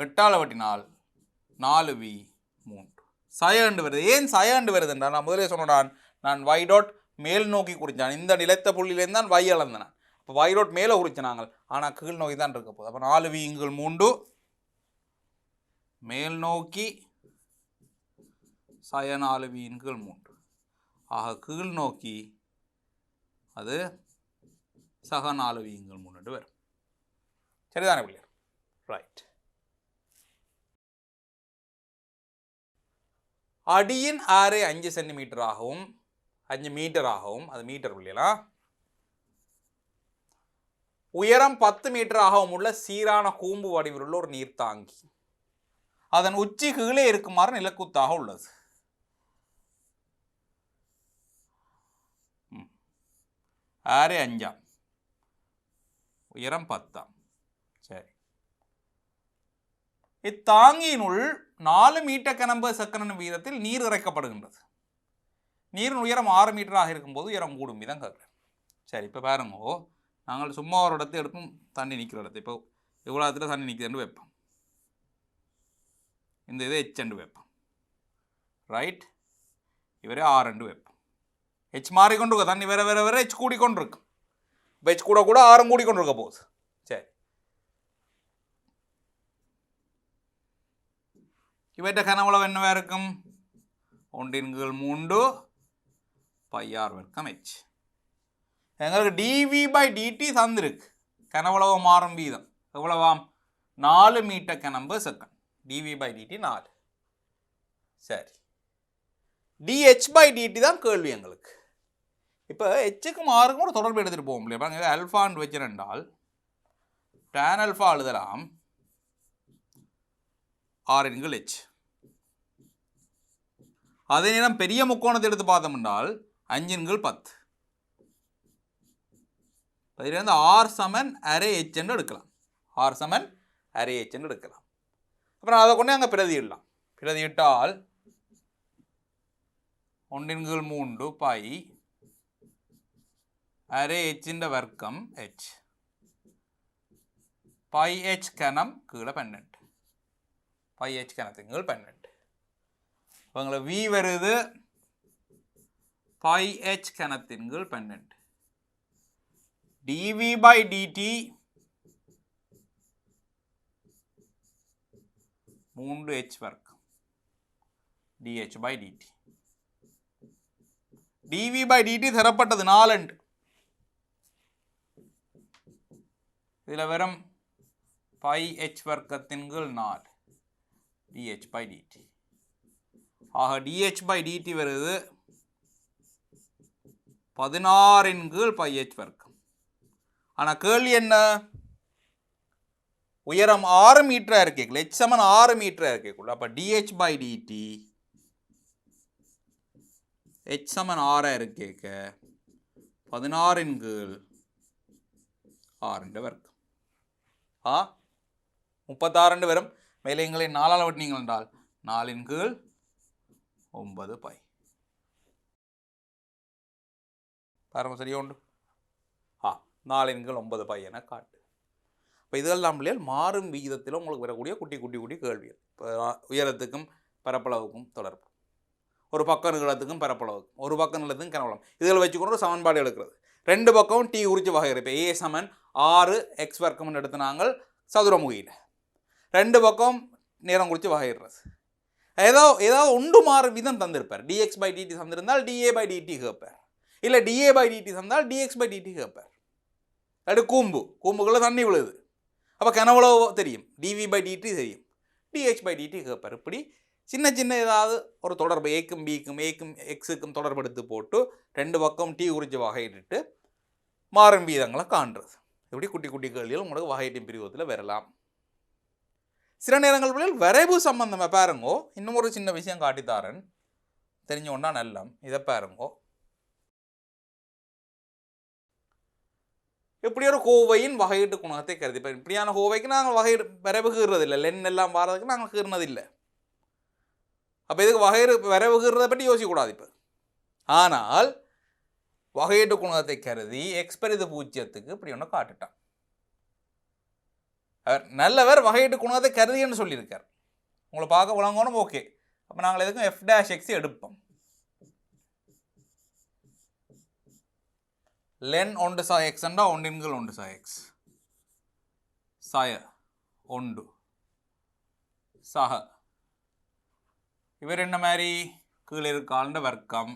[SPEAKER 1] எட்டால் வெட்டினால் 4v 3 சயண்டு வருது. ஏன் சயண்டு வருதுன்றா நான் முதலே சொன்னான், நான் y டாட் மேல் நோக்கி குறித்தான். இந்த நிலைத்த புள்ளியிலேருந்து தான் y அளந்தேன். இப்போ y டாட் மேலே குறிச்சினாங்க, ஆனால் கீழ் நோக்கி தான் இருக்க போகுது. அப்போ 4v இங்குள் 3 மேல் நோக்கி சய 4v இன்கீழ் 3 ஆக கீழ் நோக்கி அது சக 4v இன்கீழ் 3 வரும். சரிதானே பிள்ளையர்? ரைட். அடியின் ஆறு 5 சென்டிமீட்டராகவும் 5 மீட்டராகவும், அது மீட்டர் பிள்ளைகளா, உயரம் 10 மீட்டராகவும் உள்ள சீரான கூம்பு வடிவில் உள்ள ஒரு நீர்த்தாங்கி அதன் உச்சி கீழே இருக்குமாறு நிலக்குத்தாக உள்ளது. 6 5 உயரம் 10. சரி, இத்தாங்கியினுள் 4 மீட்டர் கனம்பு செகண்ட் வீதத்தில் நீர் இறைக்கப்படுகின்றது. நீரின் உயரம் 6 மீட்டராக இருக்கும்போது உயரம் கூடும் வீதம் கேட்குறேன். சரி, இப்போ பாருங்க, நாங்கள் சும்மா ஒரு இடத்தை எடுப்போம், தண்ணி நிற்கிற இடத்த. இப்போ எவ்வளோ இடத்துல தண்ணி நிற்குதுன்னு வைப்போம். இந்த இதை h வைப்போம். ரைட், இவரே 6 வைப்போம். h மாறிக்கொண்டு இருக்க, தண்ணி வேற வேற வேற h கூடிக்கொண்டு இருக்கு. இப்போ h கூட கூட 6 கூடிக்கொண்டு இருக்க போகுது. சரி, இவற்ற கனவளவு என்னவா இருக்கும்? 1/3 πr வர்க்கம் h. எங்களுக்கு dv by dt தந்திருக்கு. கனவளவு மாறும் வீதம் எவ்வளவாம்? 4 மீட்டர் கனம்பு செகண்ட். dv by dt 4. சரி, dh by dt தான் கேள்வி எங்களுக்கு. இப்போ ஹெச்சுக்கும் ஆறுக்கும் கூட தொடர்பு எடுத்துகிட்டு போக முடியும். பாருங்க, அல்ஃபான்னு வச்சிருந்தால் tan அல்ஃபா எழுதலாம் r/h. அதே நேரம் பெரிய முக்கோணத்தை எடுத்து பார்த்தோம் என்றால் 5/10. அதிலிருந்து r சமன் அரே h என்று எடுக்கலாம். r சமன் அரே h என்று எடுக்கலாம். அப்புறம் அதை கொண்டு அங்கே பிரதியிடலாம். பிரதியிட்டால் 1/3 π அரே h வர்க்கம் h π h கனம் கீழே 12. π h கனத்தின் கீழ் 12. உங்களுக்கு v வருது π h கனத்தின் கீழ் 12. dv by dt 3h வர்க்கம் dh by dt. dv by dt தரப்பட்டது 4. இதில் வெறும் π h வர்க்கத்தின் கீழ் 4 dh by dt. ஆக dh by dt வருது 16 π h வர்க்கம். ஆனால் கேள்வி என்ன? உயரம் 6 மீட்டராக இருக்கேக்குள்ள, h சமன் 6 மீட்டராக இருக்கேக்குள்ள. அப்போ dh by dt h சமன் 6 இருக்கேக்க 16 6 வர்க்கம். 36 வரும். மேலே எங்களை 4ஆல் வட்டினீங்கள் என்றால் 4/9 π. பாருங்க, சரியா உண்டு. 4/9 π என காட்டு. இப்போ இதெல்லாம் பிள்ளைகள் மாறும் விகிதத்தில் உங்களுக்கு வரக்கூடிய குட்டி குட்டி குட்டி கேள்விகள். இப்போ உயரத்துக்கும் பரப்பளவுக்கும் தொடர்பு, ஒரு பக்கம் நீளத்துக்கும் பரப்பளவுக்கும், ஒரு பக்கம் நீளத்துக்கும் கனவளம், இதில் வச்சுக்கொண்டு ஒரு சமன்பாடு எடுக்கிறது. ரெண்டு பக்கமும் டி குறித்து வகை. இப்போ ஏ சமன் 6x வர்க்கம்னு எடுத்து நாங்கள் சதுரமுகியில் ரெண்டு பக்கம் நேரம் குறித்து வகையிடுறது. ஏதாவது ஒன்று மாறும் விதம் தந்திருப்பார். dx/dt தந்திருந்தால் dA/dt கேட்பார், இல்லை dA/dt தந்தால் dx/dt கேட்பார். அது கூம்புக்குள்ளே தண்ணி விழுது, அப்போ கனவளவு தெரியும், dV/dt தெரியும், dH/dt கேட்பார். இப்படி சின்ன சின்ன ஏதாவது ஒரு தொடர்பு ஏக்கும் பிக்கும் ஏக்கும் எக்ஸுக்கும் தொடர்பெடுத்து போட்டு ரெண்டு பக்கம் டி குறித்து வகையிட்டு மாறும் வீதங்களை காண்றது. இப்படி குட்டி குட்டி கேள்விகள் உங்களுக்கு வகையீட்டின் பிரிவத்தில் வரலாம். சில நேரங்கள் வரைவு சம்பந்தமாக பாருங்கோ. இன்னும் ஒரு சின்ன விஷயம் காட்டித்தாரன், தெரிஞ்சோன்னா நல்லம். இதை பாருங்கோ. இப்படி ஒரு கோவையின் வகையீட்டு குணத்தை கருதி, இப்போ இப்படியான கோவைக்கு நாங்கள் வகையீடு வரைவு கீறதில்லை, லென் எல்லாம் வாரதுக்கு நாங்கள் கீறினதில்லை. அப்போ இதுக்கு வரைவு கீறதை பற்றி யோசிக்கக்கூடாது இப்போ. ஆனால் வகையீட்டு குணத்தை கருதி எக்ஸ்பெரிது பூஜ்ஜியத்துக்கு இப்படி ஒன்று காட்டுட்டான். அவர் நல்லவர் வகையீட்டு குணத்தை கருதின்னு சொல்லியிருக்கார். உங்களை பார்க்க விளங்கணும். ஓகே, அப்போ நாங்கள் எதுக்கும் f'(x) எடுப்போம். லென் ஒன்று சா எக்ஸ் என்றா ஒன்றின்கள் ஒன்று சா எக்ஸ், சாய ஒன்று சக இவர் என்ன மாதிரி கீழே இருக்காண்ட வர்க்கம்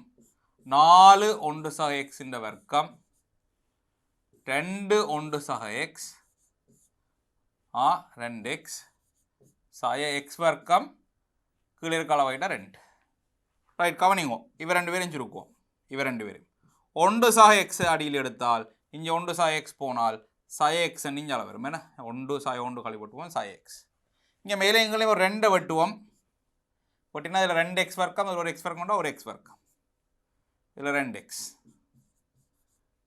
[SPEAKER 1] 4 ஒன்று சக எக்ஸ் இந்த வர்க்கம் 2 ஒன்று சக எக்ஸ் 2x சாய எக்ஸ் வர்க்கம் கீழே இருக்க அளவாயிட்டா 2. ரைட், கவனிங்கோ. இவர் ரெண்டு பேரும் சுருக்குவோம். இவர் ரெண்டு பேரும் ஒன்று சாய எக்ஸ் அடியில் எடுத்தால் இங்கே ஒன்று சாய எக்ஸ் போனால் சாய எக்ஸ் இங்கே அளவு வரும். என்ன ஒன்று சாய ஒன்று கழி வெட்டுவோம் சாய எக்ஸ். இங்கே மேலே எங்களையும் ஒரு 2 வெட்டுவோம். வெட்டினா இதில் 2x வர்க்கம், இதில் ஒரு எக்ஸ் வர்க்கம்னா ஒரு எக்ஸ் வர்க்கம், இதில் 2x,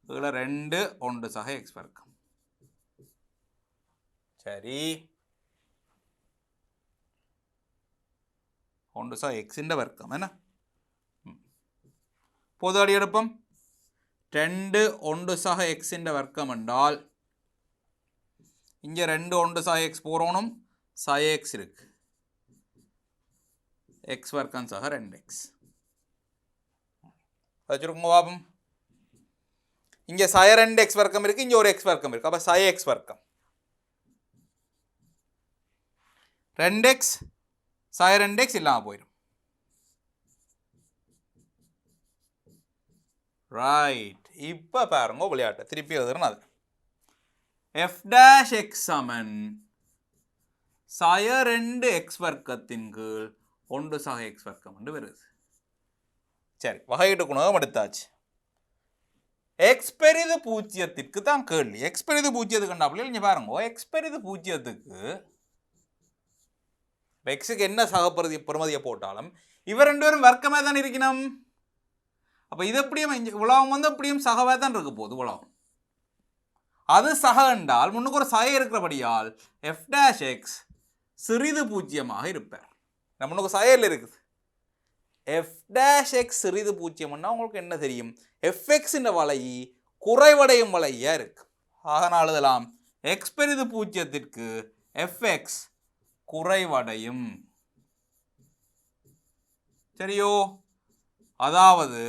[SPEAKER 1] இதில் 2 ஒன்று சக எக்ஸ் வர்க்கம். சரி, ஒன்று சக எக்ஸின் வர்க்கம் என்ன பொது அடி எடுப்போம். 2 ஒன்று சக எக்ஸின் வர்க்கம் என்றால் இங்கே 2 ஒன்று சக எக்ஸ் போகிறோனும் சக எக்ஸ் இருக்கு, எக்ஸ் வர்க்கம் சக 2x. வச்சுருக்கோங்க பாப்போம். இங்கே சய 2x வர்க்கம் இருக்கு, இங்கே ஒரு எக்ஸ் வர்க்கம் இருக்கு. அப்போ சய எக்ஸ் வர்க்கம் 2x சய 2x இல்லாமல் போயிடும். ரைட், இப்போ பாருங்க விளையாட்டு திருப்பி எழுதுறேன். அது f'(x) சமன் சய 2x வர்க்கத்தின் கீழ் ஒன்று சக எக்ஸ் வர்க்கம் என்று வருது. சரி, வகையீட்டு குணகம் எடுத்தாச்சு. எக்ஸ் பெரிது பூஜ்ஜியத்திற்கு தான் கேள்வி. எக்ஸ் பெரிது பூஜ்ஜியத்துக்கு கண்டாப்புல இங்கே பாருங்க, எக்ஸ் பெரிது பூஜ்ஜியத்துக்கு எக்ஸுக்கு என்ன பெருமதியை போட்டாலும் இவர் ரெண்டு பேரும் வர்க்கமாக தான் இருக்கணும். அப்போ இது எப்படியும் உலகம் வந்து எப்படியும் சகவாக தான் இருக்க போகுது உலகம். அது சக என்றால் முன்னுக்கு ஒரு சக இருக்கிறபடியால் f'(x) சிறிது பூஜ்ஜியமாக இருப்பார். முன்னுக்கு சகையில் இருக்குது f'(x) சிறிது பூஜ்ஜியம்னா உங்களுக்கு என்ன தெரியும், fx வலை குறைவடையும் வலையாக இருக்கு. அதனால் எழுதலாம் எக்ஸ் பெரிது பூஜ்ஜியத்திற்கு fx குறைவடையும். சரியோ? அதாவது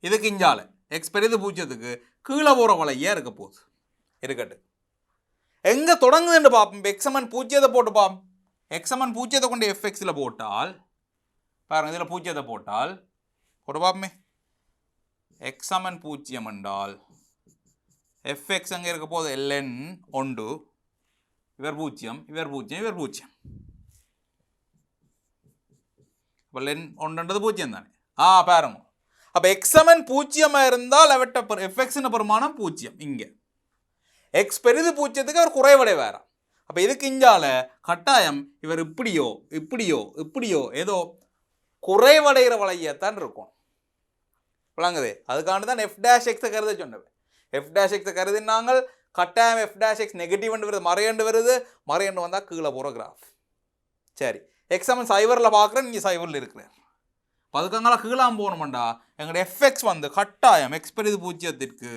[SPEAKER 1] இதுக்கு இஞ்சால எக்ஸ் பெரிது பூஜ்ஜியத்துக்கு கீழே போகிற வலையாக இருக்க போகுது. இருக்கட்டு எங்கே தொடங்குதுன்னு பார்ப்போம். எக்ஸமன் பூஜ்ஜியத்தை போட்டு பார்ப்போம். எக்ஸமன் பூஜ்ஜியத்தை கொண்டு fxல போட்டால் பாருங்க, இதில் பூஜ்ஜியத்தை போட்டால் போட்டு பார்ப்போமே. எக்ஸமன் பூஜ்ஜியம் என்றால் fx அங்கே இருக்க போது ln 1, இவர் பூஜ்ஜியம், இவர் பூஜ்ஜியம், இவர் பூஜ்ஜியம். இப்போ ln 1 பூஜ்ஜியம் தானே. பாருங்க, அப்போ எக்ஸமன் பூஜ்ஜியமாக இருந்தால் அவட்ட fxன பெருமானம் பூஜ்ஜியம். இங்கே எக்ஸ் பெரிது பூஜ்ஜியத்துக்கு அவர் குறைவடை வேறாம். அப்போ இதுக்கு இஞ்சால கட்டாயம் இவர் இப்படியோ இப்படியோ இப்படியோ ஏதோ குறைவடைகிற வளையத்தான் இருக்கும். விளங்குது? அதுக்காண்டு தான் f'(x) கருத சொன்னது. f'(x) கருதி நாங்கள் கட்டாயம் f'(x) நெகட்டிவ் வருது, மறையண்டு வருது, மறையண்டு வந்தால் கீழே போகிற கிராஃப். சரி, எக்ஸாமன் சைவரில் பார்க்குறேன், நீங்கள் சைவரில் இருக்கிறார். அதுக்கங்களா கீழாம் போகணுமெண்டா எங்களுடைய எஃப்எக்ஸ் வந்து கட்டாயம் எக்ஸ் பெரிது பூஜ்ஜியத்திற்கு.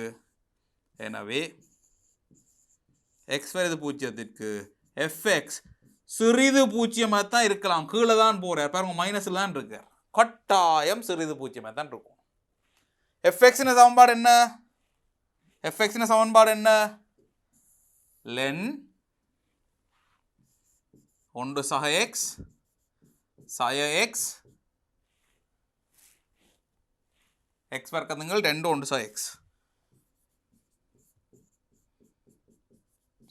[SPEAKER 1] எனவே எக்ஸ் பெரிது பூஜ்ஜியத்திற்கு எஃப்எக்ஸ் சிறிது பூஜ்ஜியமாக தான் இருக்கலாம். கீழே தான் போகிறார் பாருங்க, மைனஸில் தான் இருக்கார். கட்டாயம் சிறிது பூஜ்ஜியமாக தான் இருக்கும். எஃப்எக்ஸின் சமன்பாடு என்ன? எஃப்எக்ஸின் சமன்பாடு என்ன? லென் 1 சக எக்ஸ் சய எக்ஸ் எக்ஸ் வர்க்கத்துங்கள் 2 1 சக எக்ஸ்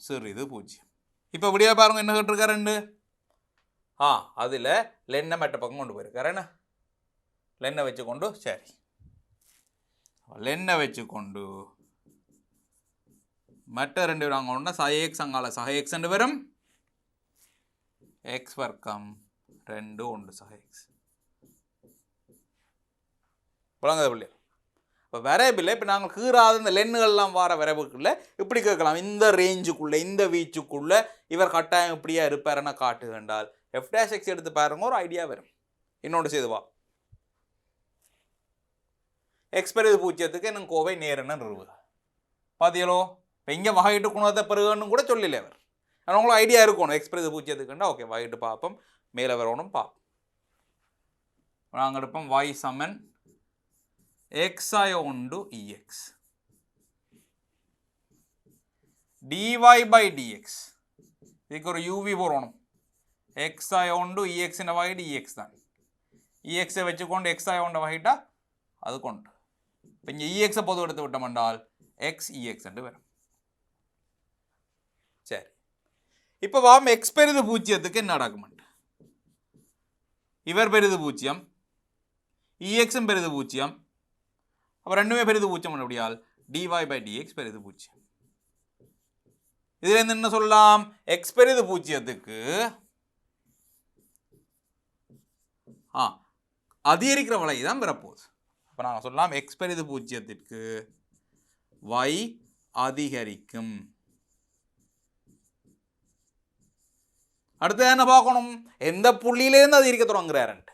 [SPEAKER 1] சிறிது பூஜ்ஜியம். இப்போ இப்படியே பாருங்க என்ன கேட்டிருக்காரு. அதில் லென்னை மற்ற பக்கம் கொண்டு போயிருக்காரு. என்ன லென்னை வச்சுக்கொண்டு சரி லென்னை வச்சுக்கொண்டு மற்ற 2 நாங்கள் ஒன்றா சக எக்ஸ் அங்கால சக எக்ஸ் ரெண்டு வரும். எக்ஸ் வர்க்கம் 2 1 சக எக்ஸ் புலங்கத பிள்ளை. இப்போ வெரைபிள் இப்போ நாங்கள் கீறாத இந்த லென்னுகள்லாம் வர வெரைபிள்குள்ளே இப்படி கேட்கலாம். இந்த ரேஞ்சுக்குள்ளே இந்த வீச்சுக்குள்ளே இவர் கட்டாயம் இப்படியா இருப்பாருன்னா காட்டு கண்டால் எஃப்-எக்ஸ் எடுத்து பாருங்க, ஒரு ஐடியா வரும். இன்னொன்று செய்துவா எக்ஸ் பெரிது பூஜ்ஜியத்துக்கு எனக்கு கோவை நேரன்னு நிறுவு பாத்தியலோ. இப்போ இங்கே வகையிட்டு குணத்தை பெருகன்னு கூட சொல்லல அவர். ஆனால் உங்களுக்கு ஐடியா இருக்கணும் எக்ஸ் பெரிது பூஜ்ஜியத்துக்குண்டா ஓகே வகையிட்டு பார்ப்போம், மேலே வரணும் பார்ப்போம். நாங்கள் எடுப்போம் y Saman xi onto ex dy by dx. இதுக்கு ஒரு uv போடணும். xi onto ex ன வகை dx தான். ex வச்சுக்கொண்டு xi onto வகைட்டா அது கொண்டு இப்போ இங்கே ex பொது எடுத்து விட்டோம்னால் x ex என்று வரும். சரி, இப்போ வாம் எக்ஸ் பெரிது பூஜ்ஜியத்துக்கு என்ன டாக்குமெண்ட்? இவர் பெரிது பூஜ்ஜியம், ex பெரிது பூஜ்ஜியம், அப்போ ரெண்டுமே பெரிது பூஜ்ஜியம் அப்படியால் dy by dx பெரிது பூஜ்ஜியம். இதுல இருந்து என்ன சொல்லலாம்? எக்ஸ் பெரிது பூஜ்ஜியத்துக்கு அதிகரிக்கிற வலை தான் வரப்போகுது. அப்போ நாங்கள் சொல்லலாம் எக்ஸ் பெரிது பூஜ்ஜியத்திற்கு y அதிகரிக்கும். அடுத்து என்ன பார்க்கணும்? எந்த புள்ளியிலேருந்து அதிகரிக்க தொடங்குறாருன்ட்டு.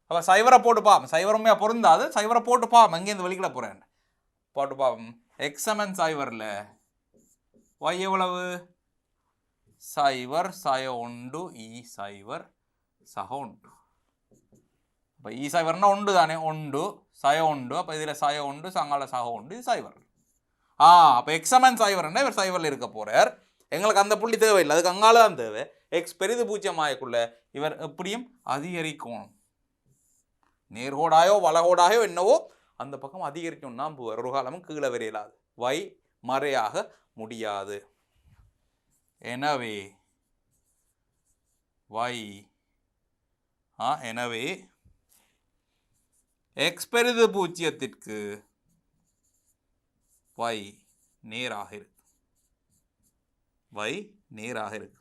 [SPEAKER 1] அப்போ சைவரை போட்டு பார்ப்போம். சைவரமே பொருந்தாது, சைவரை போட்டு பார்ப்போம். எங்கேருந்து வெளிக்கிட போகிறேன் போட்டு பார்ப்போம். எக்ஸமன் சைவரில் y எவ்வளவு? சைவர் சய ஒன்று இ சைவர் சக ஒன்று. இப்போ இ சைவர்னா ஒன்று தானே, ஒன்று சய ஒன்று. அப்போ இதில் சய ஒன்று சங்கால சக ஒன்று, இது சைவர். அப்போ எக்ஸமன் சைவர்னா இவர் சைவரில் இருக்க போகிறார். எங்களுக்கு அந்த புள்ளி தேவையில்லை, அதுக்கு அங்கால தான் தேவை. எக்ஸ் பெரிது பூஜ்ஜியம் ஆயக்குள்ள இவர் எப்படியும் அதிகரிக்கணும். நேர்கோடாயோ வளகோடாயோ என்னவோ அந்த பக்கம் அதிகரிக்கணும்னா ஒரு காலமும் கீழே வரையலாது, y மறையாக முடியாது. எனவே எனவே எக்ஸ் பெரிது பூஜ்ஜியத்திற்கு y நேராக இருக்கு. y நேராக இருக்கு.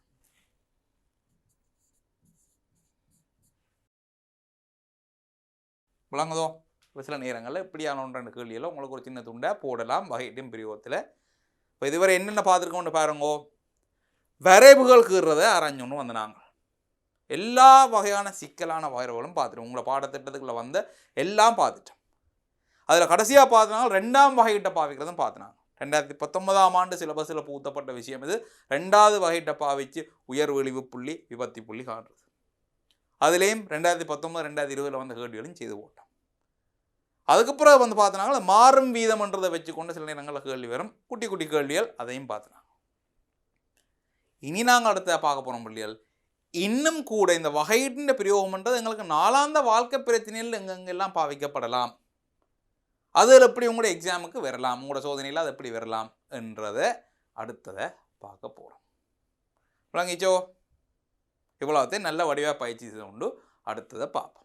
[SPEAKER 1] விளங்குதோ? சில நேரங்களில் இப்படியான ஒன்றான கேள்வியில் உங்களுக்கு ஒரு சின்ன துண்டாக போடலாம் வகையிட்டும் பிரிவத்தில். இப்போ இதுவரை என்னென்ன பார்த்துருக்கோம்னு பாருங்கோ. வரைவுகள் கீறதை ஆராய்ஞ்சோன்னு வந்து நாங்கள் எல்லா வகையான சிக்கலான வரைவுகளும் பார்த்துட்டோம். உங்களை பாடத்திட்டத்துக்குள்ள வந்த எல்லாம் பார்த்துட்டோம். அதில் கடைசியாக பார்த்தனால 2ஆம் வகையிட்ட பாவிக்கிறதும் பார்த்தினாங்க. 2019ஆம் ஆண்டு சிலபஸில் பூத்தப்பட்ட விஷயம் இது. 2வது வகையிட்ட பாவிச்சு உயர் விழிவு புள்ளி விபத்தி புள்ளி காட்டுறது. அதுலேயும் 2019 2020 வந்த கேள்விகளையும் செய்து போட்டோம். அதுக்கப்புறம் வந்து பார்த்தனால மாறும் வீதம்ன்றதை வச்சுக்கொண்டு சில நேரங்களில் கேள்வி வரும், குட்டி குட்டி கேள்விகள், அதையும் பார்த்துனாங்க. இனி நாங்கள் அடுத்த பார்க்க போகிறோம் பிள்ளைகள், இன்னும் கூட இந்த வகையிட்ட பிரயோகம்ன்றது எங்களுக்கு நாளாந்த வாழ்க்கை பிரச்சனைகள் எங்கெங்கெல்லாம் பாவிக்கப்படலாம், அதில் எப்படி உங்களோட எக்ஸாமுக்கு வரலாம், உங்களோட சோதனையில் அது எப்படி வரலாம் என்றதை அடுத்ததை பார்க்க போகிறோம். விளங்கிச்சோ? இவ்வளோத்தையும் நல்ல வடிவாக பயிற்சி செய்து கொண்டு அடுத்ததை பார்ப்போம்.